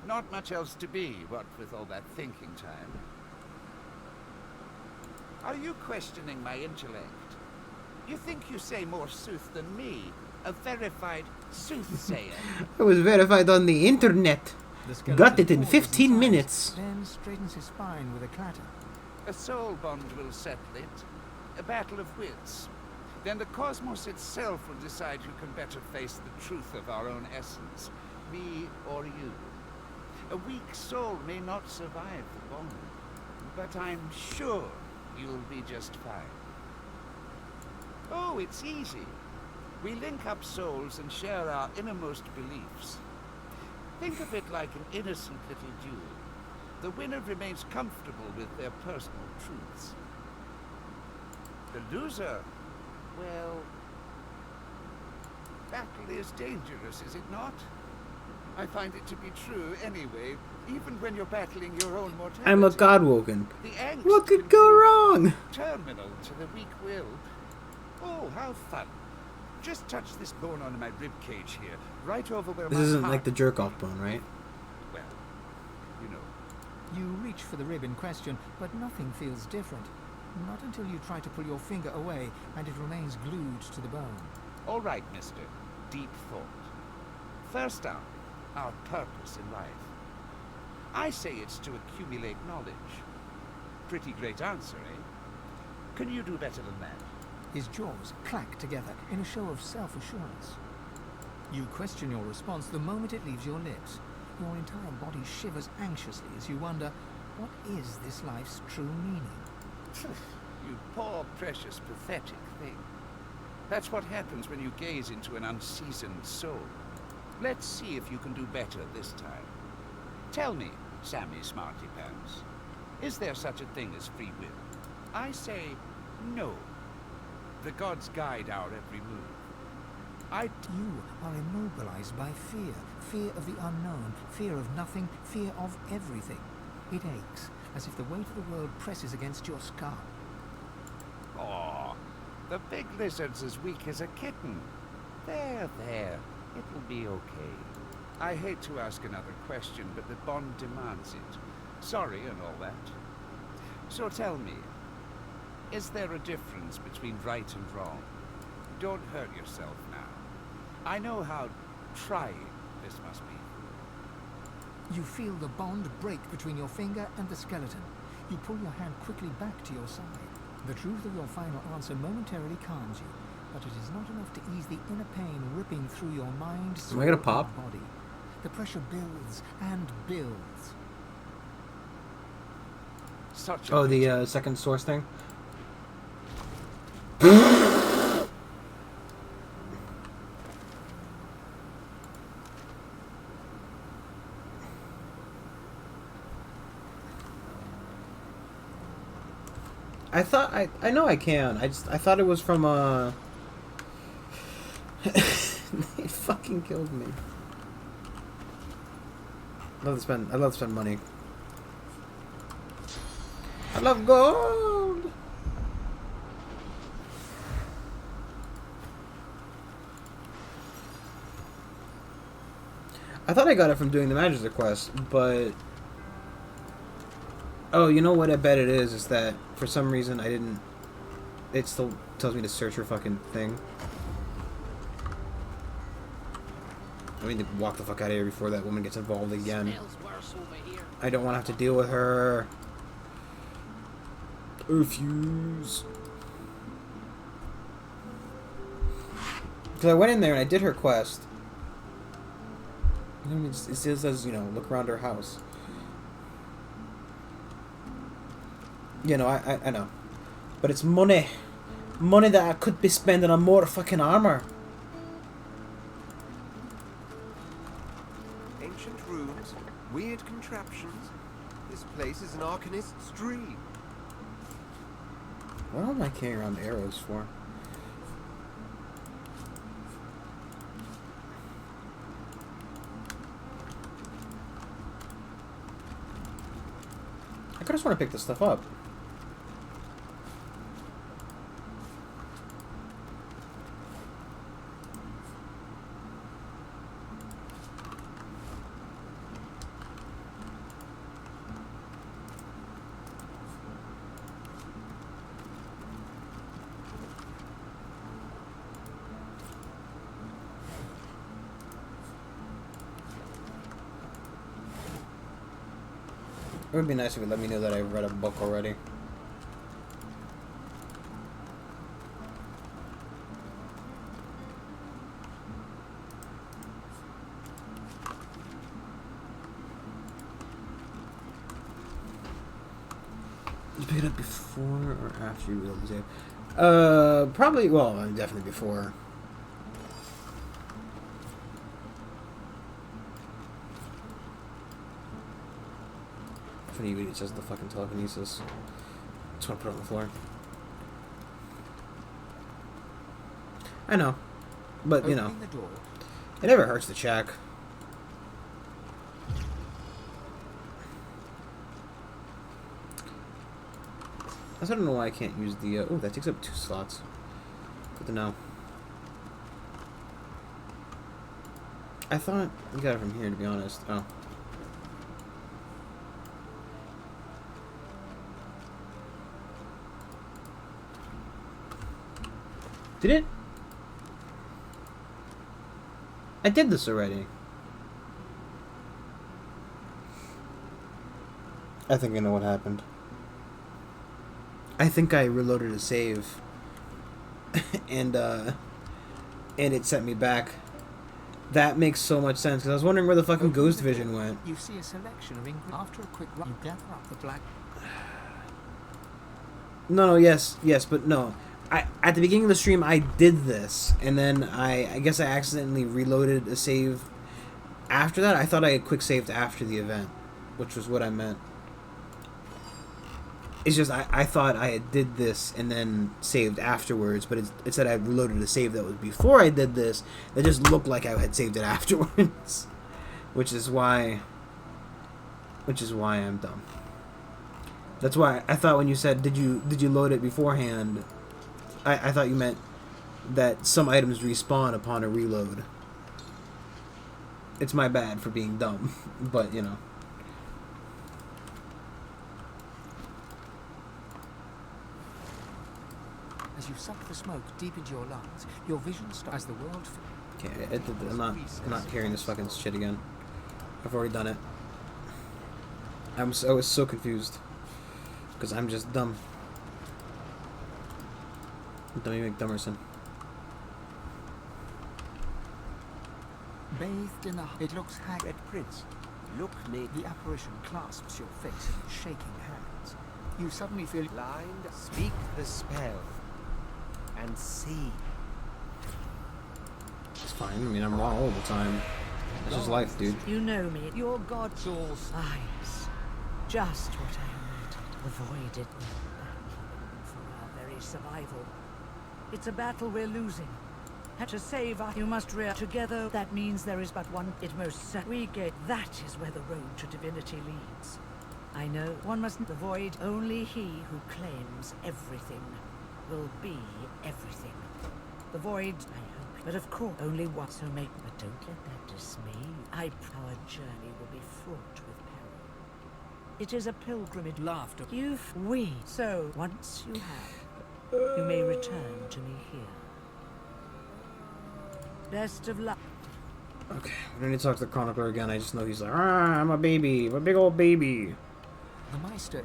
Not much else to be, what with all that thinking time. Are you questioning my intellect? You think you say more sooth than me, a verified soothsayer? I was verified on the internet. Got it in 15 minutes. Then straightens his spine with a clatter. A soul bond will settle it. A battle of wits. Then the cosmos itself will decide who can better face the truth of our own essence, me or you. A weak soul may not survive the bond, but I'm sure you'll be just fine. Oh, it's easy. We link up souls and share our innermost beliefs. Think of it like an innocent little duel. The winner remains comfortable with their personal truths. The loser, well, battle is dangerous, is it not? I find it to be true anyway, even when you're battling your own mortality. I'm a godwoken. The angst What could can go be wrong? terminal to the weak-willed. Oh, how fun. Just touch this bone on my rib cage here, right over where This my isn't heart... like the jerk-off bone, right? Well, you know. You reach for the rib in question, but nothing feels different. Not until you try to pull your finger away and it remains glued to the bone. All right, mister. Deep thought. First up, our purpose in life. I say it's to accumulate knowledge. Pretty great answer, eh? Can you do better than that? His jaws clack together in a show of self-assurance. You question your response the moment it leaves your lips. Your entire body shivers anxiously as you wonder, what is this life's true meaning? You poor, precious, pathetic thing. That's what happens when you gaze into an unseasoned soul. Let's see if you can do better this time. Tell me, Sammy Smarty Pants, is there such a thing as free will? I say no. The gods guide our every move. You are immobilized by fear. Fear of the unknown. Fear of nothing. Fear of everything. It aches, as if the weight of the world presses against your skull. Oh, the big lizard's as weak as a kitten. There. It'll be okay. I hate to ask another question, but the bond demands it. Sorry and all that. So tell me, is there a difference between right and wrong? Don't hurt yourself now. I know how trying this must be. You feel the bond break between your finger and the skeleton. You pull your hand quickly back to your side. The truth of your final answer momentarily calms you, but it is not enough to ease the inner pain ripping through your mind, soul, Am I gonna and pop? body. The pressure builds and builds. Such a Oh, the second source thing? I thought I know I can. I thought it was from it fucking killed me. I love to spend money. I love gold. I thought I got it from doing the Magister quest, but oh, you know what I bet it is that for some reason I didn't. It still tells me to search her fucking thing. I need to walk the fuck out of here before that woman gets involved again. I don't want to have to deal with her. Refuse. Because I went in there and I did her quest. And it still says, you know, look around her house. You know, I know. But it's money. Money that I could be spending on more fucking armor. Ancient ruins, weird contraptions. This place is an Arcanist's dream. What am I carrying around arrows for? I just want to pick this stuff up. It would be nice if you let me know that I read a book already. You pick it up before or after you read the save? Probably, well, definitely before. It says the fucking telekinesis. Just want to put it on the floor. I know. But, you know. It never hurts to check. I don't know why I can't use the... oh, that takes up 2 slots. Good to know. I thought you got it from here, to be honest. Oh. Did it? I did this already. I think I know what happened. I think I reloaded a save. and it sent me back. That makes so much sense, because I was wondering where the fucking Ghost Vision went. You see a selection of ingredients. After a quick run, you gather up the black... No, yes, but no. At the beginning of the stream, I did this, and then I guess I accidentally reloaded a save after that. I thought I had quick saved after the event, which was what I meant. It's just, I thought I had did this and then saved afterwards, but it said I had reloaded a save that was before I did this. That just looked like I had saved it afterwards. Which is why I'm dumb. That's why I thought when you said, did you load it beforehand, I thought you meant that some items respawn upon a reload. It's my bad for being dumb, but you know. As you suck the smoke deep into your lungs, your vision starts as the world... Okay, I'm not hearing this fucking shit again. I've already done it. I was so confused. Because I'm just dumb. Dummy McDummerson. Bathed in the... It looks Red Prince. Look me. The apparition clasps your face in shaking hands. You suddenly feel... Blind, speak the spell. And see. It's fine. I mean, I'm wrong all the time. It's just life, dude. You know me. Your god's all eyes. Just what I needed. The void it for our very survival. It's a battle we're losing. And to save us, you must rear together. That means there is but one. It most we get. That is where the road to divinity leads. I know one must. The void. Only he who claims everything will be everything. The void, I hope, but of course, only one. So make, but don't let that dismay you. Our journey will be fraught with peril. It is a pilgrimage. Laughter. So once you have, you may return to me here. Best of luck. Okay, we don't need to talk to the Chronicler again. I just know he's like, I'm a baby. I'm a big old baby.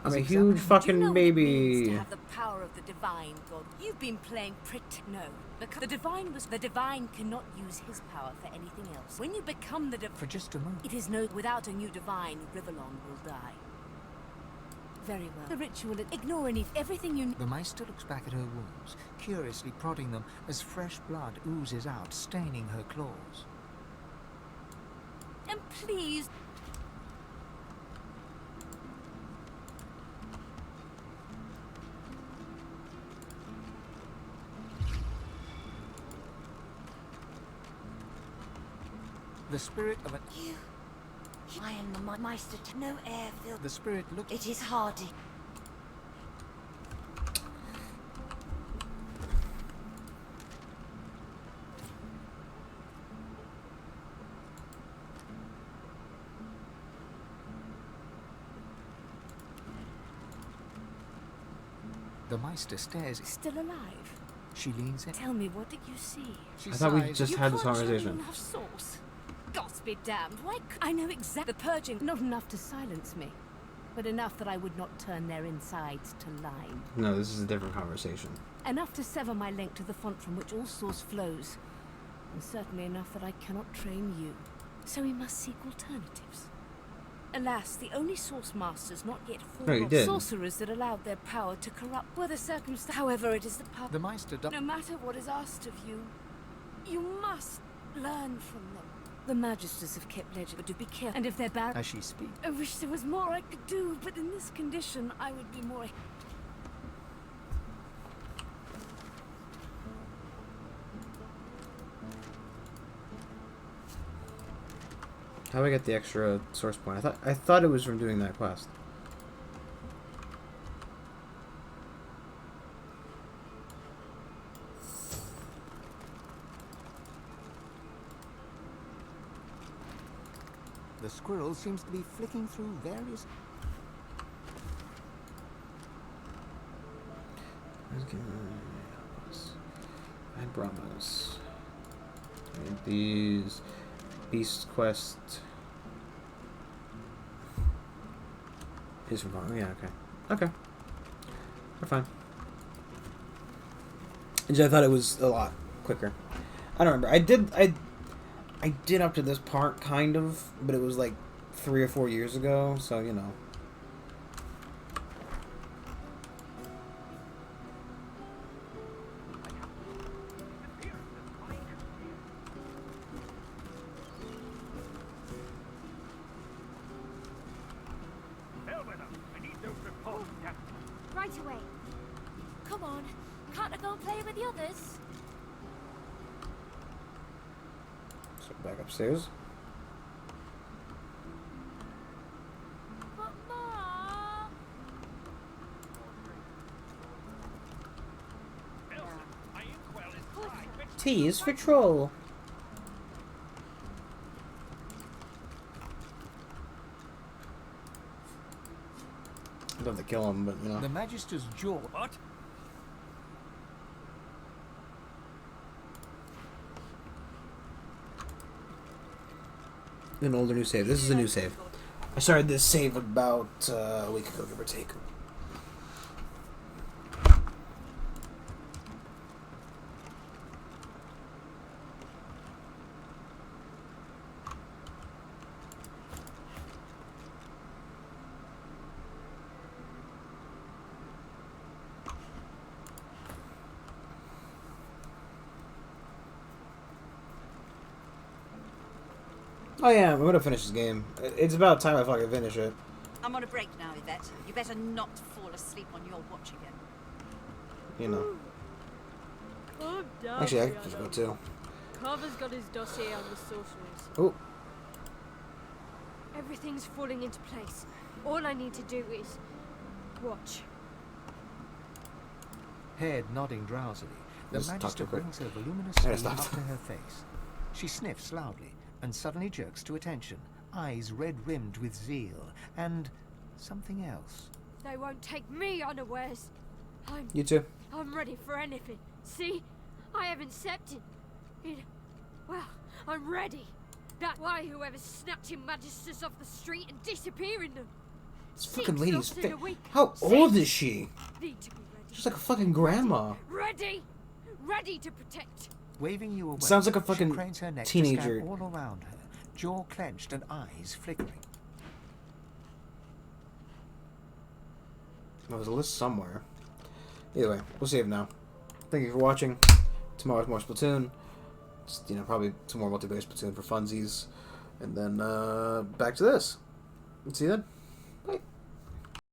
I'm a huge fucking baby. To have the power of the divine god. You've been playing pretty. No, because the divine cannot use his power for anything else. When you become the for just a moment, it is no. Without a new divine, Rivellon will die. Very well. The ritual. Ignore everything you. The Meister looks back at her wounds, curiously prodding them as fresh blood oozes out, staining her claws. And please. The spirit of a... I am the Meister to no air filled. The spirit looked... It is hardy. The Meister stares. Still alive? She leans in. Tell me, what did you see? I thought we just had this conversation. Enough sauce. Gods be damned. Why? I know exactly. The purging. Not enough to silence me, but enough that I would not turn their insides to lime. No, this is a different conversation. Enough to sever my link to the font from which all source flows, and certainly enough that I cannot train you. So we must seek alternatives. Alas, the only source masters not yet formed sorcerers that allowed their power to corrupt were the circumstances. However, it is the power. The Meister. No matter what is asked of you, you must learn from them. The Magisters have kept legend, but do be careful. And if they're bad, as she speaks, I wish there was more I could do, but in this condition, I would be more. How do I get the extra source point? I thought it was from doing that quest. The squirrel seems to be flicking through various... And Brahmas. And these... Beast Quest... Is from... Oh, yeah, okay. Okay. We're fine. I thought it was a lot quicker. I don't remember. I did up to this part, kind of, but it was like 3 or 4 years ago, so, you know. Right away. Come on. Can't I go and play with the others? So back upstairs. But Ma. T is for troll. I'd love to kill him, but you know. The Magister's jaw... What? An older new save. This is a new save. I started this save about a week ago, give or take. Oh yeah, I'm gonna finish this game. It's about time I fucking finish it. I'm on a break now, Yvette. You better not fall asleep on your watch again. You know. Calm down, Actually, I Brianna. can just go too. Carver's got his dossier on the sorcerers. Oh. Everything's falling into place. All I need to do is watch. Head nodding drowsily, the Just talk to Magister her quick. brings her voluminous I gotta sleeve stop. up to her face. She sniffs loudly and suddenly jerks to attention, eyes red-rimmed with zeal, and something else. They won't take me unawares. You too. I'm ready for anything. See? I haven't stepped in. Well, I'm ready. That's why whoever's snatching Magisters off the street and disappearing them. This fucking lady's Six in a fit. week. How old is she? Need to be ready. She's like a fucking grandma. Ready. Ready to protect. Waving you away, Sounds like a she fucking cranes her neck to teenager. scan all around her, jaw clenched and eyes flickering. There was a list somewhere. Either way, we'll save now. Thank you for watching. Tomorrow's more Splatoon. Just, you know, probably some more multiplayer Splatoon for funsies. And then back to this. See you then. Bye.